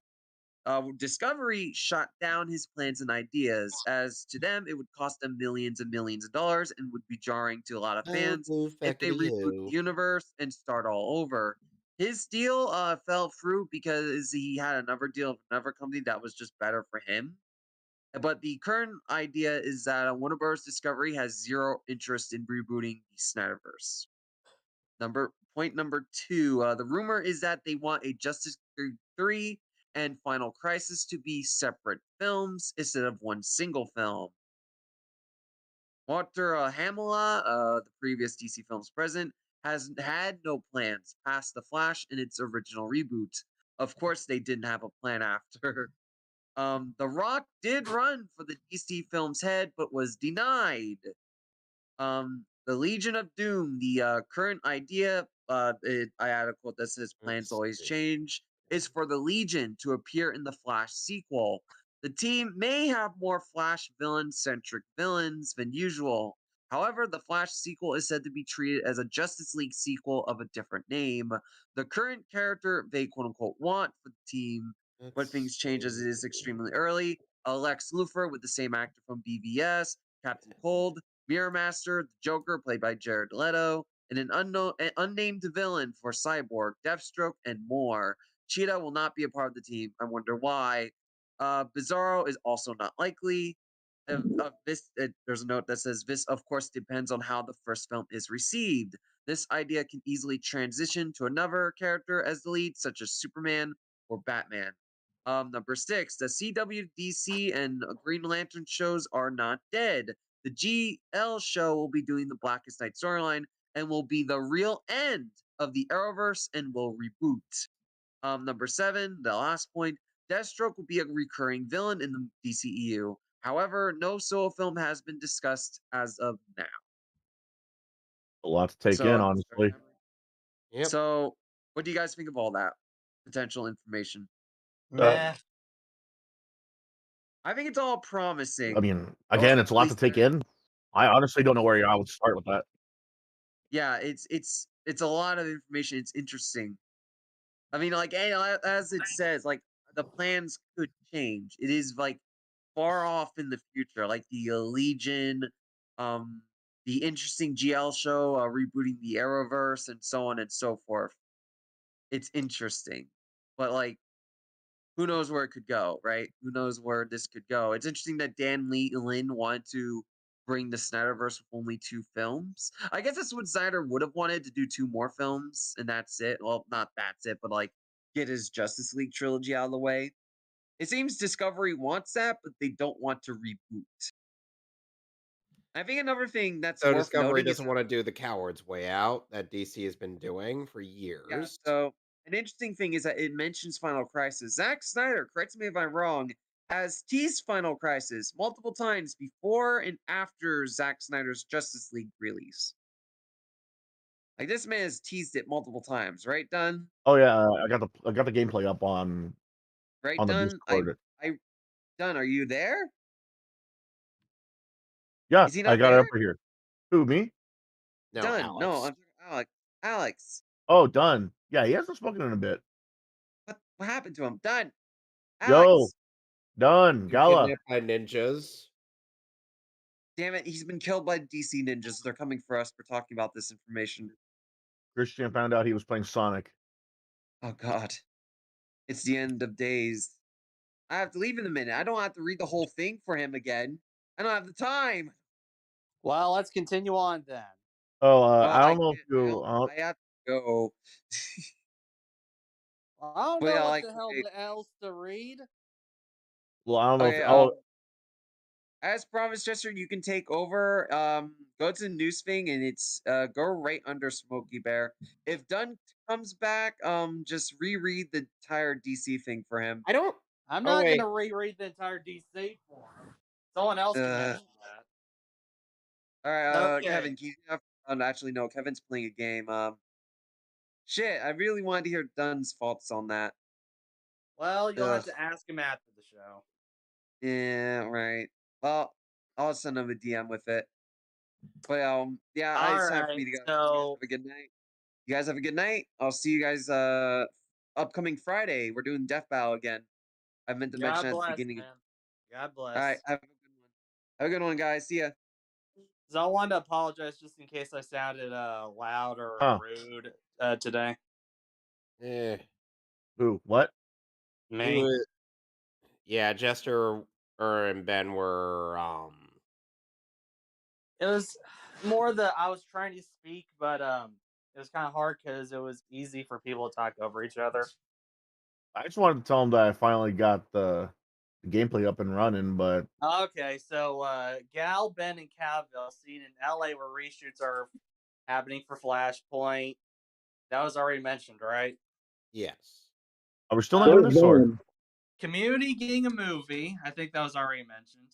Discovery shot down his plans and ideas, as to them it would cost them millions and millions of dollars and would be jarring to a lot of Oh, fans boo if they feckity reboot the you. universe and start all over. His deal fell through because he had another deal of another company that was just better for him. But the current idea is that Warner Bros. Discovery has zero interest in rebooting the Snyderverse. Point number 2, the rumor is that they want a Justice League 3 and Final Crisis to be separate films instead of one single film. Walter Hamala, the previous DC Films president, has had no plans past The Flash in its original reboot. Of course, they didn't have a plan after. The Rock did run for the DC Films head, but was denied. The Legion of Doom, the current idea, I had a quote that says plans always change, is for the Legion to appear in the Flash sequel. The team may have more Flash villain-centric villains than usual. However, the Flash sequel is said to be treated as a Justice League sequel of a different name. The current character they quote-unquote want for the team, but things change as it is extremely early. Lex Luthor with the same actor from BVS, Captain Cold, Mirror Master, the Joker, played by Jared Leto, and an unnamed villain for Cyborg, Deathstroke, and more. Cheetah will not be a part of the team. I wonder why. Bizarro is also not likely. There's a note that says this, of course, depends on how the first film is received. This idea can easily transition to another character as the lead, such as Superman or Batman. Number 6, the CW, DC, and Green Lantern shows are not dead. The GL show will be doing the Blackest Night storyline and will be the real end of the Arrowverse and will reboot. Number 7, the last point, Deathstroke will be a recurring villain in the DCEU. However, no solo film has been discussed as of now. A lot to take in, honestly. Yep. So, what do you guys think of all that potential information? Meh. I think it's all promising. I mean, again, it's a lot to take in. I honestly don't know where I would start with that. Yeah, it's a lot of information. It's interesting. I mean, like as it says, like the plans could change. It is like far off in the future, like the Legion, the interesting GL show, rebooting the Arrowverse, and so on and so forth. It's interesting, but like, who knows where it could go, right? Who knows where this could go? It's interesting that Dan Lin wanted to bring the Snyderverse with only 2 films. I guess that's what Snyder would have wanted, to do 2 more films, and that's it. Well, not that's it, but like get his Justice League trilogy out of the way. It seems Discovery wants that, but they don't want to reboot. I think another thing that's So worth Discovery noting is doesn't want to do the coward's way out that DC has been doing for years. yeah, so an interesting thing is that it mentions Final Crisis. Zack Snyder, correct me if I'm wrong, has teased Final Crisis multiple times before and after Zack Snyder's Justice League release. Like, this man has teased it multiple times, right, Dunn? Oh yeah, I got the gameplay up on Right, the Dunn? Discord. Dunn, are you there? Yeah, Is he I not got it there? up right here. Who, me? No, Dunn, Alex. no, I'm talking Alex. Alex, Oh, done. Yeah, he hasn't spoken in a bit. what happened to him? Dunn, Yo, Alex. done. Been Gala. kidnapped by ninjas. Damn it, he's been killed by DC ninjas. They're coming for us for talking about this information. Christian found out he was playing Sonic. Oh god. It's the end of days. I have to leave in a minute. I don't have to read the whole thing for him again. I don't have the time. Well, let's continue on then. Oh, Well, I don't know if you. I have to go. Well, I don't Well, know yeah, what like, the hell okay. else to read. Well, I don't know Okay, if. Oh, as promised, Jester, you can take over. Go to the news thing, and it's go right under Smokey Bear. If Dunn comes back, just reread the entire DC thing for him. I'm Oh, not wait. gonna reread the entire DC for him. Someone else can mention that. All right, Okay. Kevin, can you actually, no, Kevin's playing a game. Shit, I really wanted to hear Dunn's thoughts on that. Well, you'll have to ask him after the show. Yeah, right. Well, I'll send him a DM with it. But yeah, it's time for me to go. So Have a good night. You guys have a good night. I'll see you guys upcoming Friday. We're doing Death Battle again. I meant to mention at the beginning. Man. God bless. All right, have a good one. Have a good one, guys. See ya. So I wanted to apologize just in case I sounded loud or rude today. Eh. Who? What? Me. Yeah, Jester and Ben were It was more that I was trying to speak, but it was kind of hard because it was easy for people to talk over each other. I just wanted to tell him that I finally got the gameplay up and running, but Okay, so Gal, Ben, and Cavville seen in LA where reshoots are happening for Flashpoint. That was already mentioned, right? yes. are we still not doing this or? Community getting a movie. I think that was already mentioned.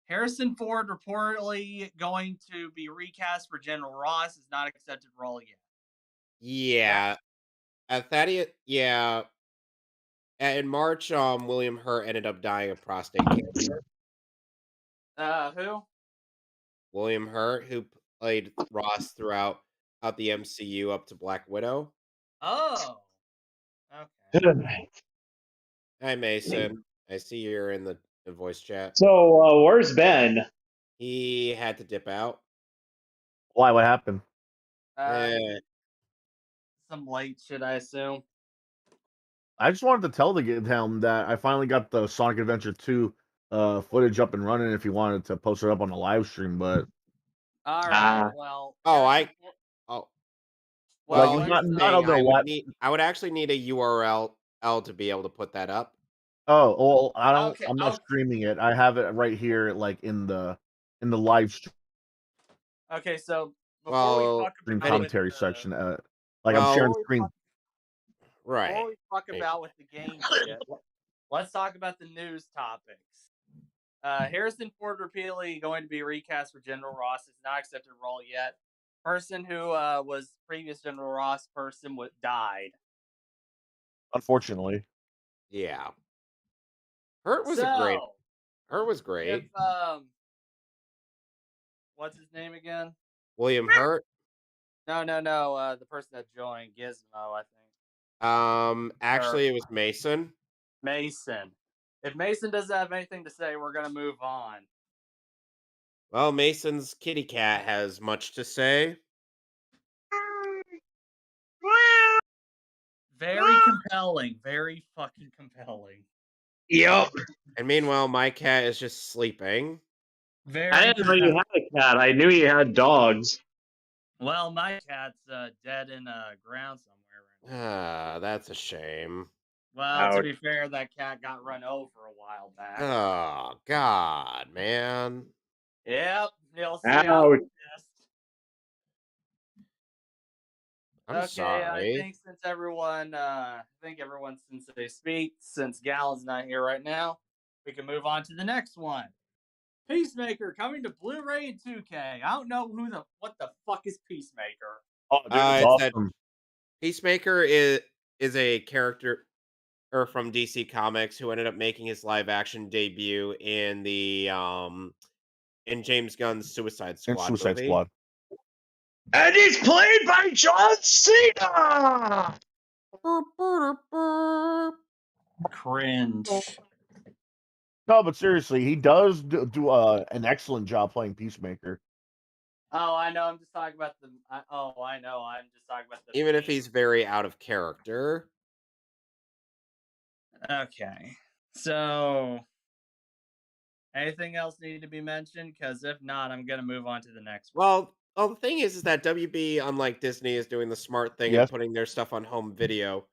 Harrison Ford reportedly going to be recast for General Ross is not accepted role yet. Yeah. Thaddeus, yeah. In March, William Hurt ended up dying of prostate cancer. Who? William Hurt, who played Ross throughout the MCU up to Black Widow. Oh. Okay. Hi, Mason. I see you're in the voice chat. So, where's Ben? He had to dip out. Why? What happened? Some late shit, I assume. I just wanted to tell him that I finally got the Sonic Adventure 2 footage up and running if he wanted to post it up on the live stream, but All right. Well. Oh, Well, like not on the I would actually need a URL to be able to put that up. Oh, well, I don't. Okay, I'm not streaming it. I have it right here, like in the live stream. Okay, so before we talk about commentary section, like I'm sharing screen. Right. Before we talk about with the game shit, let's talk about the news topics. Harrison Ford repeatedly going to be recast for General Ross is not accepted role yet. Person who was previous General Ross person died. Unfortunately. Yeah. Hurt was great. Hurt was great. If, what's his name again? William Hurt. No. The person that joined Gizmo, I think. Actually, it was Mason. Mason. If Mason doesn't have anything to say, we're gonna move on. Well, Mason's kitty cat has much to say. Very compelling. Very fucking compelling. Yep. And meanwhile, my cat is just sleeping. I didn't know you had a cat. I knew you had dogs. Well, my cat's dead in a ground somewhere right now. That's a shame. Well, to be fair, that cat got run over a while back. Oh, God, man. Yep. You'll see. I'm sorry. I think since everyone, since they speak, since Galen's not here right now, we can move on to the next one. Peacemaker coming to Blu-ray and 2K. I don't know what the fuck is Peacemaker. Oh, dude, it's awesome. Peacemaker is a character from DC Comics who ended up making his live-action debut in the in James Gunn's Suicide Squad movie. And he's played by John Cena! Cringe. No, but seriously, he does do an excellent job playing Peacemaker. Oh, I know. I'm just talking about the. I know. I'm just talking about the. Even if he's very out of character. Okay. So, anything else need to be mentioned? Because if not, I'm gonna move on to the next one. Well, the thing is that WB, unlike Disney, is doing the smart thing and putting their stuff on home video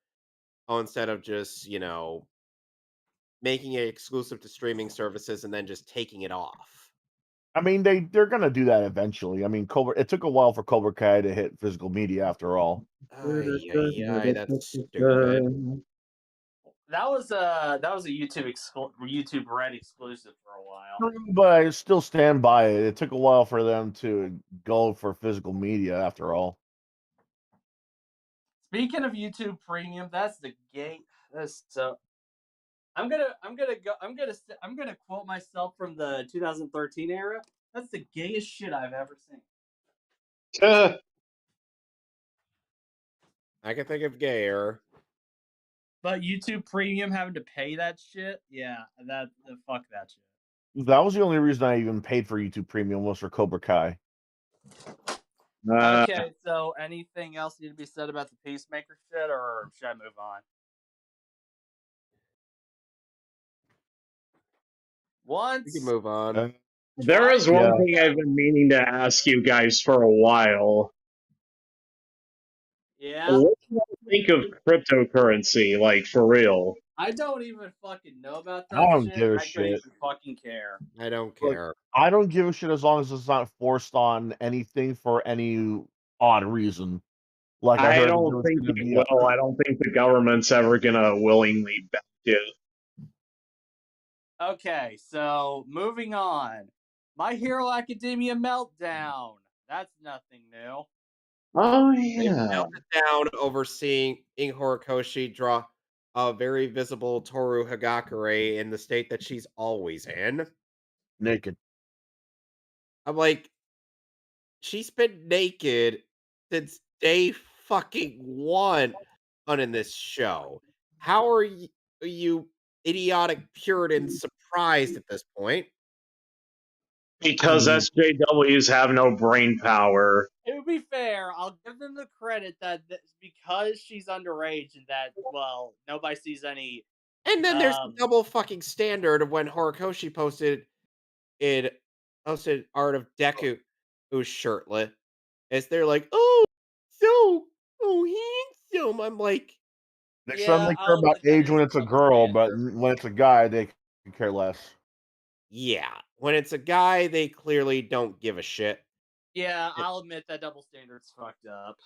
instead of just, making it exclusive to streaming services and then just taking it off. I mean, they're gonna do that eventually. I mean, it took a while for Cobra Kai to hit physical media after all. That's stupid. That was a YouTube Red exclusive for a while. But I still stand by it. It took a while for them to go for physical media after all. Speaking of YouTube Premium, that's the gate. I'm gonna quote myself from the 2013 era. That's the gayest shit I've ever seen. I can think of gayer. But YouTube Premium having to pay that shit, fuck that shit. That was the only reason I even paid for YouTube Premium was for Cobra Kai. Okay, so anything else need to be said about the Peacemaker shit, or should I move on? We can move on. There is one Yeah. thing I've been meaning to ask you guys for a while. Yeah. What do you think of cryptocurrency, like, for real? I don't even fucking know about I that don't shit. give a I couldn't shit. even fucking care. I don't Look, care. I don't give a shit as long as it's not forced on anything for any odd reason. Like I I heard don't there was think going to it be will. I don't think the government's ever gonna willingly back it. Okay, so moving on. My Hero Academia Meltdown. That's nothing new. Oh, They yeah. melted down overseeing Horikoshi draw a very visible Toru Hagakure in the state that she's always in. naked. I'm like, she's been naked since day fucking one on in this show. How are you idiotic Puritans surprised at this point? Because SJWs have no brain power. To be fair, I'll give them the credit that because she's underage and that, well, nobody sees any. And then there's the double fucking standard of when Horikoshi posted art of Deku who's shirtless. As they're like, oh, handsome. I'm like, They Yeah, suddenly care I'll about admit that age is when a it's a double girl, but standard. when it's a guy, they can care less. yeah. When it's a guy, they clearly don't give a shit. Yeah, I'll admit that double standard's fucked up.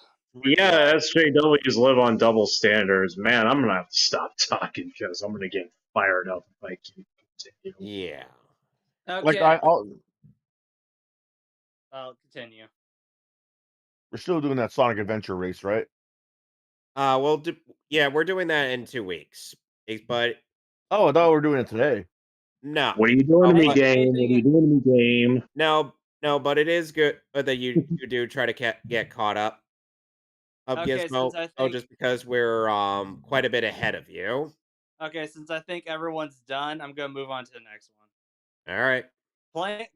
Yeah, SJWs live on double standards. Man, I'm gonna have to stop talking because I'm gonna get fired up if I keep continuing. Yeah. Okay, Like I'll continue. we're still doing that Sonic Adventure race, right? We're doing that in 2 weeks. But Oh, I thought we were doing it today. no. What are you doing to me, but- game? What are you doing to me, game? No, but it is good that you do try to get caught up. Okay, Gizmo. since I think Just because we're quite a bit ahead of you. okay, since I think everyone's done, I'm gonna move on to the next one. All right.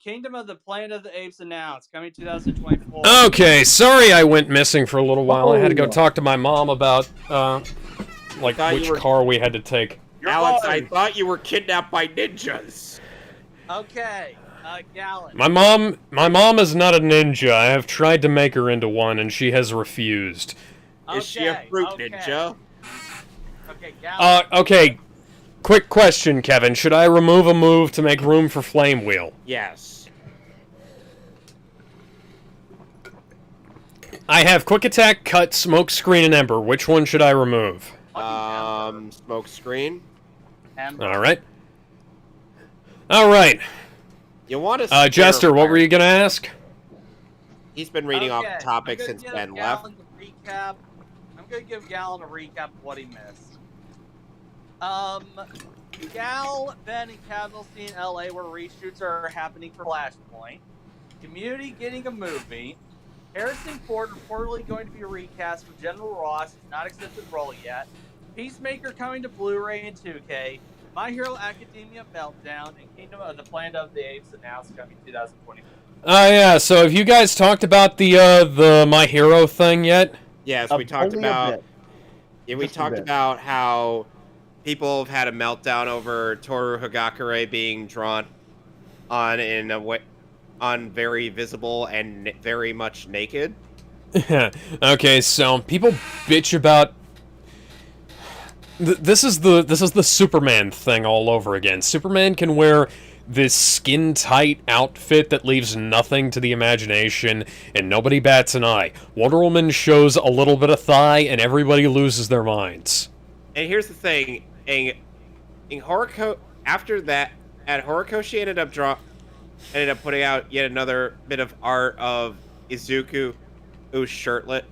Kingdom of the Planet of the Apes announced coming 2024. Okay, sorry I went missing for a little while. I had to go talk to my mom about like thought you which were- car we had to take. Alex, I thought you were kidnapped by ninjas. Okay, Gallon. My mom is not a ninja. I have tried to make her into one, and she has refused. Is she a Okay, fruit okay. ninja? Okay, Gallon. Okay. Quick question, Kevin. Should I remove a move to make room for Flame Wheel? Yes. I have Quick Attack, Cut, Smoke Screen, and Ember. Which one should I remove? Smoke screen. All right. All right. You want to? Jester, what were you gonna ask? He's been reading off Okay, the topic I'm gonna since give Ben left. Gallon a recap. I'm gonna give Gallon a recap of what he missed. Gal, Ben, and Cavill see in LA where reshoots are happening for Flashpoint. Community getting a movie. Harrison Ford reportedly going to be recast for General Ross, who's not accepted the role yet. Peacemaker coming to Blu-ray and 2K. My Hero Academia Meltdown and Kingdom of the Planet of the Apes announced coming 2024. Yeah. So have you guys talked about the My Hero thing yet? Yes, we talked Only a about. bit. Yeah, we Just a talked bit. about how people have had a meltdown over Toru Hagakure being drawn on in a way, on very visible and very much naked. Okay, so people bitch about. This is the Superman thing all over again. Superman can wear this skin-tight outfit that leaves nothing to the imagination, and nobody bats an eye. Wonder Woman shows a little bit of thigh, and everybody loses their minds. And here's the thing, in after that, at Horikoshi ended up putting out yet another bit of art of Izuku, who's shirtless.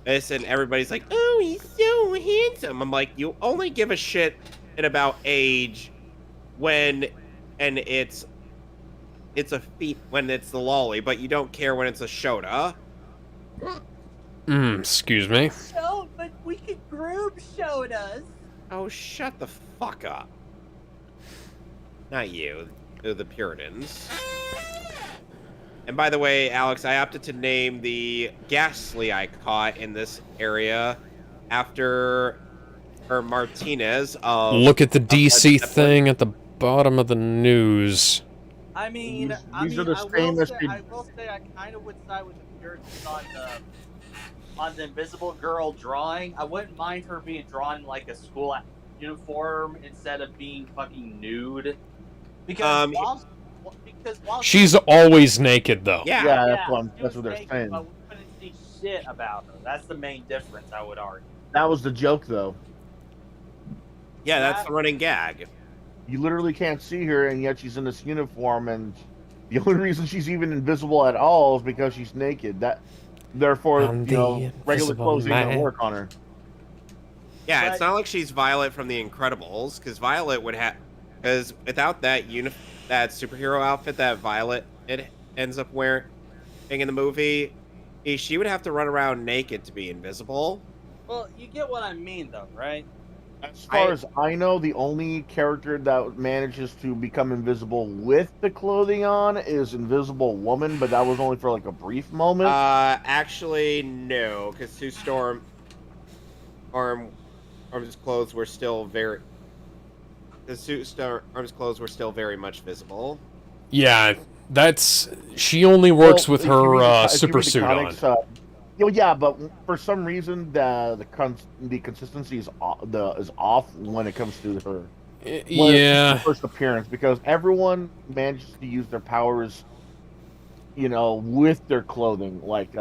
And everybody's like, "Oh, he's so handsome." I'm like, you only give a shit about age when it's a feat when it's the lolly, but you don't care when it's a Shota. Excuse me. So, but we could group showed us. Oh, shut the fuck up. Not you, the Puritans. And by the way, Alex, I opted to name the Ghastly I caught in this area after her Martinez of... Look at the DC thing at the bottom of the news. I mean, These are the I same will as say, the- I will say I kind of would side with the Puritans on the Invisible Girl drawing. I wouldn't mind her being drawn in like a school uniform instead of being fucking nude. Because while She's always naked, though. Yeah. Yeah, she that's was what they're naked, saying. But we couldn't see shit about her. That's the main difference, I would argue. That was the joke, though. Yeah, that's the running gag. You literally can't see her, and yet she's in this uniform, and the only reason she's even invisible at all is because she's naked. Therefore, I'm the regular invisible clothes ain't gonna man. work on her. Yeah, But- it's not like she's Violet from The Incredibles, because Violet would have, because without that that superhero outfit that Violet ends up wearing in the movie, she would have to run around naked to be invisible. Well, you get what I mean, though, right? As far as I know, the only character that manages to become invisible with the clothing on is Invisible Woman, but that was only for like a brief moment. Actually, no, because Sue Storm Arm's clothes were still very. The Sue Storm's clothes were still very much visible. Yeah, she only works Well, with if you read her if you super read the suit comics, on. Yeah, but for some reason the consistency is off when it comes to her. Yeah. Her first appearance, because everyone manages to use their powers, with their clothing. Like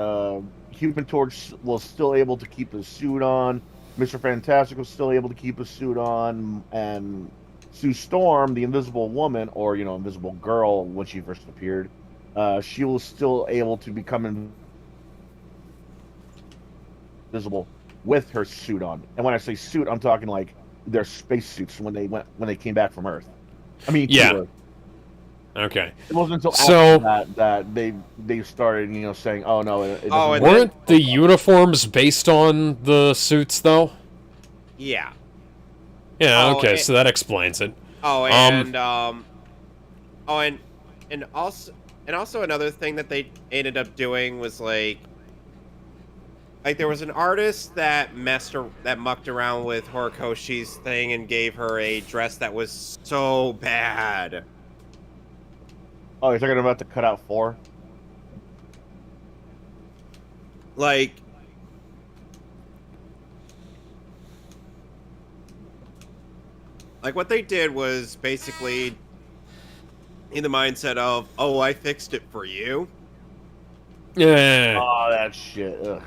Human Torch was still able to keep his suit on. Mr. Fantastic was still able to keep his suit on, and Sue Storm, the Invisible Woman, or Invisible Girl, when she first appeared, she was still able to become invisible with her suit on. And when I say suit, I'm talking like their space suits when they came back from Earth. I mean, Yeah. to Earth. Okay. It wasn't until So- after that they started, saying, "Oh no, it doesn't Oh, and work." Weren't the uniforms based on the suits, though? Yeah. Yeah, Oh, okay, it- so that explains it. Oh, and and also another thing that they ended up doing was like there was an artist that mucked around with Horikoshi's thing and gave her a dress that was so bad. Oh, you're talking about the cutout 4? Like what they did was basically in the mindset of, "Oh, I fixed it for you." Yeah. Oh, that shit. Ugh.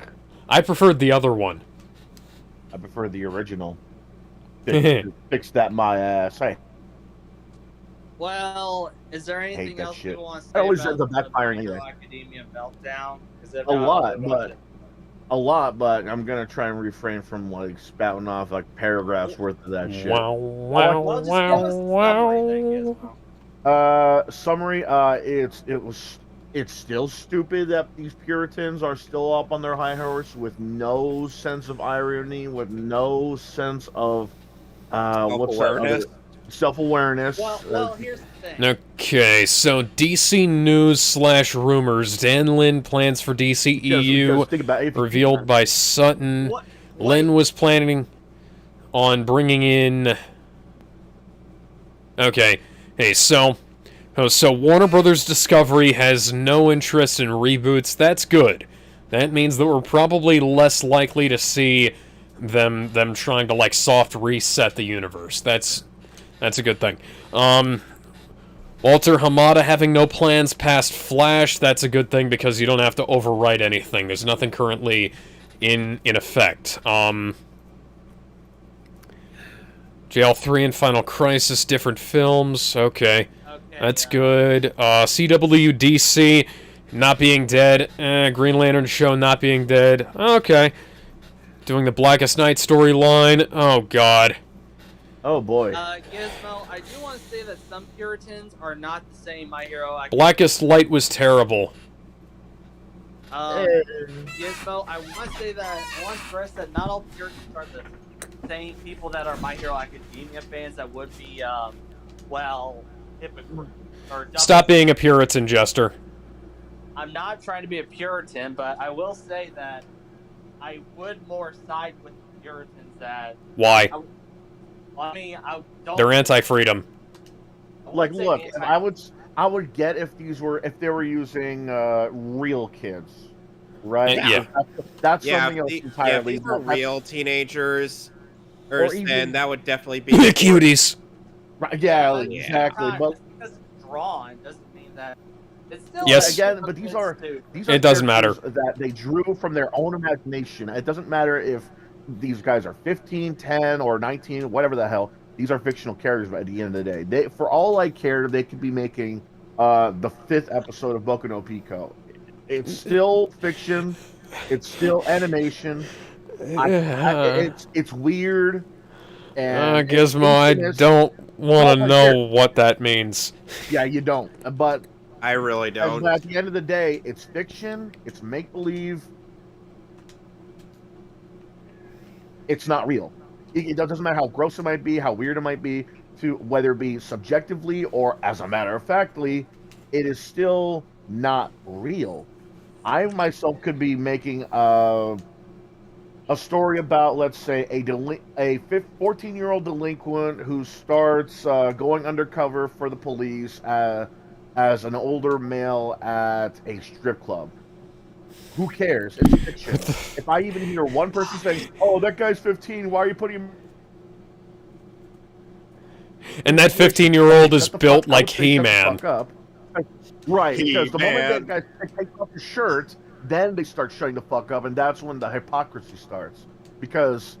I preferred the other one. I prefer the original. Fix that my ass. Hey, Well, is there hate anything that else shit. you want to That say always about ends up the backfiring My Hero anyway. Academia meltdown? 'Cause if A not, lot, we'll but watch it. I'm gonna try and refrain from spouting off paragraphs worth of that shit. Wow, wow, Well, just give us a summary then, wow. Gizmo. Summary. It's still stupid that these Puritans are still up on their high horse with no sense of irony, with no sense of Self-awareness. Self-awareness. Well, here's the thing. Okay, so DC News / rumors. Dan Lin plans for DCEU because think about it, if you- revealed by Sutton. What? Lin was planning on bringing in... Okay, hey, so Warner Brothers Discovery has no interest in reboots. That's good. That means that we're probably less likely to see them trying to soft reset the universe. That's a good thing. Walter Hamada having no plans past Flash. That's a good thing because you don't have to overwrite anything. There's nothing currently in effect. JL3 and Final Crisis, different films. Okay. That's good. CWDC not being dead. Green Lantern show not being dead. Okay. Doing the Blackest Night storyline. Oh, God. Oh, boy. Gizmo, I do want to say that some Puritans are not the same My Hero Academia. Blackest Light was terrible. Gizmo, I want to say that, I want to stress that not all Puritans are the same people that are My Hero Academia fans that would be, hypocrite. Or Stop being a Puritan, Jester. I'm not trying to be a Puritan, but I will say that I would more side with the Puritans that... Why? I don't... They're anti-freedom. Like, wouldn't say look, anti- I would get if they were using real kids, right? Yeah. That's Yeah, something else if entirely. these were real teenagers, Or even- then that would definitely be The cuties. Right, yeah, but exactly. Just But because it's drawn doesn't mean that it's still Yes. again, but these are It doesn't matter. characters that they drew from their own imagination. It doesn't matter if these guys are 15, 10, or 19, whatever the hell. These are fictional characters. But at the end of the day, for all I care, they could be making the 5th episode of Boku no Pico. It's still fiction. It's still animation. It's weird. And Gizmo, I don't want to know what that means. Yeah, you don't. But I really don't. But at the end of the day, it's fiction. It's make believe. It's not real. It doesn't matter how gross it might be, how weird it might be, to whether it be subjectively or as a matter of factly, it is still not real. I myself could be making a story about, let's say, a 14-year-old delinquent who starts going undercover for the police as an older male at a strip club. Who cares? It's fiction. If I even hear one person saying, "Oh, that guy's 15. Why are you putting him?" And that 15-year-old is built like He-Man. Right, because the moment that guy takes off his shirt, then they start shutting the fuck up, and that's when the hypocrisy starts. Because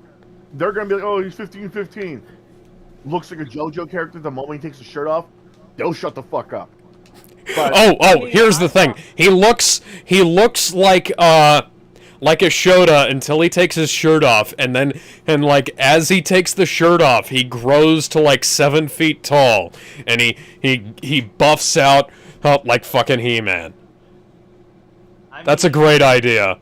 they're going to be like, "Oh, he's 15. Looks like a JoJo character the moment he takes the shirt off. They'll shut the fuck up. But, here's the thing. He looks like a Shota until he takes his shirt off, and like as he takes the shirt off, he grows to like 7 feet tall, and he buffs out like fucking He-Man. That's a great idea.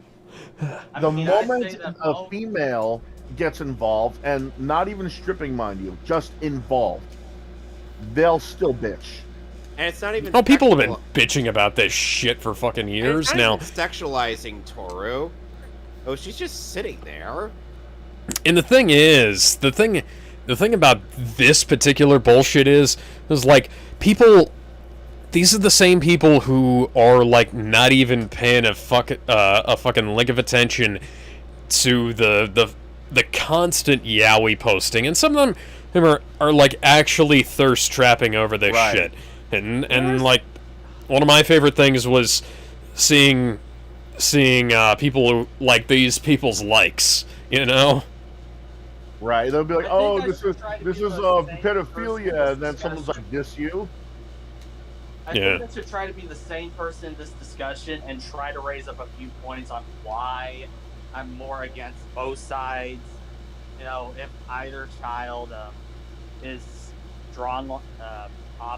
The moment a female gets involved, and not even stripping, mind you, just involved, they'll still bitch. And it's not even. Oh, people have been bitching about this shit for fucking years it's not now. even sexualizing Toru. Oh, she's just sitting there. And the thing is, the thing about this particular bullshit is like people. These are the same people who are like not even paying a fucking lick of attention to the constant yaoi posting, and some of them are like actually thirst trapping over this shit. And like one of my favorite things was seeing people who like these people's likes, you know. Right, they'll be like, "Oh, this is pedophilia," and then someone's like, "This you?" I think I should try to be the sane person in this discussion and try to raise up a few points on why I'm more against both sides. You know, if either child is drawn.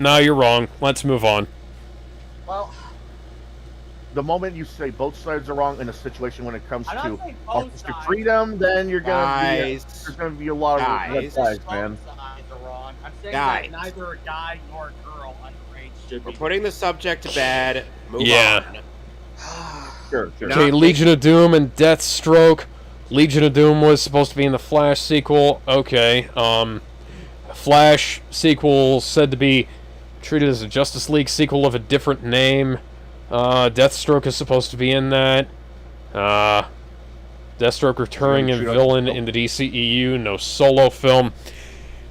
No, you're wrong. Let's move on. Well, the moment you say both sides are wrong in a situation when it comes to artistic sides. Freedom, then you're gonna There's gonna be a lot of red flags, man. Both sides are wrong. I'm saying Guys. that neither a guy nor a girl underage should We're be. putting the subject to bed. Move Yeah. on. Sure. Okay, Legion of Doom and Deathstroke. Legion of Doom was supposed to be in the Flash sequel. Okay. Flash sequel said to be treated as a Justice League sequel of a different name. Deathstroke is supposed to be in that. Deathstroke returning as villain in the DCEU. No solo film.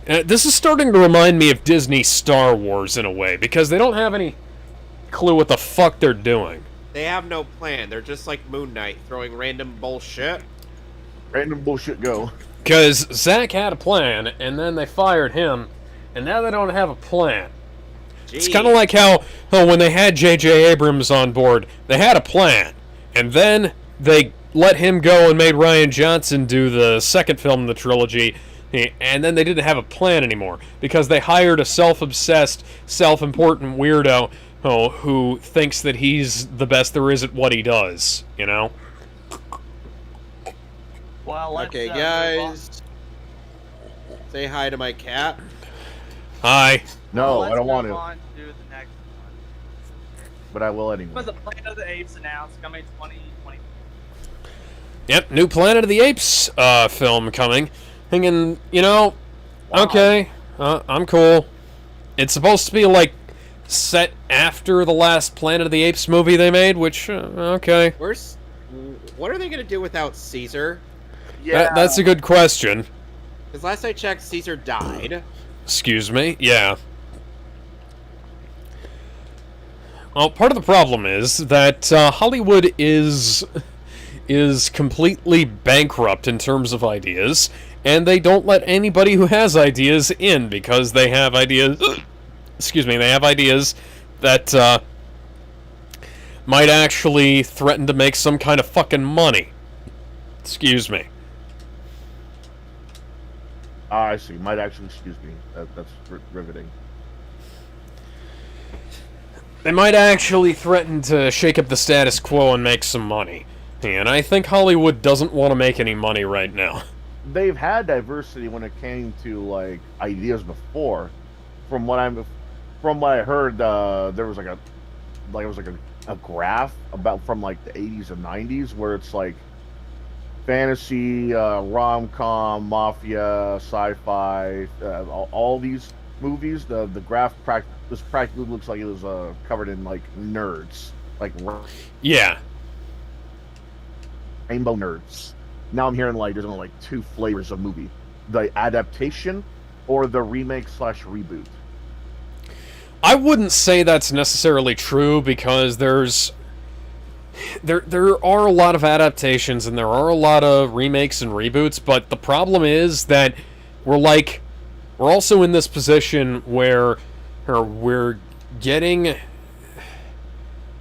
This is starting to remind me of Disney Star Wars in a way, because they don't have any clue what the fuck they're doing. They have no plan. They're just like Moon Knight, throwing random bullshit. Random bullshit go. Because Zack had a plan, and then they fired him, and now they don't have a plan. Jeez. It's kind of like how when they had J.J. Abrams on board, they had a plan, and then they let him go and made Rian Johnson do the second film in the trilogy, and then they didn't have a plan anymore, because they hired a self-obsessed, self-important weirdo who thinks that he's the best there is at what he does, you know? Well, let's, Okay, guys. Say hi to my cat. Hi. No, let's I don't want move to, on to the next one. but I will anyway. Was the Planet of the Apes announced coming 2020? Yep, new Planet of the Apes film coming. Thinking, you know, Wow. okay, I'm cool. it's supposed to be like set after the last Planet of the Apes movie they made, which okay. What are they gonna do without Caesar? Yeah, That's a good question. Because last I checked, Caesar died. Excuse me. Yeah. Well, part of the problem is that Hollywood is completely bankrupt in terms of ideas, and they don't let anybody who has ideas in because they have ideas. Excuse me. They have ideas that might actually threaten to make some kind of fucking money. Excuse me. I see. Might actually, excuse me. That's riveting. They might actually threaten to shake up the status quo and make some money. And I think Hollywood doesn't want to make any money right now. They've had diversity when it came to like ideas before. From what I heard, there was a graph about from like the 80s and 90s where it's like fantasy, rom-com, mafia, sci-fi, all these movies. The graph practically looks like it was covered in like nerds, like Yeah. rainbow nerds. Now I'm hearing like there's only like two flavors of movie: the adaptation or the remake/reboot. I wouldn't say that's necessarily true because there are a lot of adaptations and there are a lot of remakes and reboots, but the problem is that we're also in this position where we're getting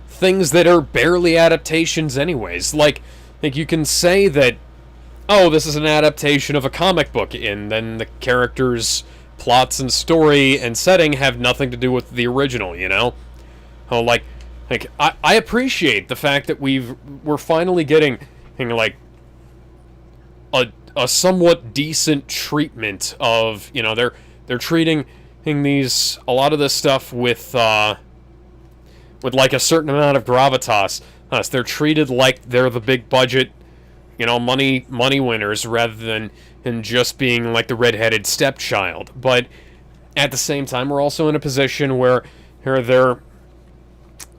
things that are barely adaptations anyways. Like you can say that, oh, this is an adaptation of a comic book, and then the characters' plots and story and setting have nothing to do with the original, you know? Oh, I appreciate the fact that we're finally getting like a somewhat decent treatment of, you know, they're treating a lot of this stuff with like a certain amount of gravitas. They're treated like they're the big budget, you know, money winners rather than just being like the redheaded stepchild. But at the same time, we're also in a position where they're,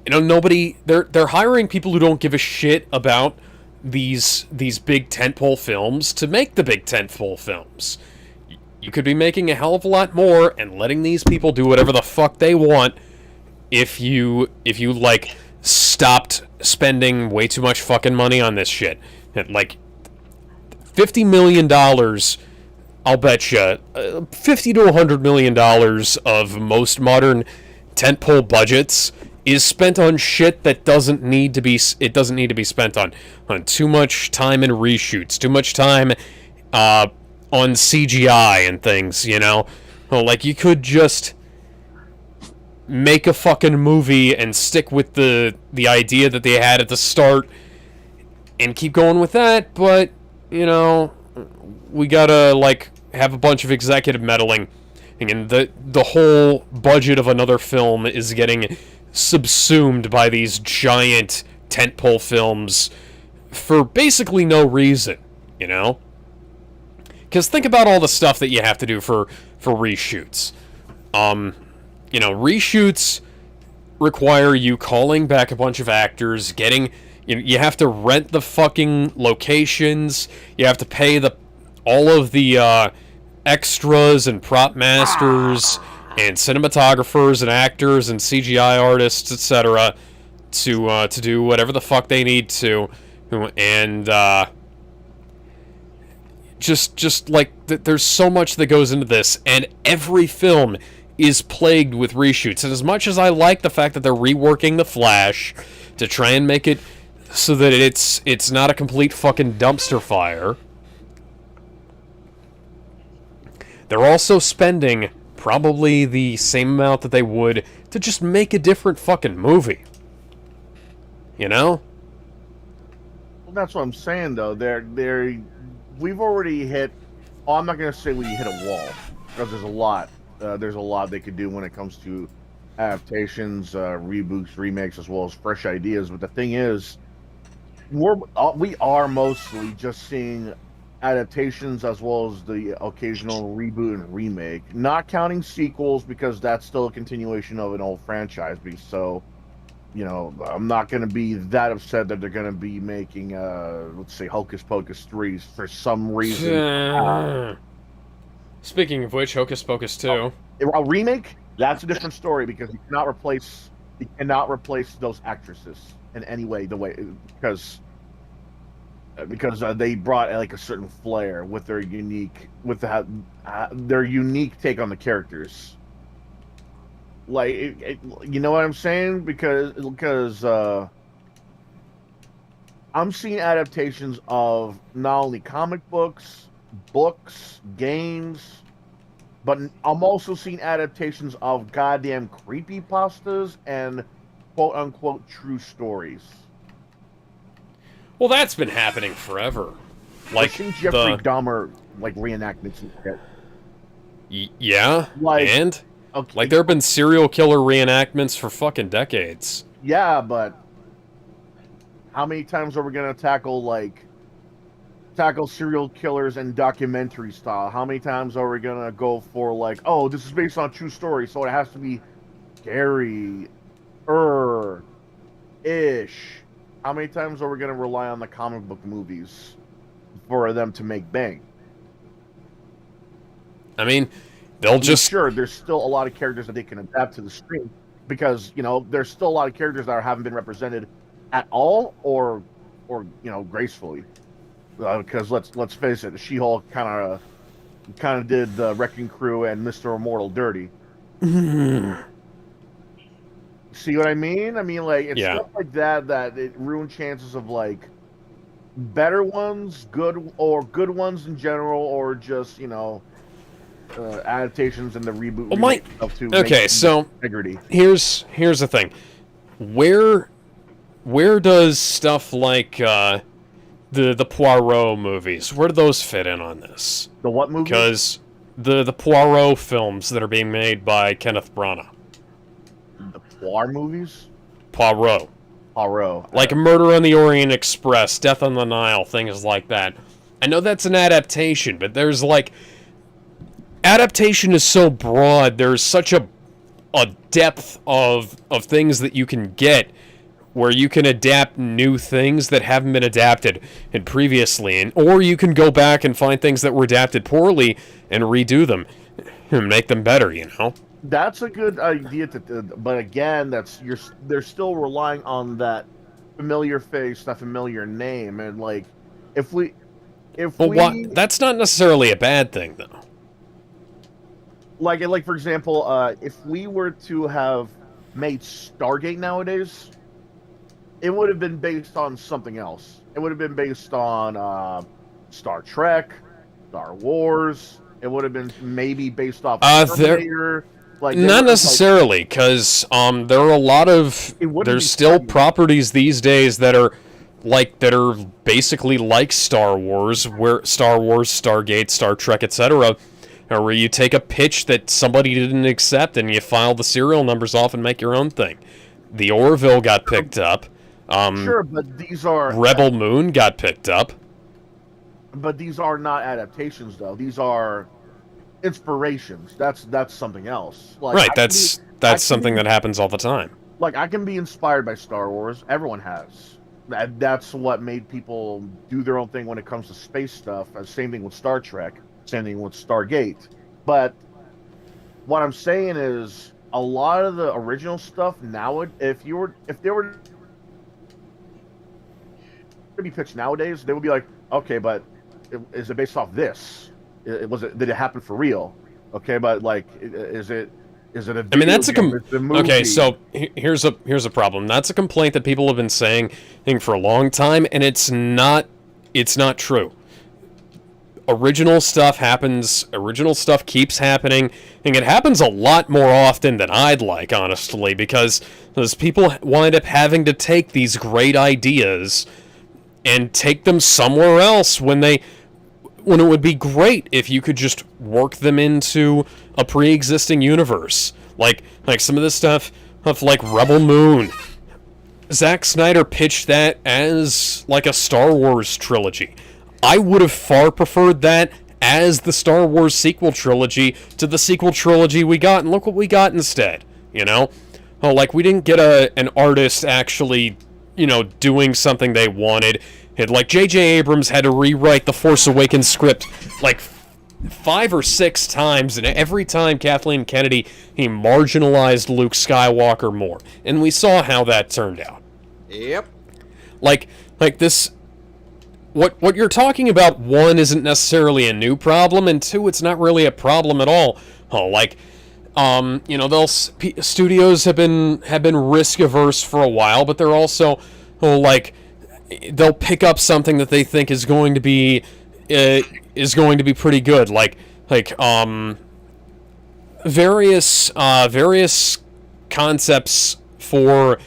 you know, they're hiring people who don't give a shit about these big tentpole films to make the big tentpole films. You could be making a hell of a lot more and letting these people do whatever the fuck they want if you like stopped spending way too much fucking money on this shit. Like $50 million, I'll bet you, $50 to $100 million of most modern tentpole budgets is spent on shit that doesn't need to be spent on too much time in reshoots, too much time on CGI and things, you know? Like, you could just make a fucking movie and stick with the idea that they had at the start and keep going with that, but, you know, we gotta, like, have a bunch of executive meddling, and the whole budget of another film is getting subsumed by these giant tentpole films for basically no reason, you know? Because think about all the stuff that you have to do for reshoots. You know, reshoots require you calling back a bunch of actors, you have to rent the fucking locations, you have to pay all of the extras and prop masters and cinematographers and actors and CGI artists, etc., to do whatever the fuck they need to, and just like there's so much that goes into this, and every film is plagued with reshoots. And as much as I like the fact that they're reworking The Flash to try and make it so that it's not a complete fucking dumpster fire, they're also spending probably the same amount that they would to just make a different fucking movie. You know? Well, that's what I'm saying, though. We've already hit. Oh, I'm not gonna say we hit a wall because there's a lot. There's a lot they could do when it comes to adaptations, reboots, remakes, as well as fresh ideas. But the thing is, we are mostly just seeing adaptations as well as the occasional reboot and remake, not counting sequels because that's still a continuation of an old franchise. So, you know, I'm not going to be that upset that they're going to be making, let's say, Hocus Pocus 3 for some reason. Speaking of which, Hocus Pocus 2. A remake? That's a different story because you cannot replace those actresses in any way. Because they brought like a certain flair with their unique take on the characters. Like, you know what I'm saying? Because I'm seeing adaptations of not only comic books, games, but I'm also seeing adaptations of goddamn creepypastas and quote unquote true stories. Well, that's been happening forever. Like Jeffrey Dahmer reenactments and shit. Yeah, and okay. Like there have been serial killer reenactments for fucking decades. Yeah, but how many times are we gonna tackle serial killers in documentary style? How many times are we gonna go for oh, this is based on a true story, so it has to be scary, ish? How many times are we gonna rely on the comic book movies for them to make bank? I mean, they'll just... Sure, there's still a lot of characters that they can adapt to the screen because, you know, there's still a lot of characters that haven't been represented at all or you know, gracefully. Because let's face it, She-Hulk kind of did the Wrecking Crew and Mr. Immortal dirty. See what I mean? I mean, it's stuff like that it ruined chances of better ones, good ones in general, or just, you know, adaptations and the reboot. Okay, so integrity. Here's the thing. Where does stuff like the Poirot movies, where do those fit in on this? The what movies? Because the Poirot films that are being made by Kenneth Branagh. The Poirot movies? Poirot. Like Murder on the Orient Express, Death on the Nile, things like that. I know that's an adaptation, but there's adaptation is so broad, there's such a depth of things that you can get where you can adapt new things that haven't been adapted previously, or you can go back and find things that were adapted poorly and redo them and make them better, you know? That's a good idea, but again, they're still relying on that familiar face, that familiar name, and that's not necessarily a bad thing, though. Like for example, if we were to have made Stargate nowadays, it would have been based on something else. It would have been based on Star Trek, Star Wars. It would have been maybe based off Terminator. Not necessarily, because there are a lot of there's still properties these days that are basically like Star Wars, Stargate, Star Trek, etc., where you take a pitch that somebody didn't accept and you file the serial numbers off and make your own thing. The Orville got picked up. Sure, but these are Rebel Moon got picked up. But these are not adaptations, though. These are inspirations. That's something else. Right, that's something that happens all the time. I can be inspired by Star Wars. Everyone has. That's what made people do their own thing when it comes to space stuff. Same thing with Star Trek. Same thing with Stargate. But what I'm saying is, a lot of the original stuff now, if they were to be pitched nowadays, they would be like, okay, but is it based off this? Did it happen for real? Okay, but is it a video that's game? Okay, so here's a problem. That's a complaint that people have been saying for a long time, and it's not true. Original stuff happens, original stuff keeps happening, and it happens a lot more often than I'd like, honestly, because people wind up having to take these great ideas and take them somewhere else when it would be great if you could just work them into a pre-existing universe. Like some of this stuff of Rebel Moon. Zack Snyder pitched that as a Star Wars trilogy. I would have far preferred that as the Star Wars sequel trilogy to the sequel trilogy we got, and look what we got instead, you know? Oh, like, we didn't get an artist actually, you know, doing something they wanted. Like, J.J. Abrams had to rewrite the Force Awakens script, like, 5 or 6 times, and every time Kathleen Kennedy, he marginalized Luke Skywalker more. And we saw how that turned out. Yep. Like this... What you're talking about, 1, isn't necessarily a new problem, and 2, it's not really a problem at all. Oh, like, you know, studios have been risk averse for a while, but they're also, like, they'll pick up something that they think is going to be pretty good, like various concepts for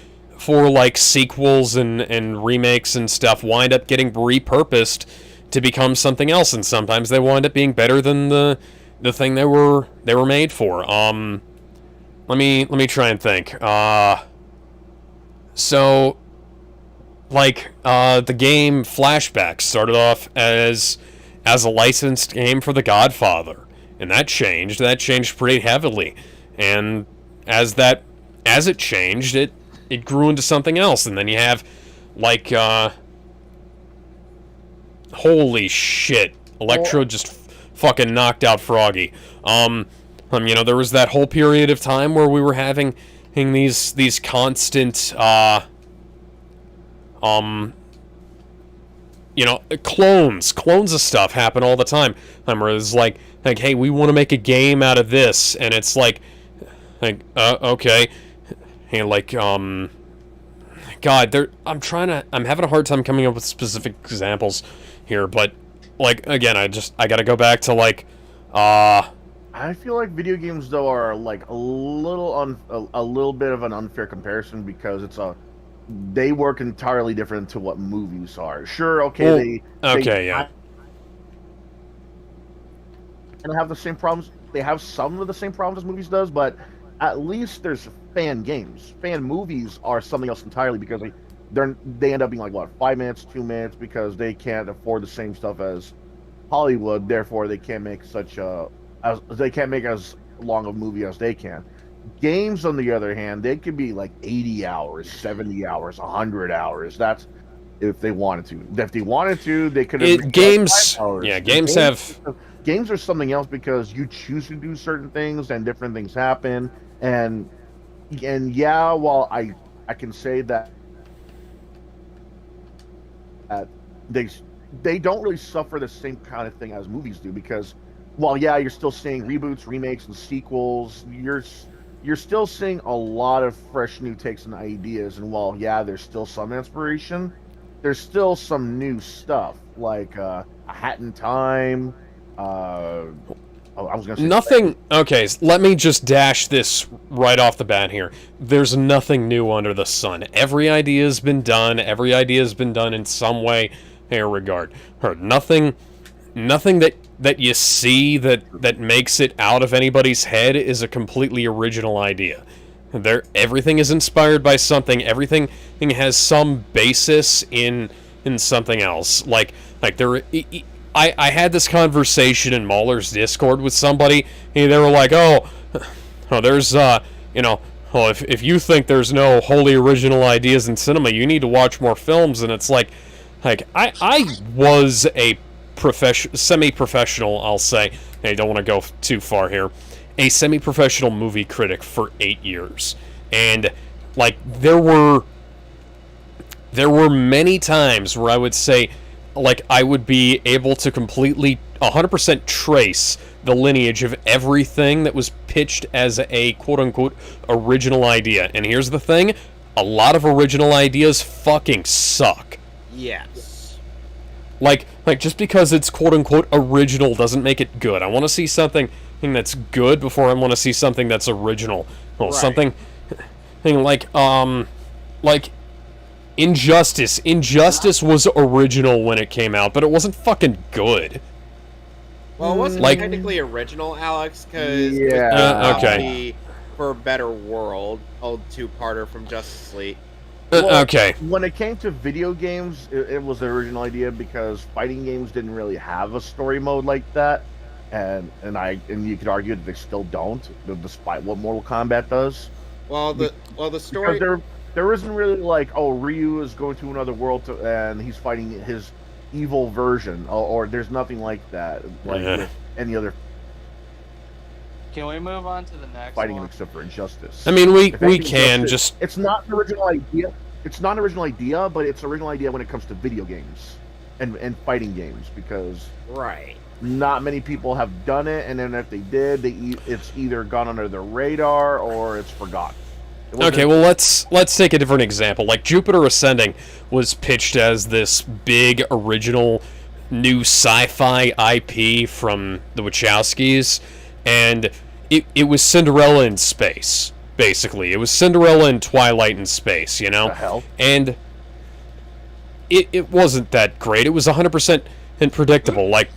like sequels and remakes and stuff wind up getting repurposed to become something else, and sometimes they wind up being better than the thing they were made for. Let me try and think. So, like, the game Flashback started off as a licensed game for The Godfather, and that changed pretty heavily, and as it changed, it grew into something else, and then you have, like, holy shit, Electro just fucking knocked out Froggy. You know, there was that whole period of time where we were having these constant, you know, clones of stuff happen all the time. Where it's like, hey, we want to make a game out of this, and it's like, okay. Hey, like, God, I'm having a hard time coming up with specific examples here, but, like, again, I gotta go back to, like, I feel like video games, though, are, like, a little bit of an unfair comparison, because they work entirely different to what movies are. Sure, okay, yeah. And have the same problems. They have some of the same problems as movies does, but at least there's fan games. Fan movies are something else entirely, because they end up being like, what, 5 minutes, 2 minutes, because they can't afford the same stuff as Hollywood. Therefore, they can't make as long of a movie as they can. Games, on the other hand, they could be like 80 hours, 70 hours, 100 hours. That's if they wanted to. If they wanted to, they could have games. Yeah, games are something else, because you choose to do certain things and different things happen. And yeah, while I can say that they don't really suffer the same kind of thing as movies do, because while yeah, you're still seeing reboots, remakes, and sequels, you're still seeing a lot of fresh new takes and ideas. And while yeah, there's still some inspiration, there's still some new stuff, like A Hat in Time. I was gonna say nothing. Okay, let me just dash this right off the bat here. There's nothing new under the sun. Every idea has been done. Every idea has been done in some way or regard. Nothing that you see that makes it out of anybody's head is a completely original idea. Everything is inspired by something. Everything has some basis in something else. Like there. I had this conversation in Mahler's Discord with somebody, and they were like, there's, if you think there's no wholly original ideas in cinema, you need to watch more films. And it's like I was a semi-professional, I'll say, I don't want to go too far here, a semi-professional movie critic for 8 years. And, like, there were many times where I would say, like, I would be able to completely 100% trace the lineage of everything that was pitched as a quote-unquote original idea. And here's the thing, a lot of original ideas fucking suck. Yes. Like just because it's quote-unquote original doesn't make it good. I want to see something that's good before I want to see something that's original. Well, right. Something like Injustice. Injustice was original when it came out, but it wasn't fucking good. Well, it wasn't technically original, Alex, because okay. For a Better World, old two-parter from Justice League, Well, Okay. When it came to video games, it was the original idea because fighting games didn't really have a story mode like that, and you could argue that they still don't, despite what Mortal Kombat does. Well, the story. Because there isn't really like, oh, Ryu is going to another world and he's fighting his evil version, or there's nothing like that, like with any other Can we move on to the next fighting one? except for Injustice. I mean, we anything, can just... It's not an original idea. It's not an original idea, but it's an original idea when it comes to video games and fighting games, because Right. not many people have done it, and then if they did, it's either gone under their radar or it's forgotten. Okay, well, let's take a different example. Like, Jupiter Ascending was pitched as this big, original, new sci-fi IP from the Wachowskis, and it was Cinderella in space, basically. It was Cinderella and Twilight in space, you know? The hell? And it wasn't that great. It was 100% predictable. Like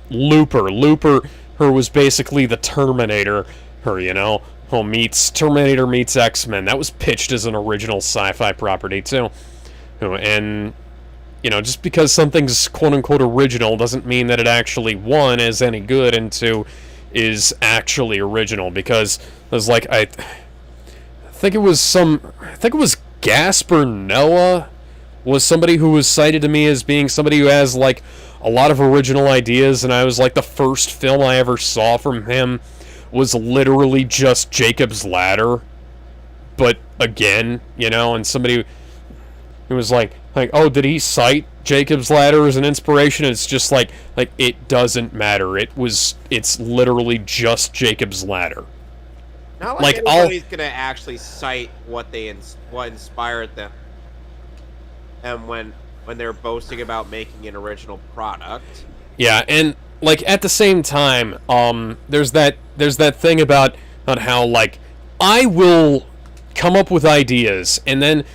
Looper. Looper, her was basically the Terminator, you know? Terminator meets X-Men. That was pitched as an original sci-fi property, too. And, you know, just because something's quote-unquote original doesn't mean that it actually, one, is any good, and two, is actually original. Because there's like, I think it was Gasper Noah was somebody who was cited to me as being somebody who has, like, a lot of original ideas, and I was like, the first film I ever saw from him was literally just Jacob's Ladder, but again, you know, and somebody who was like, oh, did he cite Jacob's Ladder as an inspiration? And it's just like it doesn't matter. It's literally just Jacob's Ladder. Not like anybody's gonna actually cite what inspired them, and when they're boasting about making an original product. Yeah, and like at the same time, there's that thing about how, like, I will come up with ideas, and then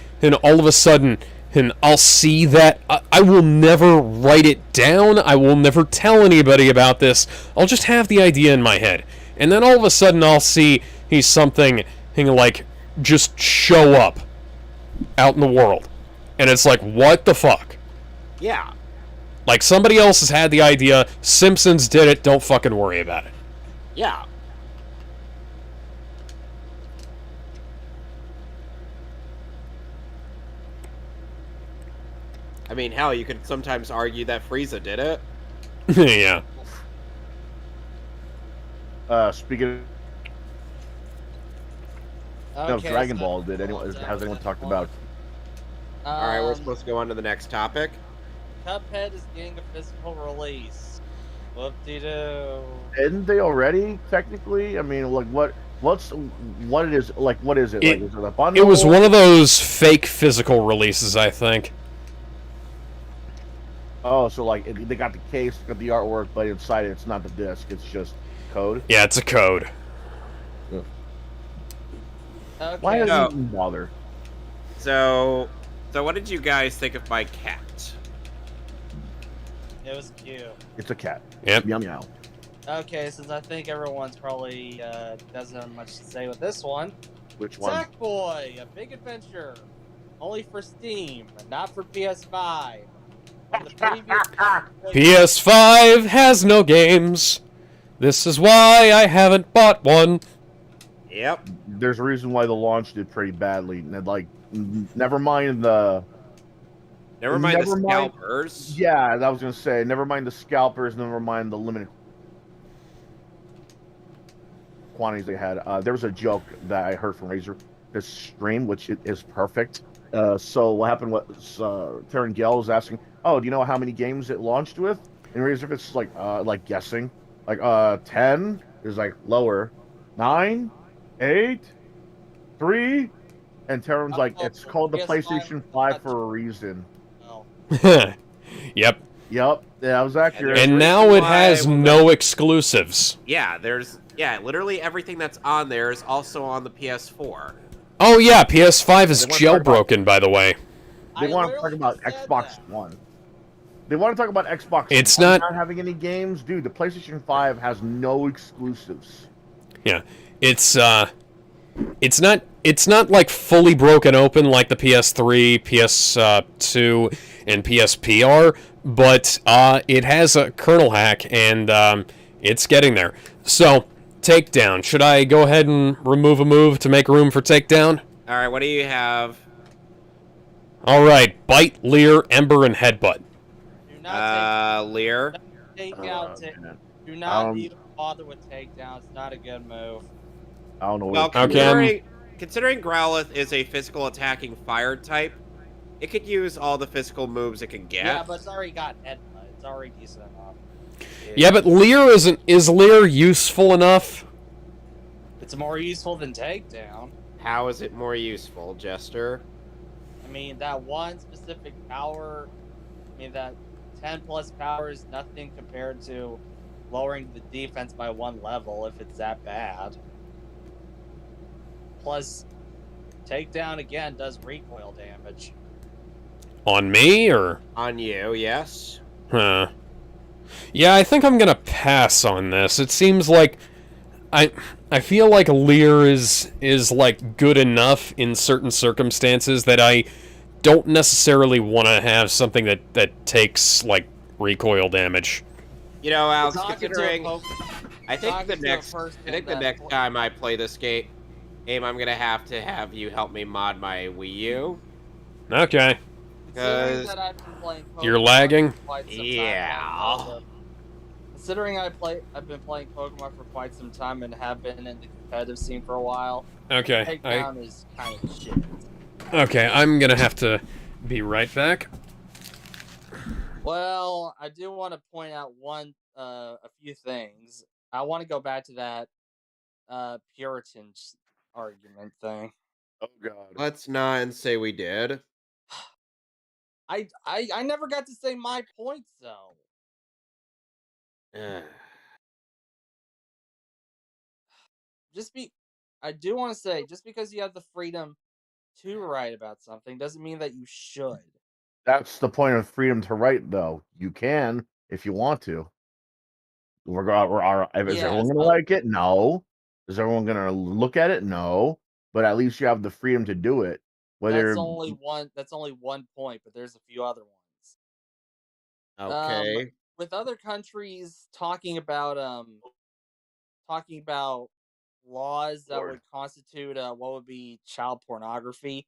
all of a sudden, and I'll see that I will never write it down. I will never tell anybody about this. I'll just have the idea in my head, and then all of a sudden I'll see something like just show up out in the world, and it's like, what the fuck? Yeah. Like, somebody else has had the idea, Simpsons did it, don't fucking worry about it. Yeah. I mean, hell, you could sometimes argue that Frieza did it. Yeah. Speaking of Dragon Ball, has anyone talked about? Alright, we're supposed to go on to the next topic. Cuphead is getting a physical release. Whoop-de-doo. Didn't they already, technically? I mean, like, what it is, like, what is it? Like, is it a bundle? It was one of those fake physical releases, I think. Oh, so, like, they got the case, got the artwork, but inside it's not the disc, it's just code? Yeah, it's a code. Okay. Why does it even bother? So what did you guys think of my cat? It was cute. It's a cat. Yep. Meow meow. Okay, since I think everyone's probably doesn't have much to say with this one. Which one? Sackboy, A Big Adventure. Only for Steam, not for PS5. On the previous PS5 has no games. This is why I haven't bought one. Yep. There's a reason why the launch did pretty badly. And, like, never mind the scalpers. Yeah, I was gonna say, never mind the scalpers, never mind the limited quantities they had. There was a joke that I heard from Razor this stream, which is perfect. So what happened was Terran Gale was asking, "Oh, do you know how many games it launched with?" And Razor it's like guessing, like 10 is like lower, 9, 8, 3, and Terran's like, "It's called the PlayStation 5 for a reason." Yep. Yep, that was accurate. And now it has no exclusives. Yeah, literally everything that's on there is also on the PS4. Oh yeah, PS5 is jailbroken, by the way. They want to talk about Xbox One. They want to talk about Xbox. It's One not having any games, dude. The PlayStation 5 has no exclusives. Yeah, it's It's not like fully broken open like the PS3, PS2, and PSP are, but it has a kernel hack, and it's getting there. So, takedown. Should I go ahead and remove a move to make room for takedown? All right, what do you have? All right, bite, leer, ember, and headbutt. Do not Lear. take out. man. Do not Um, even bother with takedown. It's not a good move. I don't know. Well, What considering Growlithe is a physical attacking fire type, it could use all the physical moves it can get. Yeah, but it's already got headbutt. It's already decent enough. Yeah, but leer is leer useful enough? It's more useful than takedown. How is it more useful, Jester? I mean, that one specific power, I mean, that 10 plus power is nothing compared to lowering the defense by 1 level if it's that bad. Plus, takedown again does recoil damage. On me, or? On you, yes. Huh. Yeah, I think I'm gonna pass on this. It seems like I feel like leer is like good enough in certain circumstances that I don't necessarily want to have something that takes like recoil damage. You know, Alex, Talking to a considering I think talking the to a next person the next that- time I play this game, I'm gonna have you help me mod my Wii U. Okay. Considering 'Cause that I've been playing Pokemon You're lagging? for quite some time Yeah. now, considering I've been playing Pokemon for quite some time and have been in the competitive scene for a while, Okay. takedown is kind of shit. Okay, I'm gonna have to be right back. Well, I do want to point out a few things. I want to go back to that Puritan argument thing. Oh god. Let's not say we did. I never got to say my points though. I do want to say, just because you have the freedom to write about something doesn't mean that you should. That's the point of freedom to write, though. You can if you want to. Is Yes, everyone gonna like it? No. Is everyone gonna look at it? No. But at least you have the freedom to do it. Whether That's only one point, but there's a few other ones. Okay. With other countries talking about laws that would constitute what would be child pornography,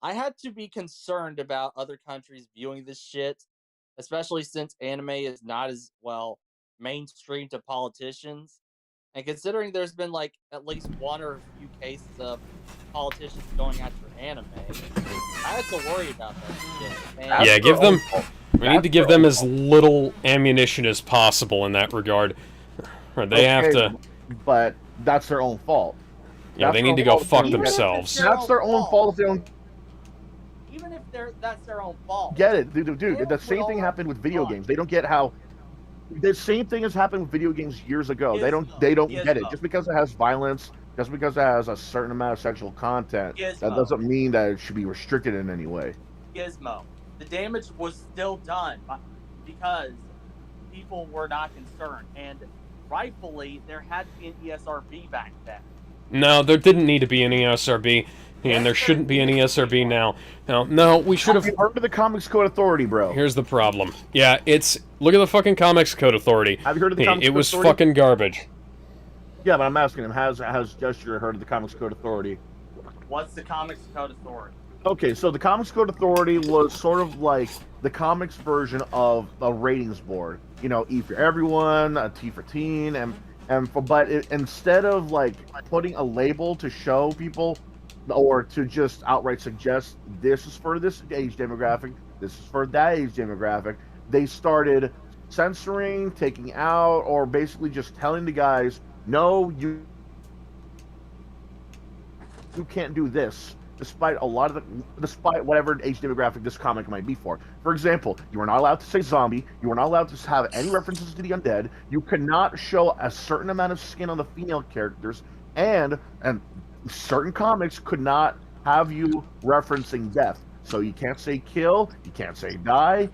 I had to be concerned about other countries viewing this shit, especially since anime is not as well mainstream to politicians. And considering there's been like at least one or a few cases of politicians going after anime, I had to worry about that shit. And Yeah, give them. We need to give them as little ammunition as possible in that regard. Or they have to. But that's their own fault. Yeah, That's they their need to own go fault fuck if they don't get it. themselves. That's their own fault if they don't even if that's their own fault. get it. Dude, the same thing happened with video games. They don't get how. The same thing has happened with video games years ago. They don't get it. Just because it has violence, just because it has a certain amount of sexual content, that doesn't mean that it should be restricted in any way. Gizmo. The damage was still done because people were not concerned, and rightfully there had to be an ESRB back then. No, there didn't need to be any ESRB, and there shouldn't be any ESRB now. No, we should have. Have you heard of the Comics Code Authority, bro? Here's the problem. Yeah, look at the fucking Comics Code Authority. Have you heard of the Comics It Code was Authority? fucking garbage. Yeah, but I'm asking him, has Jester heard of the Comics Code Authority? What's the Comics Code Authority? Okay, so the Comics Code Authority was sort of like the comics version of a ratings board. You know, E for everyone, a T for teen, instead of like putting a label to show people, or to just outright suggest this is for this age demographic, this is for that age demographic, they started censoring, taking out, or basically just telling the guys, no, you can't do this. Despite whatever age demographic this comic might be for. For example, you are not allowed to say zombie. You are not allowed to have any references to the undead. You cannot show a certain amount of skin on the female characters, and certain comics could not have you referencing death. So you can't say kill. You can't say die.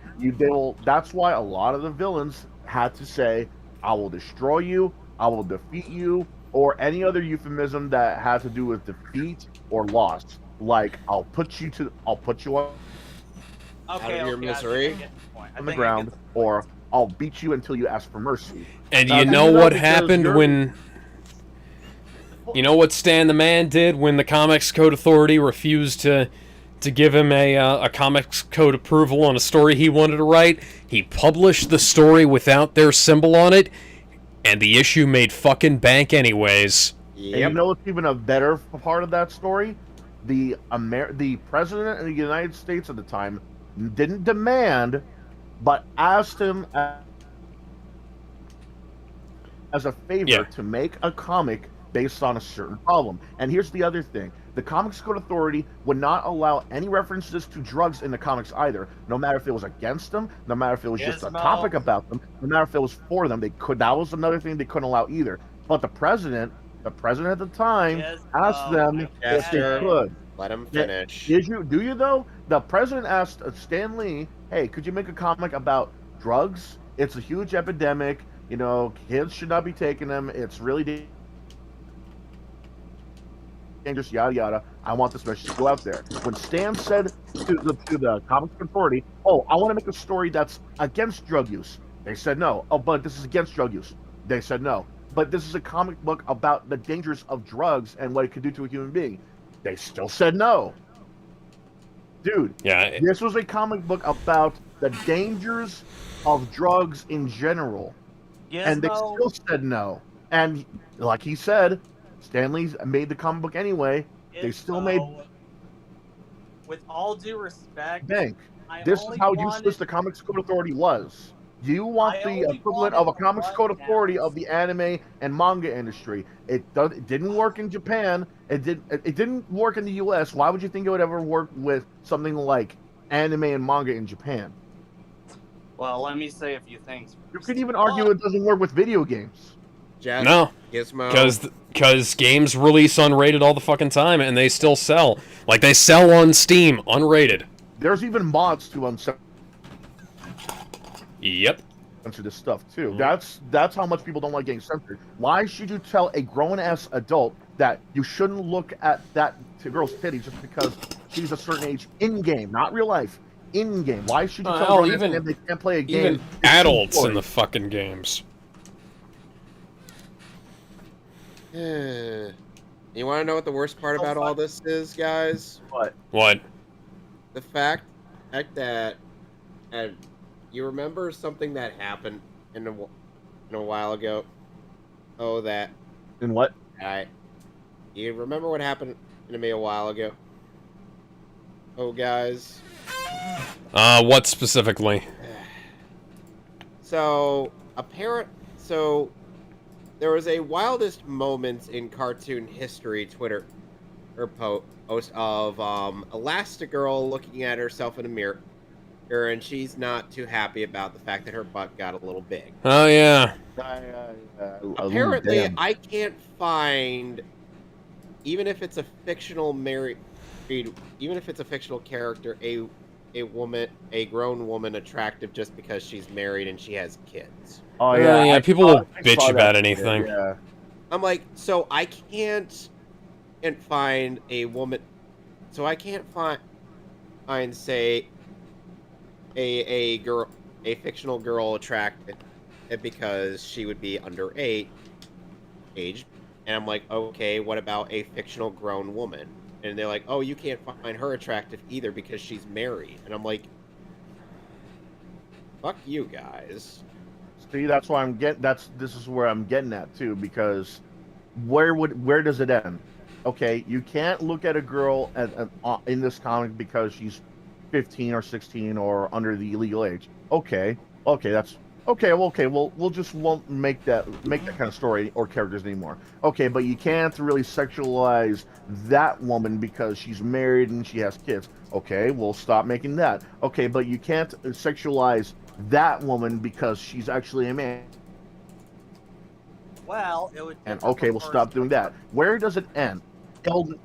That's why a lot of the villains had to say, "I will destroy you. I will defeat you." or any other euphemism that has to do with defeat or loss. Like I'll put you on Out of your misery. the ground, or I'll beat you until you ask for mercy. And Now, you do know that what because happened you're- when... You know what Stan the Man did when the Comics Code Authority refused to give him a Comics Code approval on a story he wanted to write? He published the story without their symbol on it, and the issue made fucking bank anyways. And you Yep. know what's even a better part of that story? The president of the United States at the time didn't demand, but asked him as a favor to make a comic based on a certain problem. And here's the other thing. The Comics Code Authority would not allow any references to drugs in the comics either, no matter if it was against them, no matter if it was just a topic about them, no matter if it was for them. That was another thing they couldn't allow either. But the president at the time asked them if they could. Let him finish. Do you though? The president asked Stan Lee, hey, could you make a comic about drugs? It's a huge epidemic. You know, kids should not be taking them. It's really dangerous, yada yada. I want this message to go out there. When Stan said to the Comics Authority, oh, I want to make a story that's against drug use, they said no. Oh, but this is against drug use. They said no. But this is a comic book about the dangers of drugs and what it could do to a human being. They still said no. Dude, this was a comic book about the dangers of drugs in general. And they still said no. And like he said, Stan Lee made the comic book anyway. They still made... With all due respect... Bank. This is how useless the Comics Code Authority was. You want the equivalent of a Comics Code Authority of the anime and manga industry. It didn't work in Japan. It didn't work in the US. Why would you think it would ever work with something like anime and manga in Japan? Well, let me say a few things. You could even argue it doesn't work with video games. Jeff, No, Gizmo. because games release unrated all the fucking time, and they still sell. Like, they sell on Steam, unrated. There's even mods to uncensor Yep. this stuff, too. That's how much people don't like getting censored. Why should you tell a grown-ass adult that you shouldn't look at that girl's titty just because she's a certain age in-game, not real life, in-game? Why should you tell them they can't play a game? Even adults in the fucking games. You want to know what the worst part about all this is, guys? What? The fact that you remember something that happened in a while ago? Oh, that. In what? You remember what happened to me a while ago? Oh, guys. What specifically? So there was a wildest moments in cartoon history Twitter post of Elastigirl looking at herself in a mirror, and she's not too happy about the fact that her butt got a little big. Oh yeah. Apparently, I can't find, even if it's a fictional character, a grown woman attractive just because she's married and she has kids. Oh yeah, people will bitch about anything. Yeah. I'm like, so I can't find a woman. So I can't find say a fictional girl attractive because she would be underage. And I'm like, okay, what about a fictional grown woman? And they're like, oh, you can't find her attractive either because she's married. And I'm like, fuck you guys. See, that's why this is where I'm getting at too, because where does it end? Okay, you can't look at a girl in this comic because she's 15 or 16 or under the legal age. Okay, that's okay. We'll just won't make that kind of story or characters anymore. Okay, but you can't really sexualize that woman because she's married and she has kids. Okay, we'll stop making that. Okay, but you can't sexualize that woman because she's actually a man. Well, it would. And okay, we'll stop doing that. Where does it end? It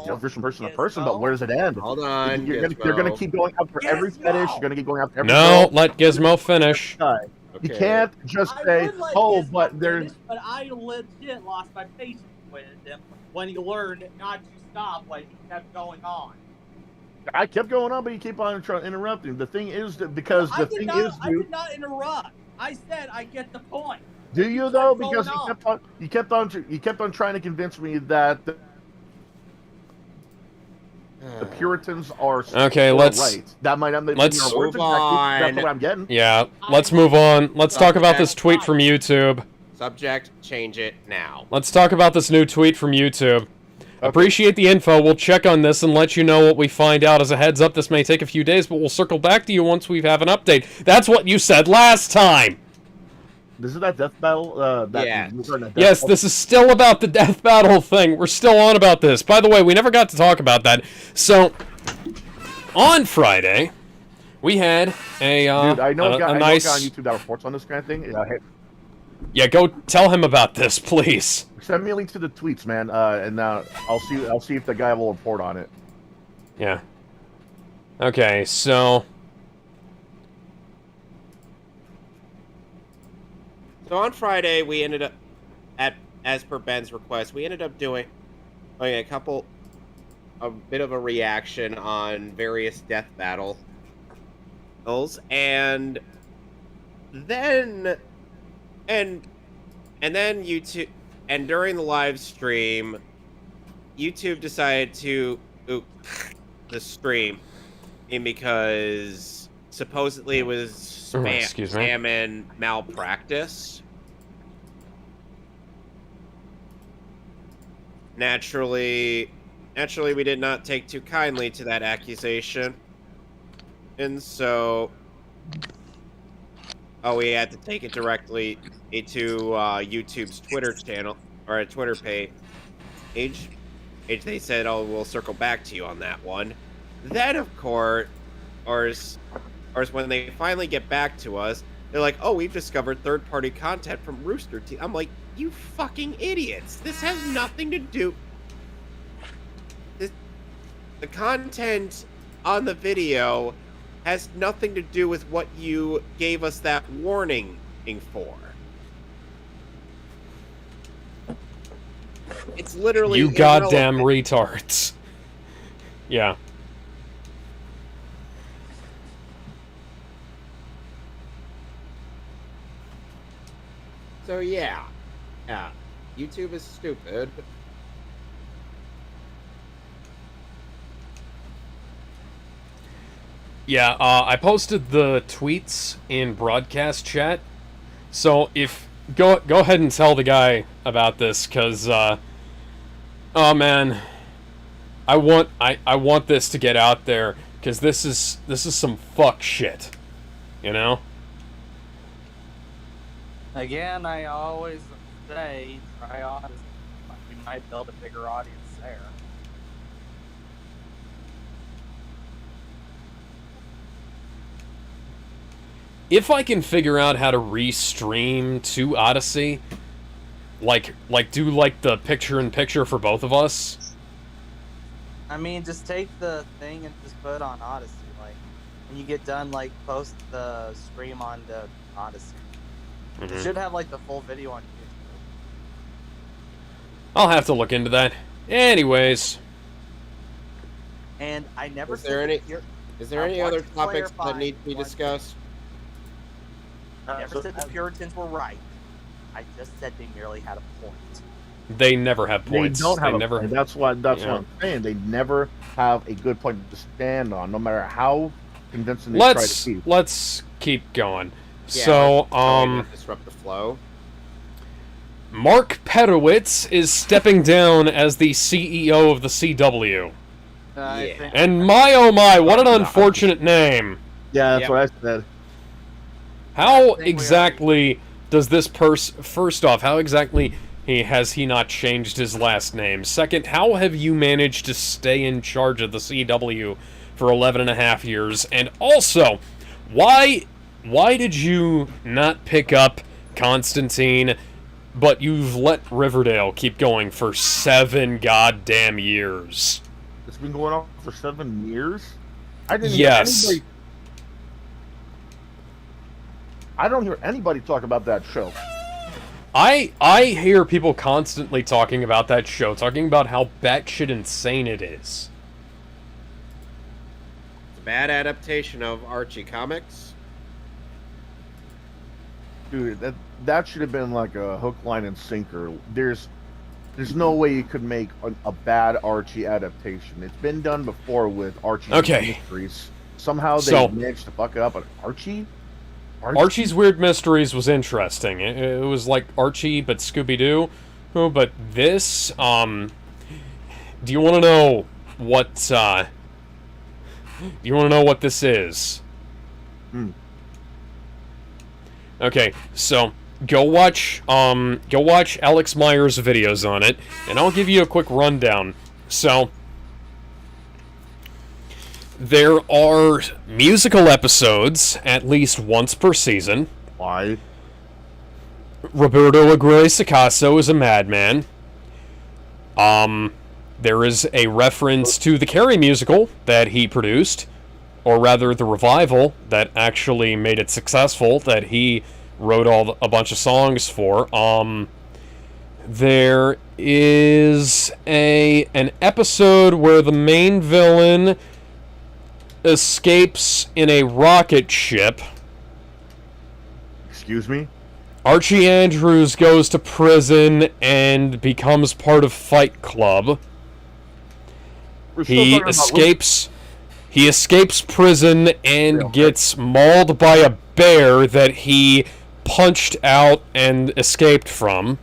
differs from person to person, but where does it end? Hold on, you're gonna keep going after every fetish. You're gonna keep going after every No, girl. let Gizmo finish. Okay. You can't just I say, would let "Oh, Gizmo but there's." finish, but I legit lost my patience with him when he learned not to stop when he kept going on. I kept going on, but you keep on interrupting. The thing is that because I the did thing not, is, I dude, did not interrupt. I said I get the point. do And you kept though? going Because you kept on trying to convince me that the Puritans are Okay, still let's- right. That might not be let's your words move exactly. on. That's what I'm getting. Yeah, let's move on. Let's talk about this tweet from YouTube. Subject, change it now. Let's talk about this new tweet from YouTube. Appreciate the info. We'll check on this and let you know what we find out. As a heads up, this may take a few days, but we'll circle back to you once we have an update. That's what you said last time. This is that death battle. Yeah. Yes, this is still about the death battle thing. We're still on about this. By the way, we never got to talk about that. So, on Friday, we had a Dude, I know a guy, nice... I know a guy on YouTube that reports on this kind of thing. Hey, yeah, go tell him about this, please. send me a link to the tweets, man, and I'll see if the guy will report on it. Yeah. Okay, so... So on Friday, we ended up, as per Ben's request, we ended up doing a bit of a reaction on various death battles, and then YouTube, and during the live stream, YouTube decided to the stream, because supposedly it was spam and malpractice. Naturally, we did not take too kindly to that accusation, and so we had to take it directly into YouTube's Twitter channel or a Twitter page. They said, "Oh, we'll circle back to you on that one." Then, of course, or when they finally get back to us, they're like, "Oh, we've discovered third-party content from Rooster Teeth." I'm like, "You fucking idiots! This has nothing to do. The content on the video has nothing to do with what you gave us that warning for. It's literally you goddamn retards." Yeah. So yeah, YouTube is stupid. Yeah, I posted the tweets in broadcast chat, so if go ahead and tell the guy about this, cause oh man, I want this to get out there, cause this is some fuck shit, you know. Again, I always say, try honest. We might build a bigger audience there. If I can figure out how to restream to Odyssey, like do like the picture-in-picture for both of us. I mean, just take the thing and just put it on Odyssey. Like, when you get done, like, post the stream onto Odyssey. Mm-hmm. It should have, like, the full video on YouTube. I'll have to look into that. Anyways. And I never Is there any other topics that need to be discussed? I never said the Puritans were right. I just said they merely had a point. They never have points. They don't have never. Point. That's what I'm saying. They never have a good point to stand on, no matter how convincing they try to be. Let's keep going. Yeah, so, disrupt the flow. Mark Pedowitz is stepping down as the CEO of the CW. And my oh my, what an unfortunate name. Yeah, that's what I said. How exactly does this first off, how exactly has he not changed his last name? Second, how have you managed to stay in charge of the CW for 11 and a half years? And also, why did you not pick up Constantine, but you've let Riverdale keep going for 7 goddamn years? It's been going on for 7 years? I didn't yes. hear anybody... I don't hear anybody talk about that show. I hear people constantly talking about that show, talking about how batshit insane it is. It's a bad adaptation of Archie comics. Dude, that should have been like a hook, line, and sinker. There's no way you could make a bad Archie adaptation. It's been done before with Archie Mysteries. Somehow they managed to fuck it up, but Archie? Archie's Weird Mysteries was interesting. It was like Archie, but Scooby-Doo. But this, do you want to know what, do you want to know what this is? Okay, so, go watch Alex Meyer's videos on it, and I'll give you a quick rundown. So, there are musical episodes at least once per season. Why? Roberto Aguirre-Sacasa is a madman. There is a reference to the Carrie musical that he produced, or rather the revival that actually made it successful, that he wrote a bunch of songs for. There is an episode where the main villain escapes in a rocket ship. Excuse me? Archie Andrews goes to prison and becomes part of Fight Club. He escapes prison and gets mauled by a bear that he punched out and escaped from.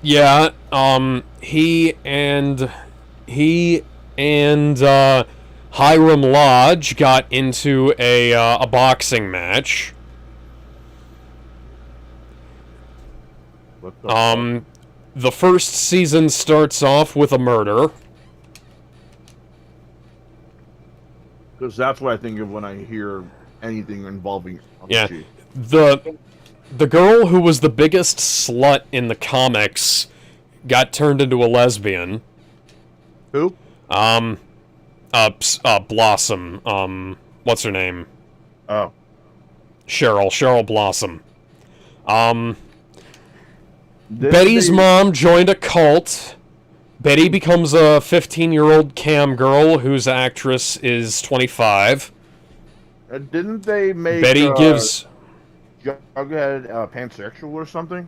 Yeah, he and Hiram Lodge got into a boxing match. The first season starts off with a murder. Because that's what I think of when I hear anything involving Archie. Yeah, the girl who was the biggest slut in the comics got turned into a lesbian. Who? Blossom. What's her name? Oh. Cheryl Blossom. Betty's mom joined a cult. Betty becomes a 15-year-old cam girl whose actress is 25. Didn't they make Betty gives Jughead pansexual or something?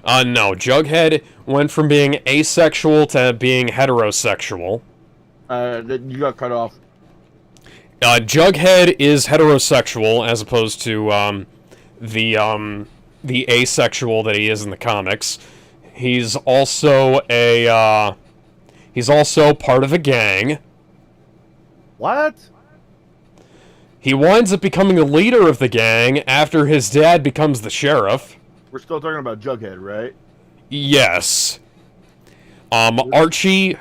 No. Jughead went from being asexual to being heterosexual. You got cut off. Jughead is heterosexual as opposed to the asexual that he is in the comics. He's also part of a gang. What? He winds up becoming the leader of the gang after his dad becomes the sheriff. We're still talking about Jughead, right? Yes. Archie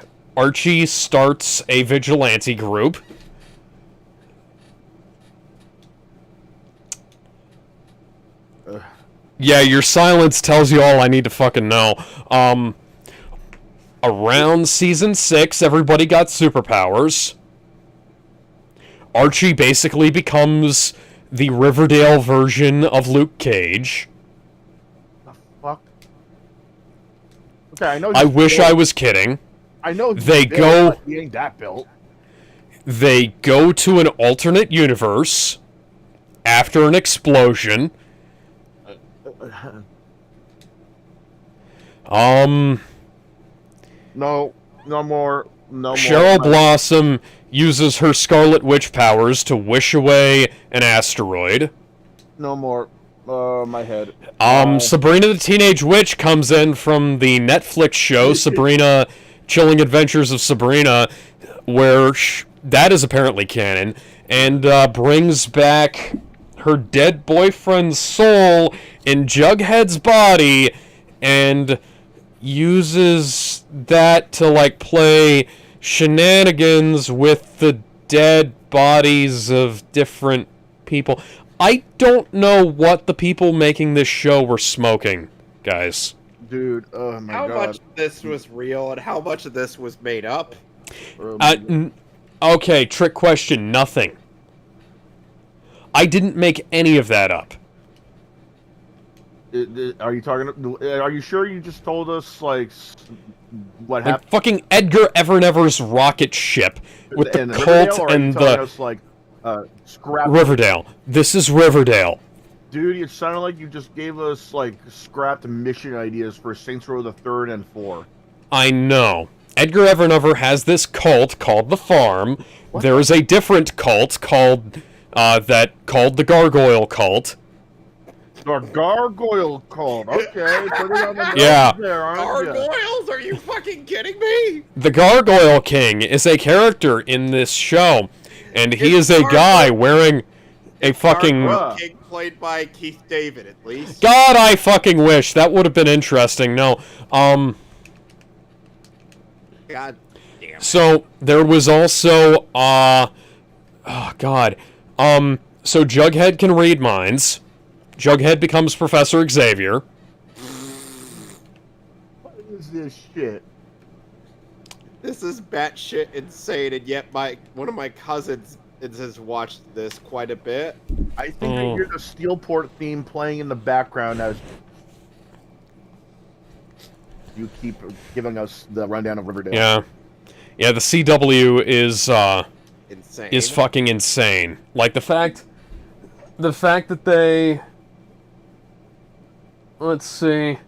starts a vigilante group. Yeah, your silence tells you all I need to fucking know. Around season 6, everybody got superpowers. Archie basically becomes the Riverdale version of Luke Cage. The fuck? Okay, I know. I wish I was kidding. I know he ain't that built. They go to an alternate universe after an explosion. No more. Cheryl Blossom uses her Scarlet Witch powers to wish away an asteroid. No more. My head. Sabrina the Teenage Witch comes in from the Netflix show Sabrina Chilling Adventures of Sabrina, where that is apparently canon, and brings back her dead boyfriend's soul in Jughead's body and uses that to, like, play shenanigans with the dead bodies of different people. I don't know what the people making this show were smoking, guys. Dude, oh my God. How much of this was real and how much of this was made up? Okay, trick question, nothing. I didn't make any of that up. Are you talking? Are you sure you just told us like what Like happened? fucking Edgar Evernever's rocket ship with the in Riverdale, cult or are you and telling the us, like scrap Riverdale. This is Riverdale. Dude, it sounded like you just gave us like scrapped mission ideas for Saints Row the 3rd and 4. I know. Edgar Evernever has this cult called the Farm. What There is a different cult called the Gargoyle Cult. The Gargoyle called. Okay, put it on the Yeah. there, aren't you? Gargoyles? Are you fucking kidding me? The Gargoyle King is a character in this show, and he It's is a guy Gargoyle- wearing a fucking... Gargoyle King played by Keith David, at least. God, I fucking wish. That would have been interesting. No, God damn it. So there was also oh god. So Jughead can read minds. Jughead becomes Professor Xavier. What is this shit? This is batshit insane, and yet one of my cousins has watched this quite a bit. I think I hear the Steelport theme playing in the background as you keep giving us the rundown of Riverdale. Yeah. Yeah, the CW Insane. is fucking insane. Like the fact that they, let's see,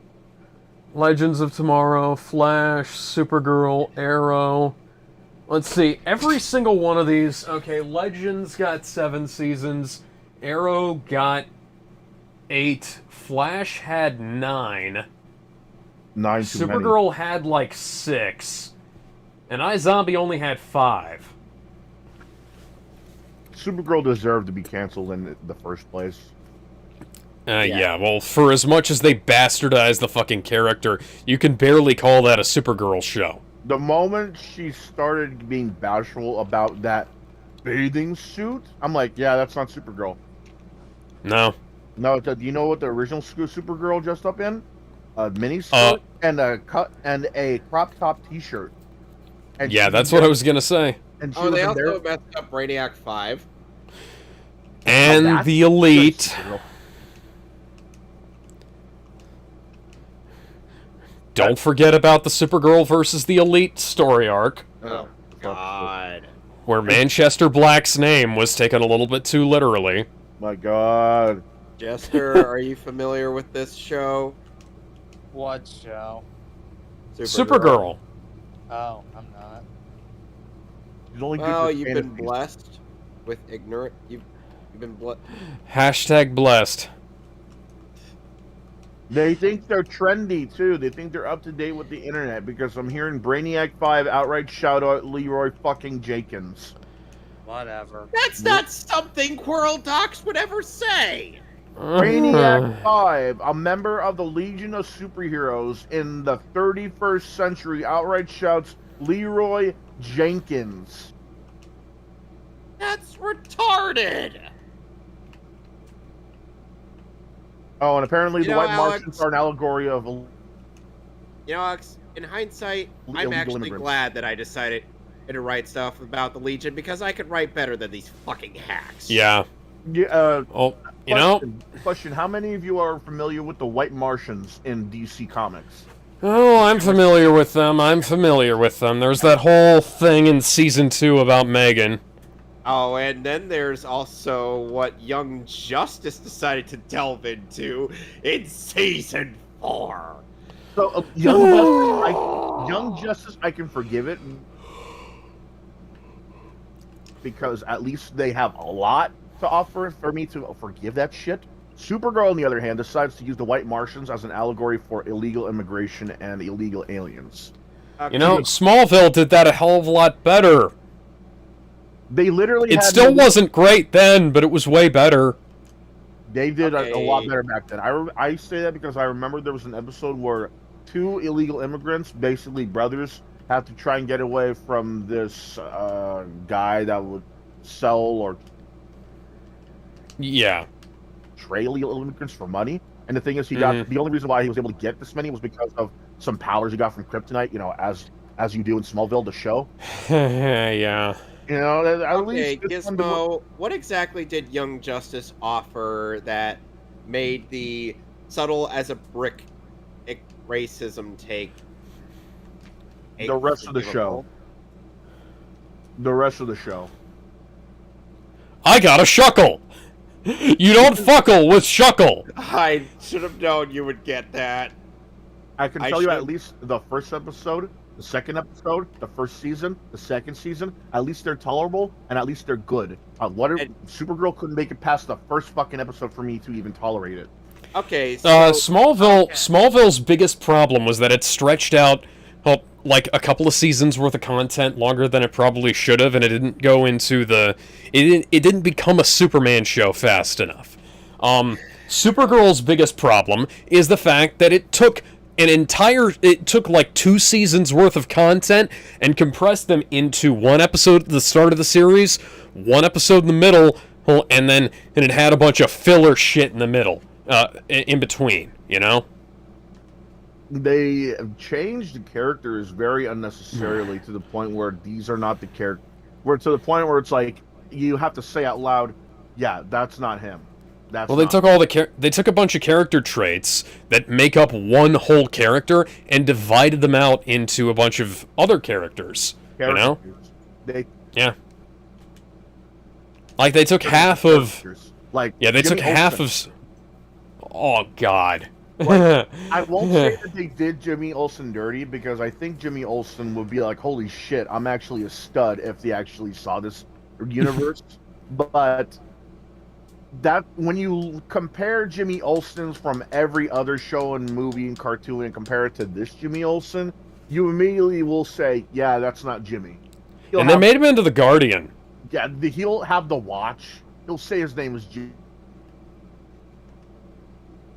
Legends of Tomorrow, Flash, Supergirl, Arrow. Let's see, every single one of these. Okay, Legends got 7 seasons, Arrow got 8, Flash had 9, 9 too many. Supergirl had like 6, and iZombie only had 5. Supergirl deserved to be canceled in the first place. Yeah, well, for as much as they bastardize the fucking character, you can barely call that a Supergirl show. The moment she started being bashful about that bathing suit, I'm like, yeah, that's not Supergirl. No. No, do you know what the original Supergirl dressed up in? A mini skirt and a crop top T-shirt. And Yeah, that's what I was gonna say. And she Oh, they was in there. also messed up Brainiac 5. And that's the Elite. Supergirl. Don't forget about the Supergirl versus the Elite story arc, Oh, God. where Manchester Black's name was taken a little bit too literally. My God. Jester, are you familiar with this show? What show? Supergirl. Oh, I'm not. He's only good Well, for you've been fantasy. blessed with ignorant. You've been blessed. Hashtag blessed. They think they're trendy too. They think they're up to date with the internet because I'm hearing Brainiac 5 outright shout out Leroy fucking Jenkins. Whatever. That's not something Quirrell Docs would ever say. Brainiac 5, a member of the Legion of Superheroes in the 31st century, outright shouts Leroy Jenkins. That's retarded. Oh, and apparently You the know, White Alex- Martians are an allegory of... You know, Alex, in hindsight, I'm Illegal actually immigrants. glad that I decided to write stuff about the Legion because I could write better than these fucking hacks. Yeah. Yeah, Oh, you know? Question, how many of you are familiar with the White Martians in DC Comics? Oh, I'm familiar with them. There's that whole thing in Season 2 about Megan. Oh, and then there's also what Young Justice decided to delve into in Season 4. So, Young Justice, I can forgive it. Because at least they have a lot to offer for me to forgive that shit. Supergirl, on the other hand, decides to use the White Martians as an allegory for illegal immigration and illegal aliens. You know, Smallville did that a hell of a lot better. They literally It had still wasn't great then, but it was way better. They did a Okay. lot better back then. I say that because I remember there was an episode where 2 illegal immigrants, basically brothers, had to try and get away from this guy that would sell or Yeah. trade illegal immigrants for money. And the thing is, he got the only reason why he was able to get this many was because of some powers he got from Kryptonite. You know, as you do in Smallville, the show. Yeah. You know, at Okay, least this one Gizmo, what exactly did Young Justice offer that made the subtle as a brick racism take the rest of the show. The rest of the show. I got a shuckle. You don't fuckle with shuckle. I should have known you would get that. I can tell you at least the first episode, the second episode, the first season, the second season, at least they're tolerable and at least they're good. Supergirl couldn't make it past the first fucking episode for me to even tolerate it. Okay, so Smallville's biggest problem was that it stretched out like a couple of seasons worth of content longer than it probably should have, and it didn't go into it didn't become a Superman show fast enough. Supergirl's biggest problem is the fact that it took like 2 seasons worth of content and compressed them into one episode at the start of the series, one episode in the middle, and it had a bunch of filler shit in the middle, in between, you know? They changed the characters very unnecessarily to the point where these are not the character. To the point where it's like you have to say out loud, "Yeah, that's not him." They took a bunch of character traits that make up one whole character and divided them out into a bunch of other characters. You know? Yeah. Like they took half of. They took half of. Oh God. I won't say that they did Jimmy Olsen dirty because I think Jimmy Olsen would be like, "Holy shit, I'm actually a stud," if they actually saw this universe. But that when you compare Jimmy Olsen's from every other show and movie and cartoon and compare it to this Jimmy Olsen, you immediately will say, "Yeah, that's not Jimmy." They made him into the Guardian. Yeah, he'll have the watch. He'll say his name is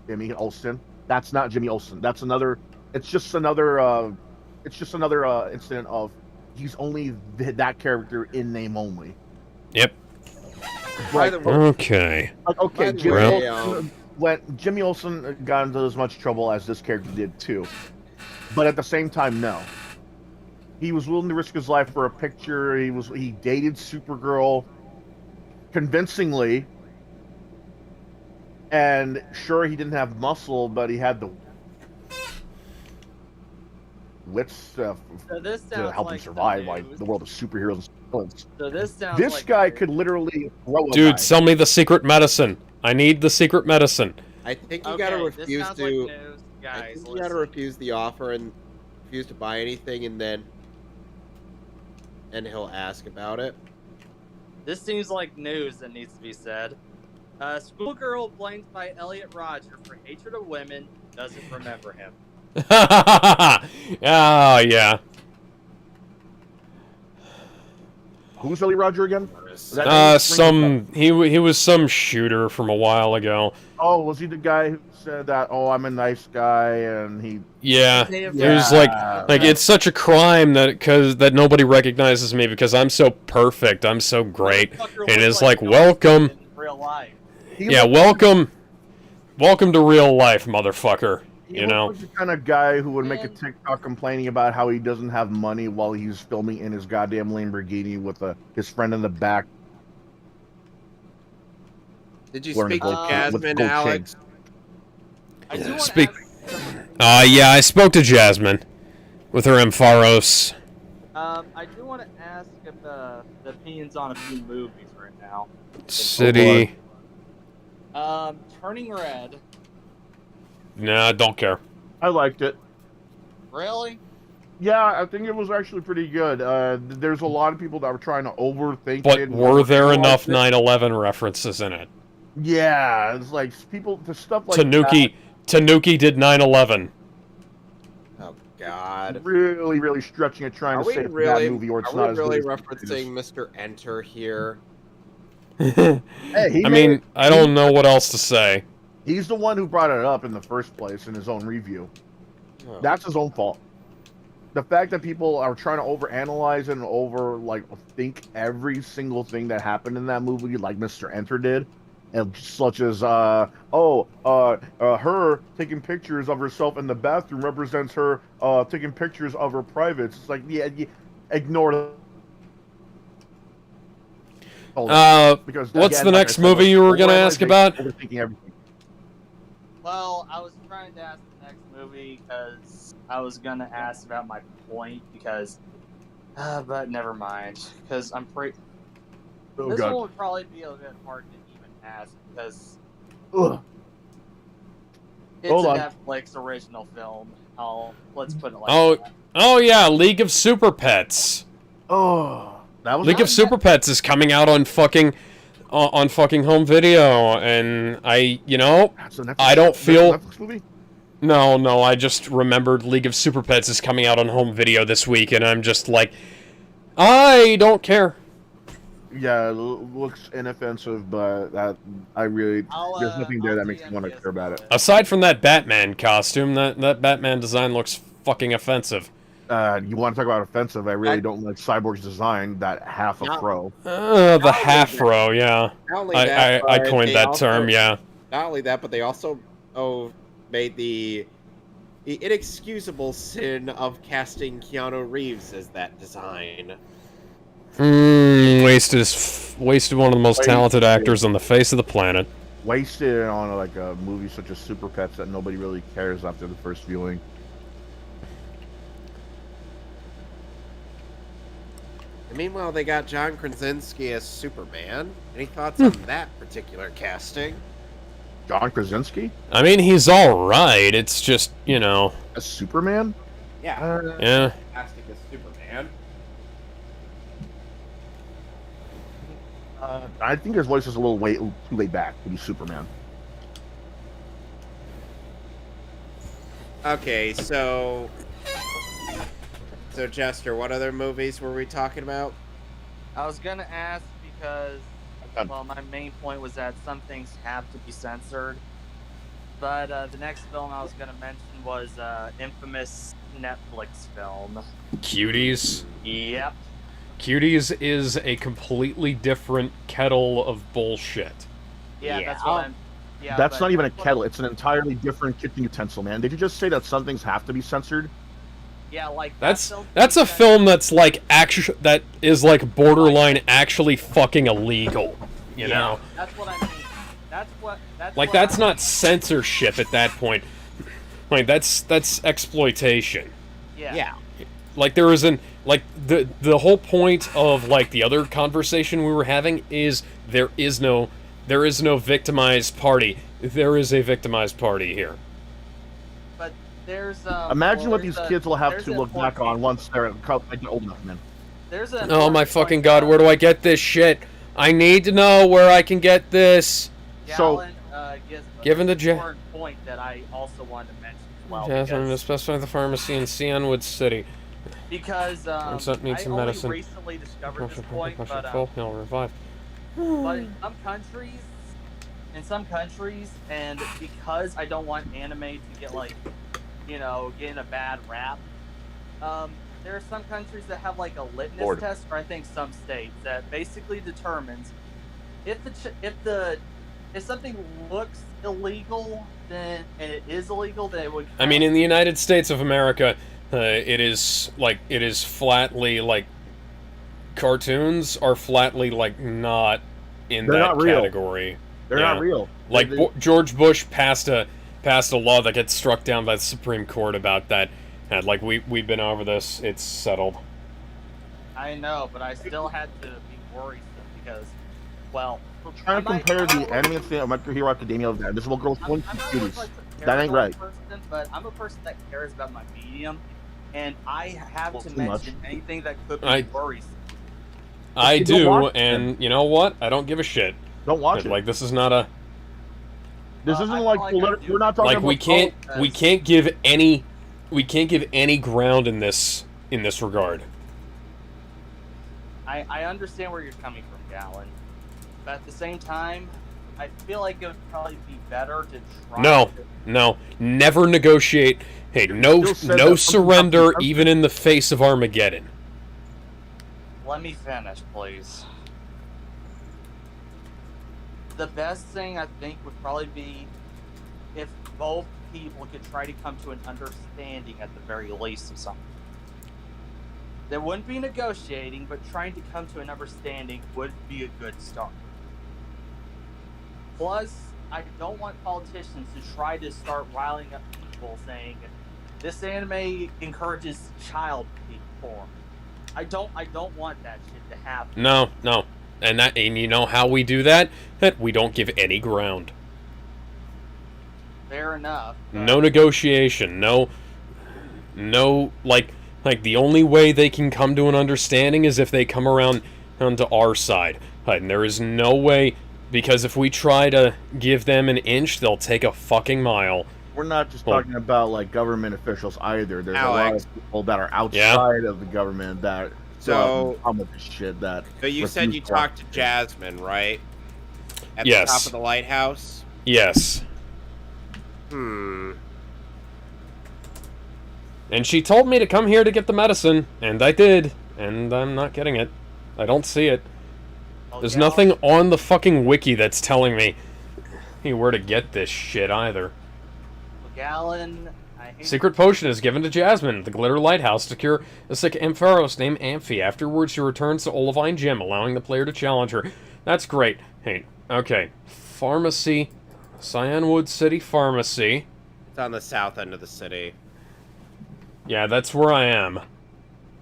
Jimmy Olsen. That's not Jimmy Olsen. That's another. It's just another incident of he's only that character in name only. Yep. Okay. Okay. Jimmy Olsen got into as much trouble as this character did too, but at the same time, no. He was willing to risk his life for a picture. He dated Supergirl convincingly. And sure, he didn't have muscle, but he had the wits to help him survive like the world of superheroes. So this guy could literally throw a Dude, guy. sell me the secret medicine. I need the secret medicine. I think you gotta refuse to. Guys, I think you gotta refuse the offer and refuse to buy anything, and he'll ask about it. This seems like news that needs to be said. Schoolgirl blamed by Elliot Rodger for hatred of women doesn't remember him. Oh, yeah. Who's Elliot Rodger again? He was some shooter from a while ago. Oh, was he the guy who said that? Oh, I'm a nice guy, and he. Yeah, it was like it's such a crime that nobody recognizes me because I'm so perfect, I'm so great, and it's like welcome. In real life. Yeah, welcome to real life, motherfucker. You know, like the kind of guy who would make a TikTok complaining about how he doesn't have money while he's filming in his goddamn Lamborghini with his friend in the back. Did you speak to Jasmine, Alex? I do speak. Yeah, I spoke to Jasmine with her Ampharos. I do want to ask if the opinions on a few movies right now. City. Turning Red. Nah, don't care. I liked it. Really? Yeah, I think it was actually pretty good. There's a lot of people that were trying to overthink but it. But were there enough 9/11 references in it? Yeah, it's like people to stuff like Tanuki did 9/11. Oh God! Really, really stretching it, trying to say it's a bad movie, or it's not as good. Are we really referencing Mr. Enter here? Hey, I don't know what else to say. He's the one who brought it up in the first place in his own review. Oh. That's his own fault. The fact that people are trying to overanalyze and think every single thing that happened in that movie, like Mr. Enter did, and such as her taking pictures of herself in the bathroom represents her taking pictures of her privates. It's like, yeah, ignore Hold on. Because, what's again, the like I next said, movie you were gonna ask about? Overthinking everything. Well, I was trying to ask the next movie because I was gonna ask about my point because, but never mind. Because I'm pretty. Oh, This God. one would probably be a bit hard to even ask because Ugh. it's Hold a on. Netflix original film. Let's put it like Oh, that. oh yeah, League of Super Pets. Oh, that was League of Super Pets is coming out on fucking home video, and I don't feel. Netflix movie? No, I just remembered League of Super Pets is coming out on home video this week, and I'm just like, I don't care. Yeah, it looks inoffensive, but there's nothing there that makes me want to care about it. Aside from that Batman costume, that Batman design looks fucking offensive. You want to talk about offensive? I really don't like Cyborg's design. That half a pro. The half row, yeah. Not only that, I but coined they that also- term, yeah. Not only that, but they also made the inexcusable sin of casting Keanu Reeves as that design. Wasted one of the most talented actors on the face of the planet. Wasted on like a movie such as Super Pets that nobody really cares after the first viewing. And meanwhile, they got John Krasinski as Superman. Any thoughts on that particular casting? John Krasinski I mean, he's alright, it's just, as Superman? Yeah, yeah. casting as Superman. I think his voice is a little too laid back to be Superman. Okay, so Jester, what other movies were we talking about? I was gonna ask because, well, my main point was that some things have to be censored. But the next film I was gonna mention was infamous Netflix film. Cuties. Yep. Cuties is a completely different kettle of bullshit. Yeah, that's what I'm. Yeah, That's but not even a that's what- kettle. It's an entirely different kitchen utensil, man. Did you just say that some things have to be censored? Yeah, like That's a film that's like that is like borderline actually fucking illegal. You know? That's what I mean. That's not censorship at that point. Like that's exploitation. Yeah. Like there isn't like the whole point of like the other conversation we were having is there is no victimized party. There is a victimized party here. But there's Imagine what there's these a- kids will have there's to an look back on important- once they're old enough, man. There's an Oh my important fucking point, god, where do I get this shit? I need to know where I can get this. Gallon, gives Given the an important point that I also wanted to mention as well. Jasmine, because- specify the pharmacy in Cianwood City. Because Need I some only medicine. recently discovered this point, but He'll revive. in some countries, and because I don't want anime to get getting a bad rap, there are some countries that have like a litmus test, or I think some states that basically determines if something looks illegal, and it is illegal, then it would. I mean, in the United States of America, it is flatly like cartoons are flatly like not in They're that not real. category. They're Yeah. not real. Like George Bush passed a law that gets struck down by the Supreme Court about that. And like we've been over this, it's settled. I know, but I still had to be worrisome because, well, Trying to compare the anime thing of My Hero Academia of that Invisible Girl's I'm going not to much like a That ain't right. person, but I'm a person that cares about my medium, and I have to too mention much. anything that could be I- worrisome. I You don't do, watch and you know what? I don't give a shit. Don't watch it. Like this is not a This I isn't feel like like I do. we're not talking like about we can't because- give any ground in this regard. I understand where you're coming from, Gallon, but at the same time, I feel like it would probably be better to try. No, never negotiate. Hey, no still said that something surrender, happened. even in the face of Armageddon. Let me finish, please. The best thing I think would probably be if both people could try to come to an understanding at the very least of something. There wouldn't be negotiating, but trying to come to an understanding would be a good start. Plus, I don't want politicians to try to start riling up people saying this anime encourages child porn. I don't want that shit to happen. No. And you know how we do that? That we don't give any ground. Fair enough. No negotiation. No, like the only way they can come to an understanding is if they come around onto our side. And there is no way, because if we try to give them an inch, they'll take a fucking mile. We're not just talking about like government officials either. There's a lot of people that are outside of the government that come with this shit. That so you said you talked to Jasmine, right? At the top of the lighthouse. Yes. And she told me to come here to get the medicine, and I did, and I'm not getting it. I don't see it. There's nothing on the fucking wiki that's telling me where to get this shit either. Gallon. Secret potion is given to Jasmine at the Glitter Lighthouse to cure a sick Ampharos named Amphi. Afterwards, she returns to Olivine Gym, allowing the player to challenge her. That's great. Hey, okay. Pharmacy. Cyanwood City Pharmacy. It's on the south end of the city. Yeah, that's where I am.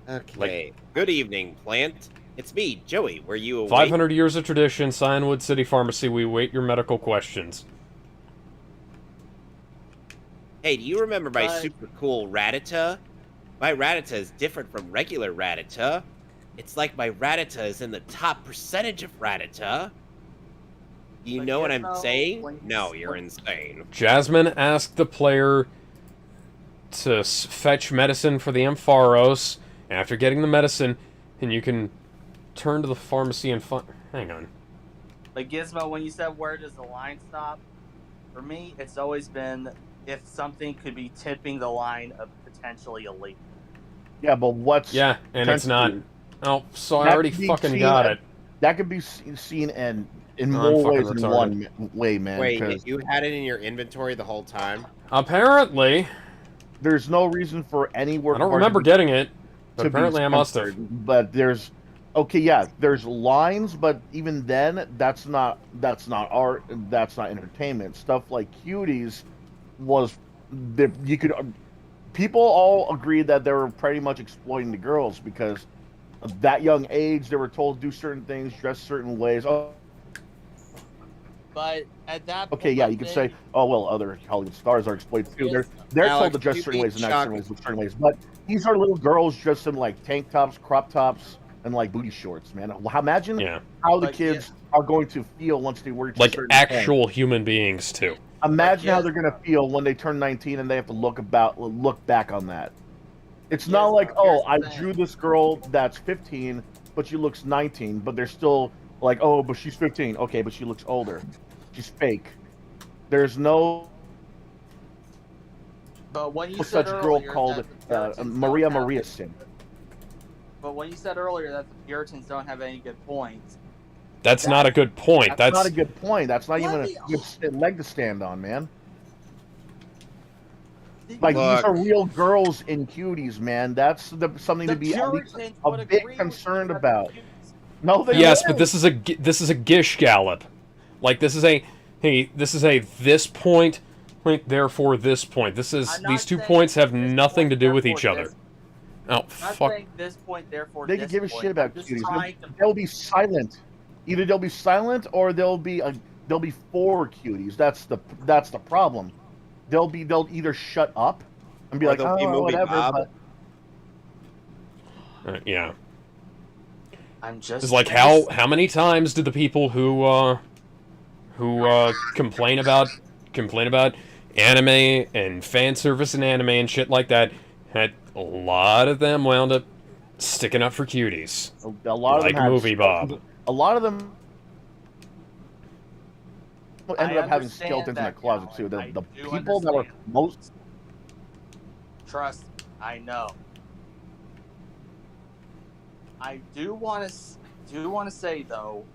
Okay. Good evening, Plant. It's me, Joey. Were you awake? 500 years of tradition, Cyanwood City Pharmacy. We await your medical questions. Hey, do you remember my super cool Rattata? My Rattata is different from regular Rattata. It's like my Rattata is in the top percentage of Rattata. You know what I'm saying? No, you're insane. Jasmine asked the player to fetch medicine for the Ampharos. After getting the medicine, and you can turn to the pharmacy and find... Hang on. Like Gizmo, when you said where does the line stop? For me, it's always been if something could be tipping the line of potentially illegal. Yeah, but what's... Yeah, and it's not... Oh, so I already fucking got it. That could be seen in more ways than one way, man. Wait, you had it in your inventory the whole time? Apparently. There's no reason for any work... I don't remember getting it, but apparently I must have. But there's... Okay, yeah, there's lines, but even then, that's not art, that's not entertainment. Stuff like Cuties was... You could... People all agreed that they were pretty much exploiting the girls because of that young age, they were told to do certain things, dress certain ways. Oh, but at that point, okay, yeah, you could say, oh well, other Hollywood stars are exploited too. They're told to dress certain ways and act certain ways. But these are little girls dressed in like tank tops, crop tops, and like booty shorts, man. Imagine how the kids are going to feel once they work like actual human beings too. Imagine how they're gonna feel when they turn 19 and they have to look back on that. It's not like, oh, I drew this girl that's 15, but she looks 19, but they're still like, oh, but she's 15. Okay, but she looks older. She's fake. There's no but when you such said girl earlier called Maria Sin. But when you said earlier that the Puritans don't have any good points, that's not a good point. That's not a good point. That's not even a good leg to stand on, man. Like, these are real girls in Cuties, man. That's something to be at least a bit concerned about. No, they yes, but this is a Gish Gallop. Like, this is a this point, therefore this point. These 2 points have nothing to do with each other. Oh, fuck. This point, therefore they could give a shit about Cuties. They'll be silent. Either they'll be silent or they'll be for Cuties. That's the problem. They'll either shut up and be like, oh, whatever. But... yeah. I'm just. It's like how many times did the people who complain about anime and fan service and anime and shit like that, had a lot of them wound up sticking up for Cuties. A lot of like them Movie Bob. A lot of them ended up having skeletons in the closet too. The people that were most... Trust me, I know. I do want to say though,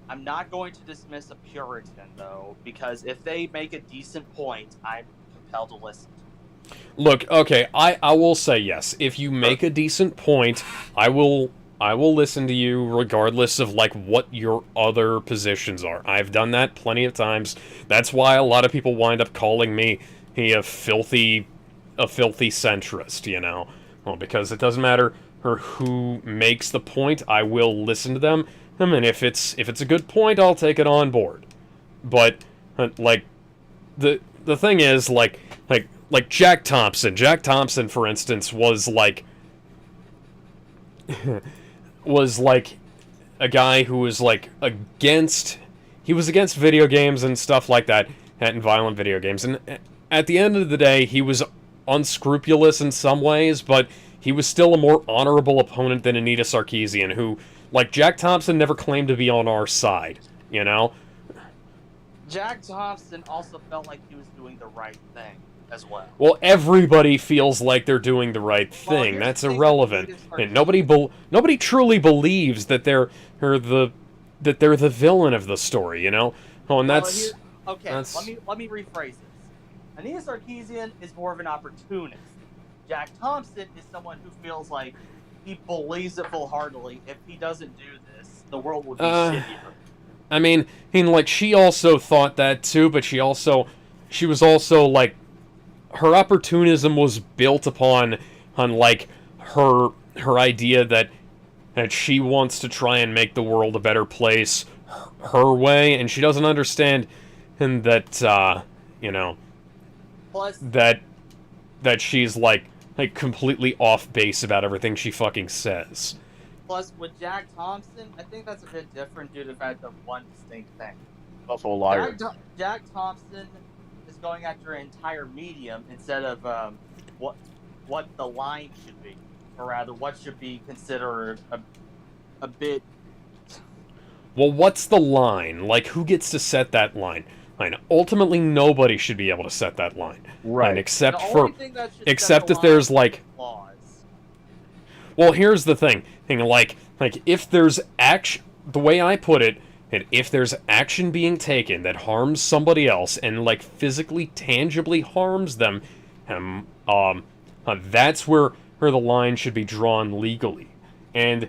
I'm not going to dismiss a Puritan though, because if they make a decent point, I'm compelled to listen. Look, okay, I will say yes. If you make a decent point, I will listen to you regardless of like what your other positions are. I've done that plenty of times. That's why a lot of people wind up calling me a filthy centrist, you know. Well, because it doesn't matter who makes the point, I will listen to them. And if it's a good point, I'll take it on board. But like the thing is like Jack Thompson. Jack Thompson, for instance, was like a guy who was like against video games and stuff like that, and violent video games. And at the end of the day, he was unscrupulous in some ways, but he was still a more honorable opponent than Anita Sarkeesian, who, like, Jack Thompson never claimed to be on our side, you know? Jack Thompson also felt like he was doing the right thing as well. Well, everybody feels like they're doing the right thing. That's irrelevant. And nobody truly believes that they're the villain of the story, you know? Oh, and that's... Let me rephrase this. Anita Sarkeesian is more of an opportunist. Jack Thompson is someone who feels like he believes it full-heartedly. If he doesn't do this, the world will be shittier. I mean, like, she also thought that too, but she was also, like, her opportunism was built upon like, her idea that she wants to try and make the world a better place her way, and she doesn't understand that, you know, plus, that she's, like completely off base about everything she fucking says. Plus, with Jack Thompson, I think that's a bit different due to the fact of one distinct thing. Also a liar. Jack Thompson is going after an entire medium instead of what the line should be, or rather, what should be considered a bit. Well, what's the line? Like, who gets to set that line? Ultimately, nobody should be able to set that line, right? Except if there's like laws. Well, here's the thing. Like if there's action, the way I put it, and if there's action being taken that harms somebody else and like physically, tangibly harms them, that's where the line should be drawn legally, and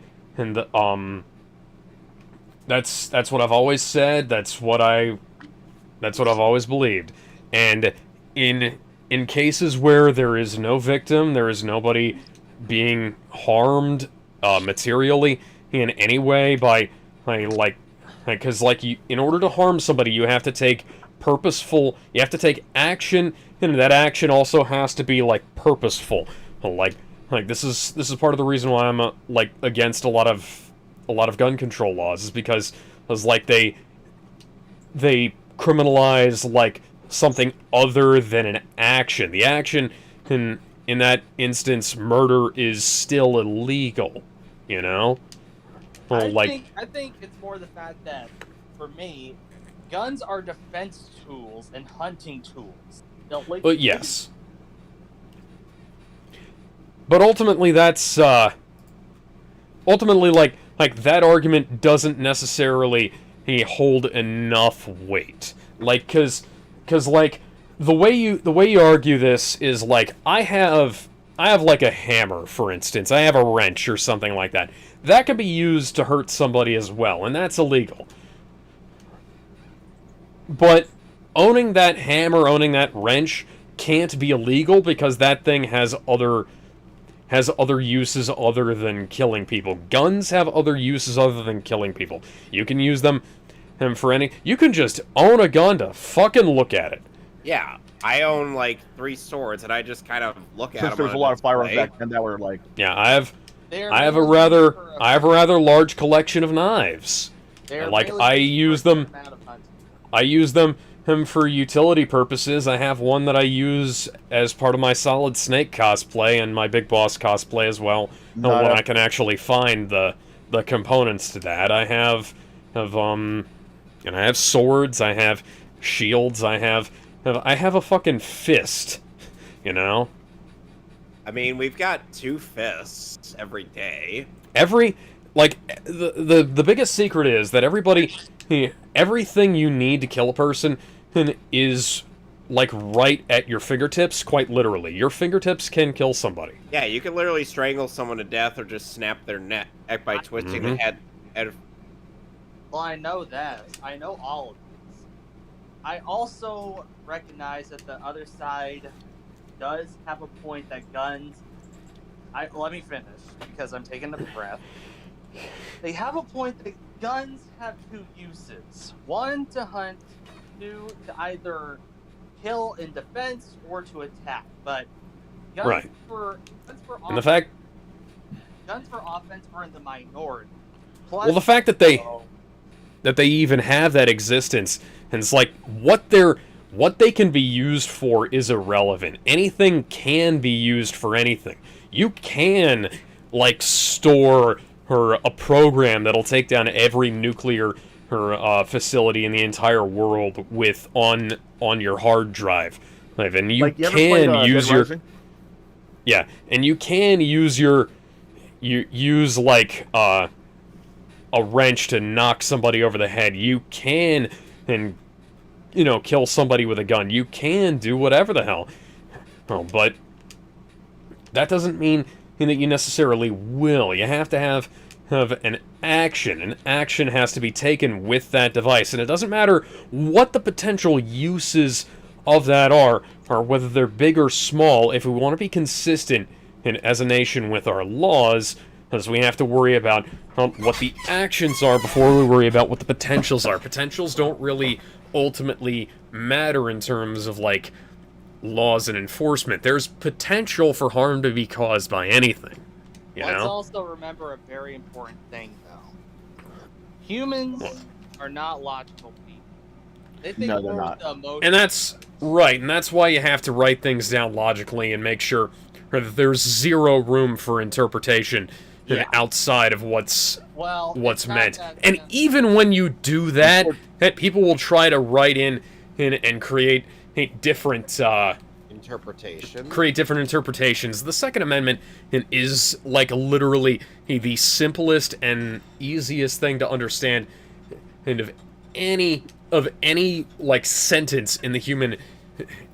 that's what I've always said. That's what I've always believed. And in cases where there is no victim, there is nobody being harmed materially in any way because in order to harm somebody, you have to take action, and that action also has to be like purposeful. Like this is part of the reason why I'm against a lot of gun control laws, is because like they criminalize like something other than an action. The action in that instance, murder is still illegal, you know? Well, I think it's more the fact that, for me, guns are defense tools and hunting tools. Yes. But ultimately, that's like that argument doesn't necessarily hold enough weight. Like, cause like the way you argue this is like I have like a hammer, for instance. I have a wrench or something like that. That could be used to hurt somebody as well, and that's illegal. But owning that hammer, owning that wrench can't be illegal because that thing has other uses other than killing people. Guns have other uses other than killing people. You can use them for any... You can just own a gun to fucking look at it. Yeah, I own like 3 swords, and I just kind of look at them. There's a lot of firearms back then that were like... Yeah, I have a rather large collection of knives. Like, I use them for utility purposes. I have one that I use as part of my Solid Snake cosplay and my Big Boss cosplay as well. When I can actually find the components to that. I have swords. I have shields. I have a fucking fist. You know. I mean, we've got 2 fists every day. The biggest secret is that everything you need to kill a person is like right at your fingertips, quite literally. Your fingertips can kill somebody. Yeah, you can literally strangle someone to death or just snap their neck by twisting the head. Well, I know that. I know all of this. I also recognize that the other side does have a point that guns... let me finish, because I'm taking a breath. They have a point that guns have two uses. One, to hunt. Two, to either kill in defense or to attack. But guns Right. for And the fact... guns for offense are in the minority. Plus, well, the fact that they even have that existence, and it's like what they can be used for is irrelevant. Anything can be used for anything. You can like store a program that'll take down every nuclear facility in the entire world with on your hard drive, and you can use your and you can use like a wrench to knock somebody over the head. You can, and kill somebody with a gun. You can do whatever the hell. Oh, but that doesn't mean that you necessarily will. You have to have an action. An action has to be taken with that device, and it doesn't matter what the potential uses of that are, or whether they're big or small. If we want to be consistent as a nation with our laws, because we have to worry about what the actions are before we worry about what the potentials are. Potentials don't really ultimately matter in terms of, like, laws and enforcement. There's potential for harm to be caused by anything, you know? Let's also remember a very important thing, though. Humans are not logical people. They think no, they're not. And that's right, and that's why you have to write things down logically and make sure that there's zero room for interpretation outside of what's meant. And even when you do that, people will try to write in and create different interpretations. The Second Amendment is like literally the simplest and easiest thing to understand and of any like sentence in the human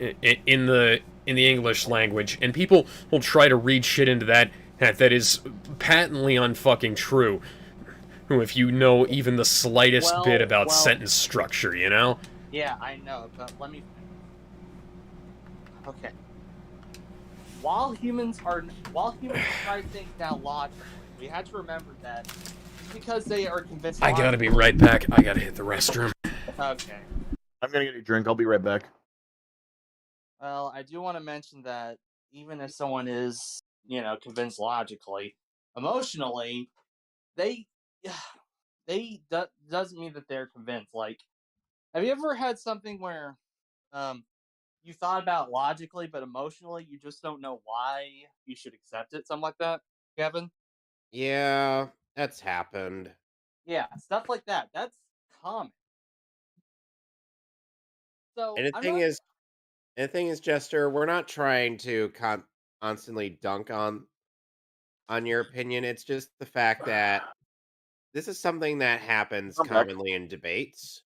in the English language, and people will try to read shit into that is patently unfucking true. If you know even the slightest bit about sentence structure, you know? Yeah, I know, but let me... Okay. While humans try to think down logically, we have to remember that because they are convinced... I gotta be right back. I gotta hit the restroom. Okay. I'm gonna get a drink. I'll be right back. Well, I do want to mention that even if someone is, convinced logically, emotionally, doesn't mean that they're convinced. Like, have you ever had something where you thought about logically, but emotionally you just don't know why you should accept it? Something like that, Kevin? Yeah, that's happened. Yeah, stuff like that. That's common. So, and the thing is, Jester, we're not trying to constantly dunk on your opinion. It's just the fact that this is something that happens commonly in debates.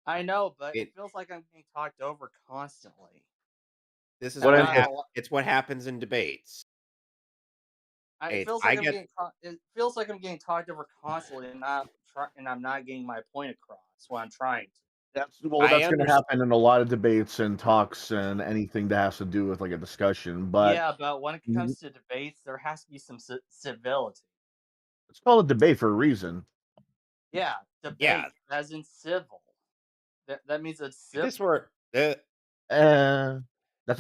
I know, but it feels like I'm being talked over constantly. This is it's what happens in debates. It feels like I'm getting talked over constantly, and I'm not getting my point across when I'm trying to. That's going to happen in a lot of debates and talks and anything that has to do with like a discussion. But yeah, but when it comes to debates, there has to be some civility. It's called a debate for a reason. Yeah, debate as in civil. That means it's civil. That's a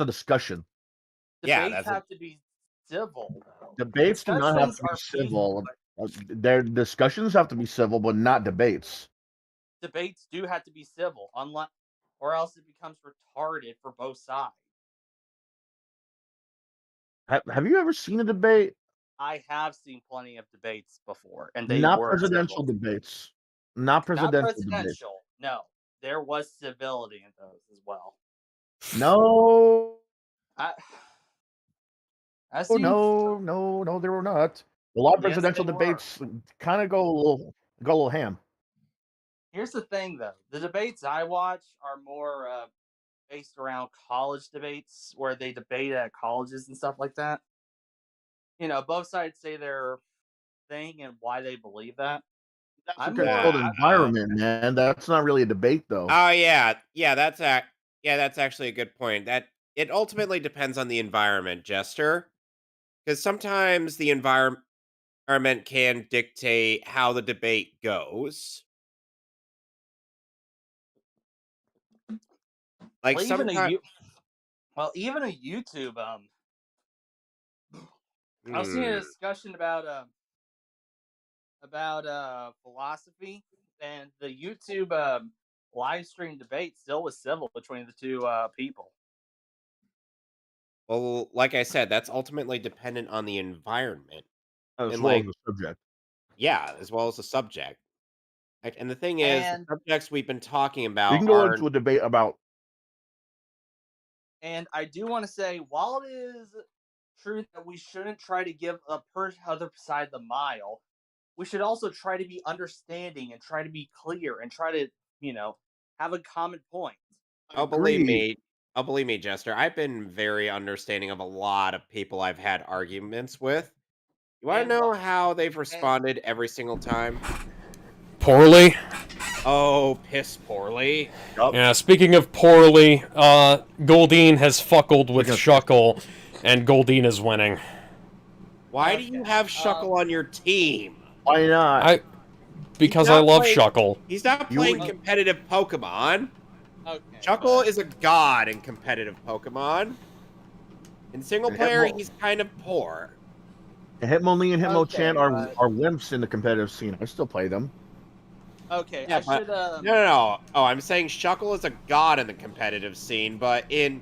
discussion. Debates have to be civil, though. Debates do not have to be civil. Their discussions have to be civil, but not debates. Debates do have to be civil, or else it becomes retarded for both sides. Have you ever seen a debate? I have seen plenty of debates before, and they not were presidential civil. debates. Not presidential debates. No, there was civility in those as well. No. No, there were not. A lot of presidential debates kind of go a little ham. Here's the thing, though: the debates I watch are more based around college debates where they debate at colleges and stuff like that. You know, both sides say their thing and why they believe that. That's I'm a more- controlled environment, man. That's not really a debate, though. Oh yeah, that's actually a good point. That it ultimately depends on the environment, Jester, because sometimes the environment can dictate how the debate goes. Like well, even sometimes, even a YouTube. I was seeing a discussion about philosophy, and the YouTube live stream debate still was civil between the two people. well, like I said, that's ultimately dependent on the environment, As and well like as the subject. yeah, as well as the subject. And the thing is, the And subjects we've been talking We about can go are into a debate about. and I do want to say, while it is true that we shouldn't try to give a other side the mile, we should also try to be understanding and try to be clear and try to, have a common point. Oh, believe Agreed. me. Oh, believe me, Jester. I've been very understanding of a lot of people I've had arguments with. You want to And know what- how they've responded every single time? Poorly. Oh, piss poorly. Yeah, speaking of poorly, Goldine has fuckled with Shuckle, and Goldine is winning. Why do you have Shuckle on your team? Why not? Because He's I not love playing- Shuckle. He's not playing competitive Pokemon. Okay. Shuckle is a god in competitive Pokemon. In single player, he's kind of poor. Hitmonlee and Hitmonchan Okay, are wimps in the competitive scene. I still play them. Okay, Yeah, I but- should. No. Oh, I'm saying Shuckle is a god in the competitive scene, but in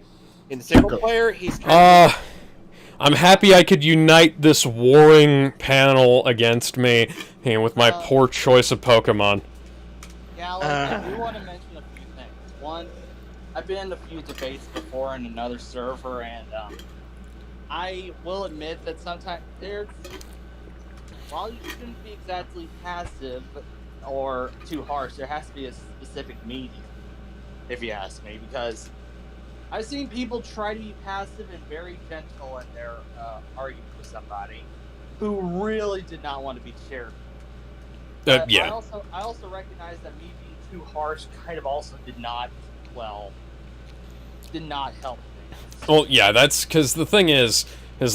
single player, he's kind of... I'm happy I could unite this warring panel against me with my poor choice of Pokemon. Yeah, I do want to mention a few things. One, I've been in a few debates before in another server, and I will admit that sometimes while you shouldn't be exactly passive or too harsh, there has to be a specific medium, if you ask me, because I've seen people try to be passive and very gentle in their argument with somebody who really did not want to be shared. But Yeah. I also recognize that me being too harsh kind of also did not help things. Well, yeah, that's because the thing is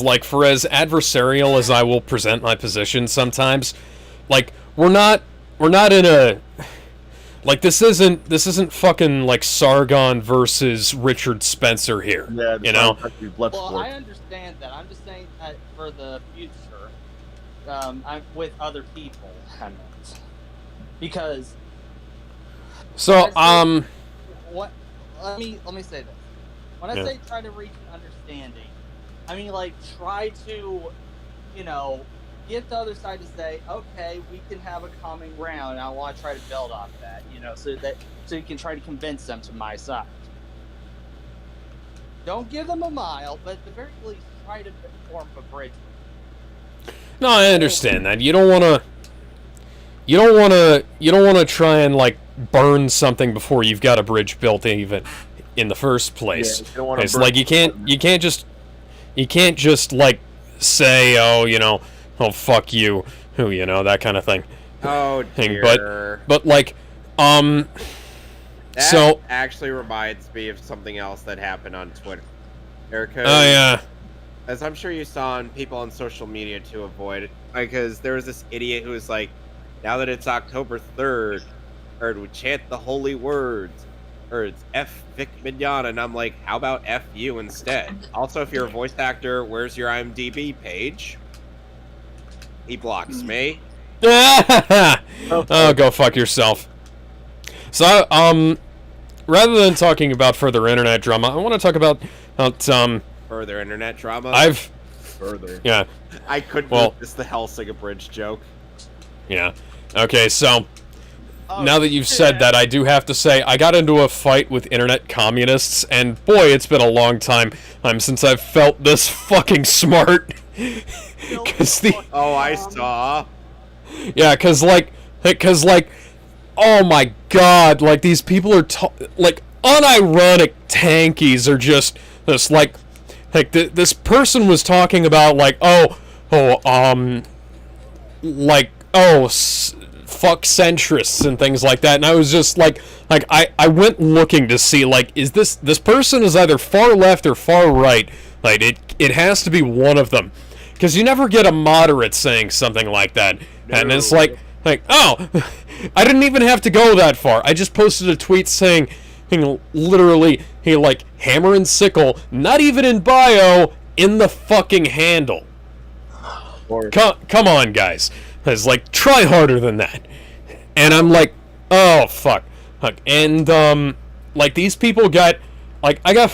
like, for as adversarial as I will present my position sometimes, like, we're not in a, like, this isn't fucking like Sargon versus Richard Spencer here. Yeah, you know. Well, I understand that. I'm just saying that for the future, I'm with other people. I meant. Because. So What? Let me say this. When I say try to reach an understanding, I mean, like, try to, get the other side to say, okay, we can have a common ground, and I want to try to build off that, so you can try to convince them to my side. Don't give them a mile, but at the very least, try to form a bridge. No, I understand that. You don't want to try and, like, burn something before you've got a bridge built even in the first place. Yeah, you don't wanna It's burn like you can't just like say, oh fuck you, that kind of thing. Oh dear. But like That so actually reminds me of something else that happened on Twitter. Erica. Oh yeah. As I'm sure you saw on people on social media to avoid it, because there was this idiot who was like, now that it's October 3rd, or we chant the holy words, or it's F Vic Mignogna, and I'm like, how about F you instead? Also, if you're a voice actor, where's your IMDb page? He blocks me. Oh, go fuck yourself. So, rather than talking about further internet drama, I want to talk about Further internet drama? Further. Yeah. I couldn't miss the Hellsinger Bridge joke. Yeah. Okay, so now that you've said that, I do have to say I got into a fight with internet communists, and boy, it's been a long time since I've felt this fucking smart. Oh, I saw. Yeah, cause like, oh my god, like, these people are like, unironic tankies are just like this person was talking about like fuck centrists and things like that, and I was just like I went looking to see like is this person is either far left or far right, like it has to be one of them, because you never get a moderate saying something like that. No. And it's like oh, I didn't even have to go that far. I just posted a tweet saying literally like hammer and sickle, not even in bio, in the fucking handle. Come on, guys. It's like, try harder than that. And I'm like, oh, fuck. And, like, these people got, like, I got,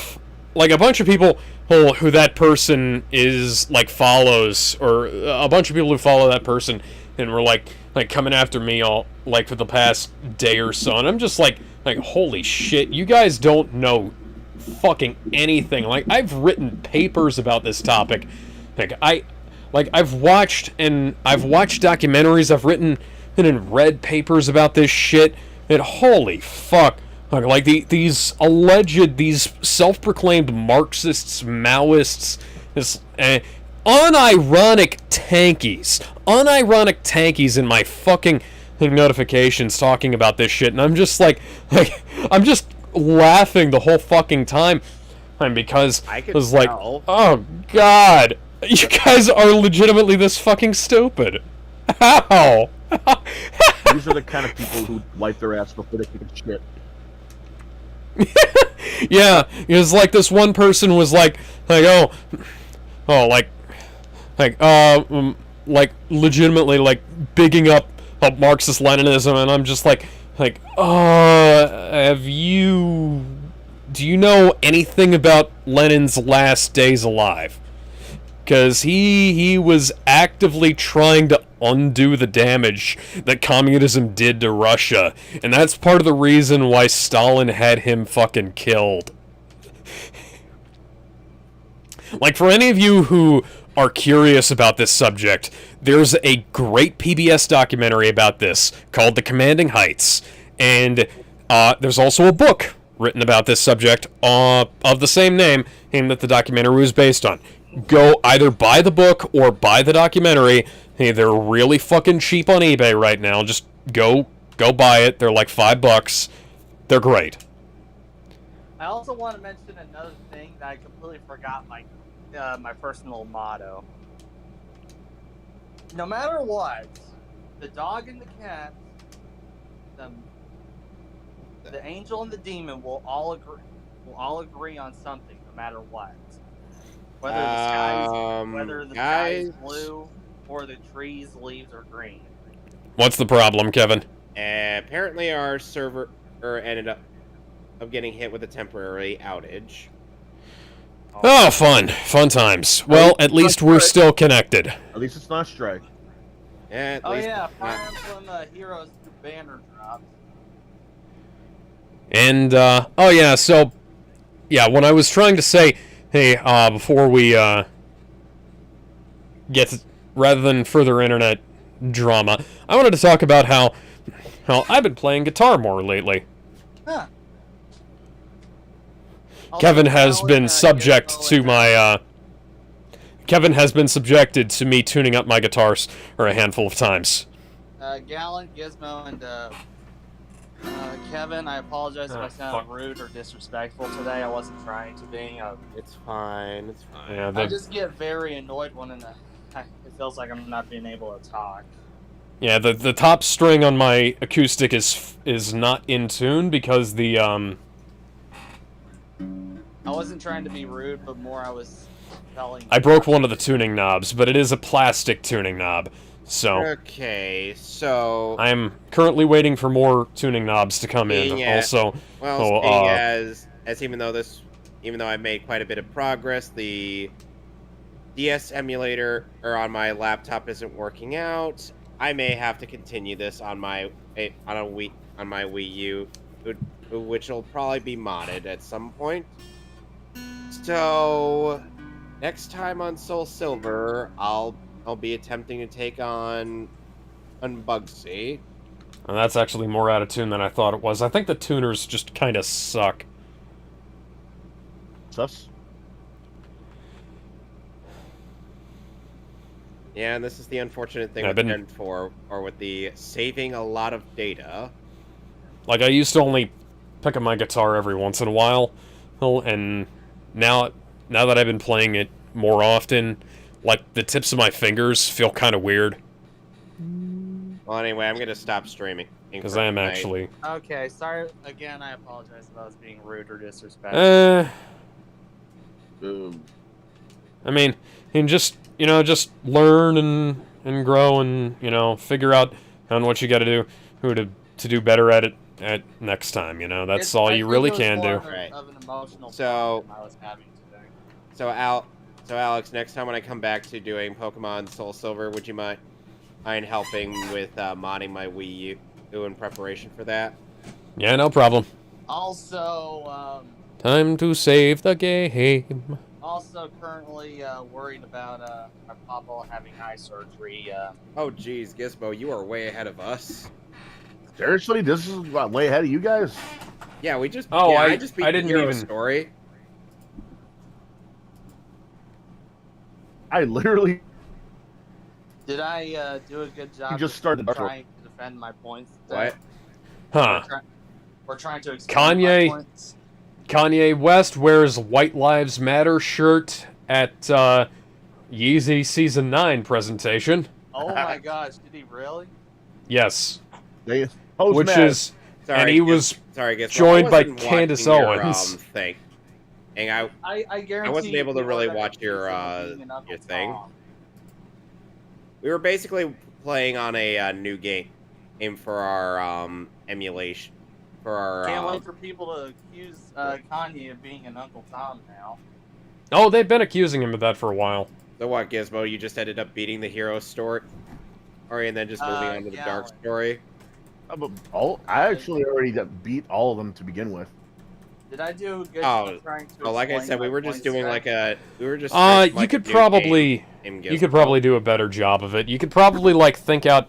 like, a bunch of people who that person is, like, follows, or a bunch of people who follow that person, and were, like, coming after me all, like, for the past day or so, and I'm just like, holy shit, you guys don't know fucking anything. Like, I've written papers about this topic. I've watched documentaries, I've written and read papers about this shit, and holy fuck. Like, these self-proclaimed Marxists, Maoists, this unironic tankies in my fucking notifications talking about this shit, and I'm just like I'm just laughing the whole fucking time, and because I was like, oh god, you guys are legitimately this fucking stupid. How? These are the kind of people who wipe their ass before they take shit. Yeah, it was like this one person was like legitimately like bigging up Marxist Leninism, and I'm just like do you know anything about Lenin's last days alive? Because he was actively trying to undo the damage that communism did to Russia, and that's part of the reason why Stalin had him fucking killed. Like, for any of you who are curious about this subject, there's a great PBS documentary about this called The Commanding Heights, and there's also a book written about this subject of the same name and that the documentary was based on. Go either buy the book or buy the documentary. Hey, they're really fucking cheap on eBay right now. Just go buy it. They're like $5. They're great. I also want to mention another thing that I completely forgot, my personal motto. No matter what, the dog and the cat, the angel and the demon will all agree on something, no matter what. Whether the sky is blue or the trees' leaves are green. What's the problem, Kevin? Apparently our server ended up getting hit with a temporary outage. Oh, fun times. Well, at least we're still connected. At least it's not strike. Yeah, Fire Emblem Heroes banner dropped. And so when I was trying to say, hey, before we rather than further internet drama, I wanted to talk about how I've been playing guitar more lately. Huh. Kevin has been subject to my Kevin has been subjected to me tuning up my guitars a handful of times. Gallon, Gizmo, and Kevin, I apologize if I sound rude or disrespectful today. I wasn't trying to be. It's fine. It's fine. Yeah, I just get very annoyed when it feels like I'm not being able to talk. Yeah, the top string on my acoustic is not in tune because the I wasn't trying to be rude, but more I was telling. I broke one of the tuning knobs, but it is a plastic tuning knob. So okay, so I'm currently waiting for more tuning knobs to come in. Also, as even though I've made quite a bit of progress, the DS emulator on my laptop isn't working out. I may have to continue this on my Wii U, which will probably be modded at some point. So next time on Soul Silver, I'll be attempting to take on Bugsy. And that's actually more out of tune than I thought it was. I think the tuners just kind of suck. sus. Yeah, and this is the unfortunate thing I've with been- Gen 4, or with the saving a lot of data. Like, I used to only pick up my guitar every once in a while, and now that I've been playing it more often, like, the tips of my fingers feel kind of weird. Well, anyway, I'm going to stop streaming. Because I am actually... Okay, sorry again. I apologize if I was being rude or disrespectful. I mean, and just, just learn and grow and, figure out on what you gotta do, who to do better at it at next time, That's all you really can do. Right. Of an emotional So- problem I was having today. So, Alex, next time when I come back to doing Pokemon Soul Silver, would you mind helping with modding my Wii U in preparation for that? Yeah, no problem. Also, Time to save the game. also currently worried about my papa having eye surgery. Oh, geez, Gizmo, you are way ahead of us. Seriously, this is way ahead of you guys. Yeah, we just. Oh, yeah, I just beat didn't the hero even- story. I literally Did I do a good job? just started the trying to defend my points. What? Huh. We're trying to explain Kanye- my points. Kanye West wears White Lives Matter shirt at Yeezy Season 9 presentation. Oh my gosh, did he really? Yes. they Which is... Sorry, and he was sorry, Gizmo, joined I by wasn't Candace watching your, Owens. thing. And I guarantee. wasn't able to you really were watch your, accused of being an Uncle your thing. Tom. we were basically playing on a new game for our emulation. For our. Can't wait for people to accuse Kanye of being an Uncle Tom now. Oh, they've been accusing him of that for a while. So what, Gizmo? You just ended up beating the hero story, and then just moving on to the yeah. dark story. I actually already beat all of them to begin with. Did I do a good Oh, job trying to? Well, like I explain said, we my were just points doing there? like a. We were just. like You a could new probably... game in You could Gizmo. probably do a better job of it. You could probably, like, think out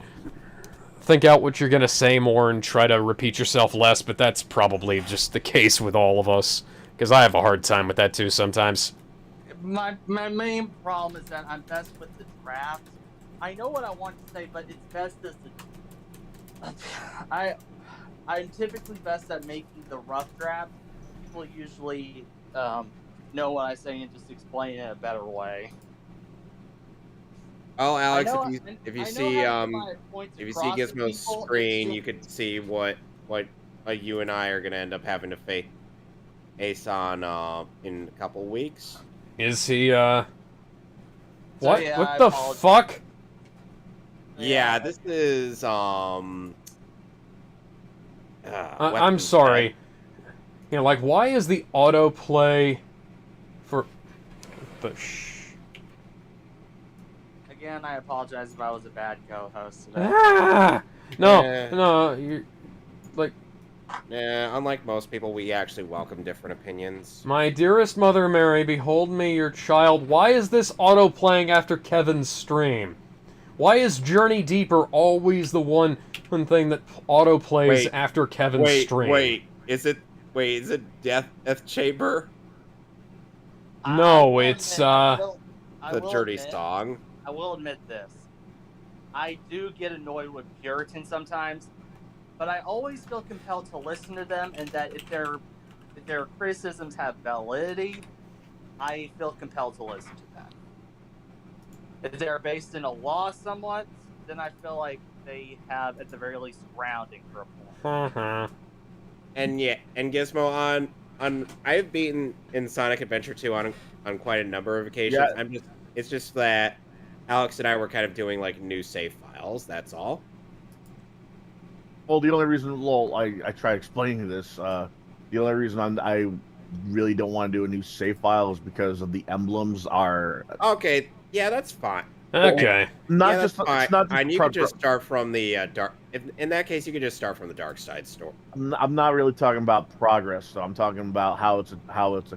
what you're gonna say more and try to repeat yourself less, but that's probably just the case with all of us. Because I have a hard time with that, too, sometimes. My main problem is that I'm best with the draft. I know what I want to say, but it's best as the. I'm typically best at making the rough draft. People usually know what I say and just explain it in a better way. Oh, Alex, I know- if you I know see how to get my points if you see across to Gizmo's people, screen, it's you could see what you and I are gonna end up having to face on in a couple weeks. Is he, So, What? yeah, What I the apologize. fuck? Yeah, this is I'm Weapons sorry. Like, why is the autoplay for... the Again, I apologize if I was a bad co-host today. Ah! No, Yeah. no, you're... Like, Yeah, unlike most people, we actually welcome different opinions. my dearest Mother Mary, behold me, your child. Why is this auto-playing after Kevin's stream? Why is Journey Deeper always the one thing that auto-plays Wait, after Kevin's stream? Is it Death Chamber? No, I it's, I The will dirty admit- song. I will admit this. I do get annoyed with Puritans sometimes, but I always feel compelled to listen to them, and that if their criticisms have validity, I feel compelled to listen to them. If they're based in a law somewhat, then I feel like they have, at the very least, grounding for a point. Uh-huh. And yeah, and Gizmo on I've beaten in Sonic Adventure 2 on quite a number of occasions. Yeah. It's just that Alex and I were kind of doing like new save files. That's all. Well, the only reason, I try explaining this. The only reason I really don't want to do a new save file is because of the emblems are Okay, yeah, that's fine. Okay. not Yeah, just. that's fine. It's not just. And you could just start from the dark. In that case, you could just start from the dark side store. I'm not really talking about progress, so I'm talking about how it's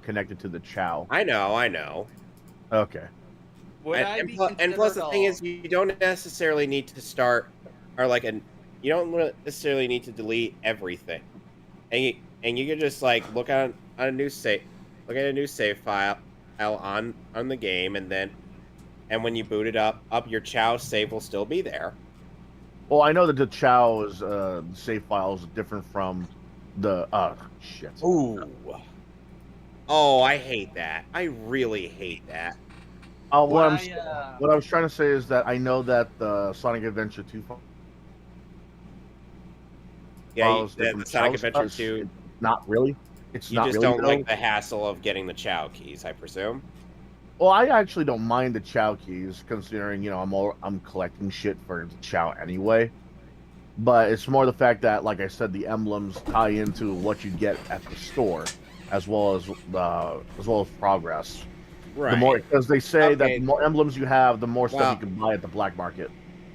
connected to the Chow. I know. Okay. Would I And be plus the thing considered is, you don't necessarily need to start, or like you don't necessarily need to delete everything, and you can just like look on a new save, look at a new save file on the game, and when you boot it up, your Chow save will still be there. Well, I know that the Chow is save file is different from the shit. Ooh. Oh, I hate that. I really hate that. What I was trying to say is that I know that the Sonic Adventure 2 yeah, the Sonic Adventure 2. Not really. You just don't like the hassle of getting the Chow keys, I presume. Well, I actually don't mind the Chow keys, considering I'm collecting shit for the Chow anyway. But it's more the fact that, like I said, the emblems tie into what you get at the store, as well as progress. Right. The more, because they say that the more emblems you have, the more stuff you can buy at the black market.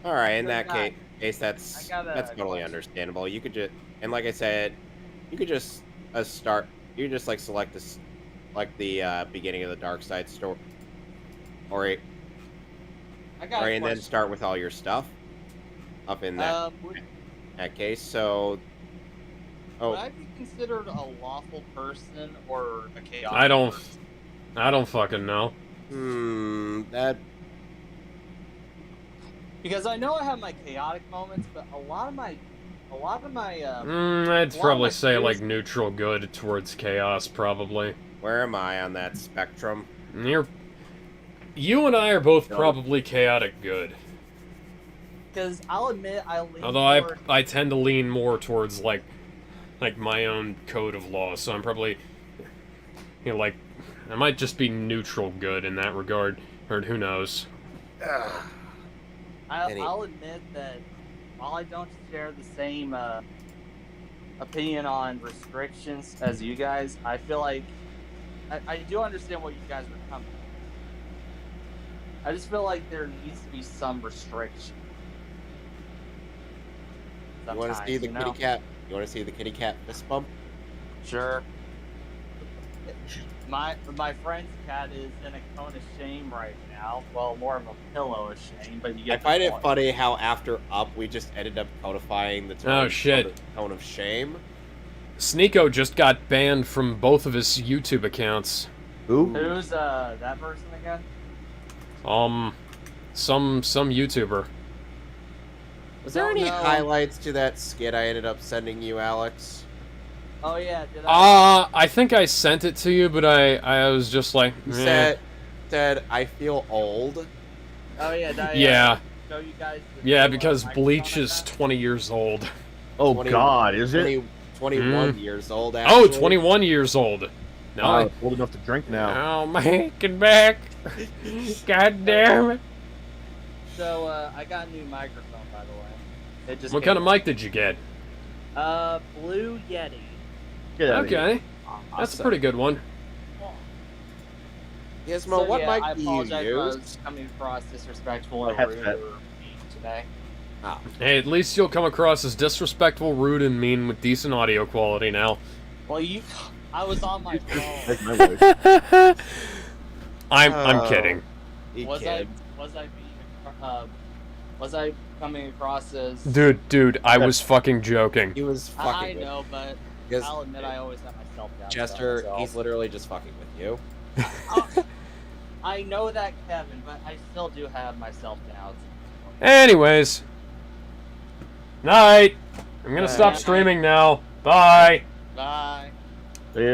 All right, in that case, that's totally understandable. You could just, and like I said, you could just start. You could just like select this, like the beginning of the Dark Side store, and then start with all your stuff up in that case. So, would I be considered a lawful person or a chaotic? I don't fucking know. Because I know I have my chaotic moments, but a lot of my I'd probably say like neutral good towards chaos, probably. Where am I on that spectrum? You and I are both probably chaotic good. Because I'll admit I lean. Although I tend to lean more towards like my own code of law, so I'm probably like I might just be neutral good in that regard, or who knows. I'll admit that while I don't share the same opinion on restrictions as you guys, I feel like I do understand what you guys are coming from. I just feel like there needs to be some restriction. You want to see the kitty cat? You want to see the kitty cat fist bump? Sure. My friend's cat is in a cone of shame right now. Well, more of a pillow of shame, but you get. I find it funny how after Up we just ended up codifying the cone of shame. Sneeko just got banned from both of his YouTube accounts. Who's that person again? Some YouTuber. Was there any highlights to that skit I ended up sending you, Alex? Oh yeah, did I? I think I sent it to you, but I was just like, said I feel old. Oh yeah, yeah. Show you guys because Bleach is 20 years old. Oh God, is it? 21 years old. Actually. Oh, 21 years old. No, I'm old enough to drink now. Oh my, get back! God damn it! So I got a new microphone, by the way. What kind of mic did you get? Blue Yeti. Okay, that's a pretty good one. Gizmo, what mic do you use? I apologize if I was coming across disrespectful or rude today. Oh. Hey, at least you'll come across as disrespectful, rude, and mean with decent audio quality now. Well, I was on my phone. I'm kidding. Was I coming across as... Dude, I was fucking joking. He was fucking I know, but I'll admit I always have myself down. Jester, he's literally just fucking with you. I know that, Kevin, but I still do have myself down. Anyways. Night. I'm gonna stop streaming now. Bye. Bye.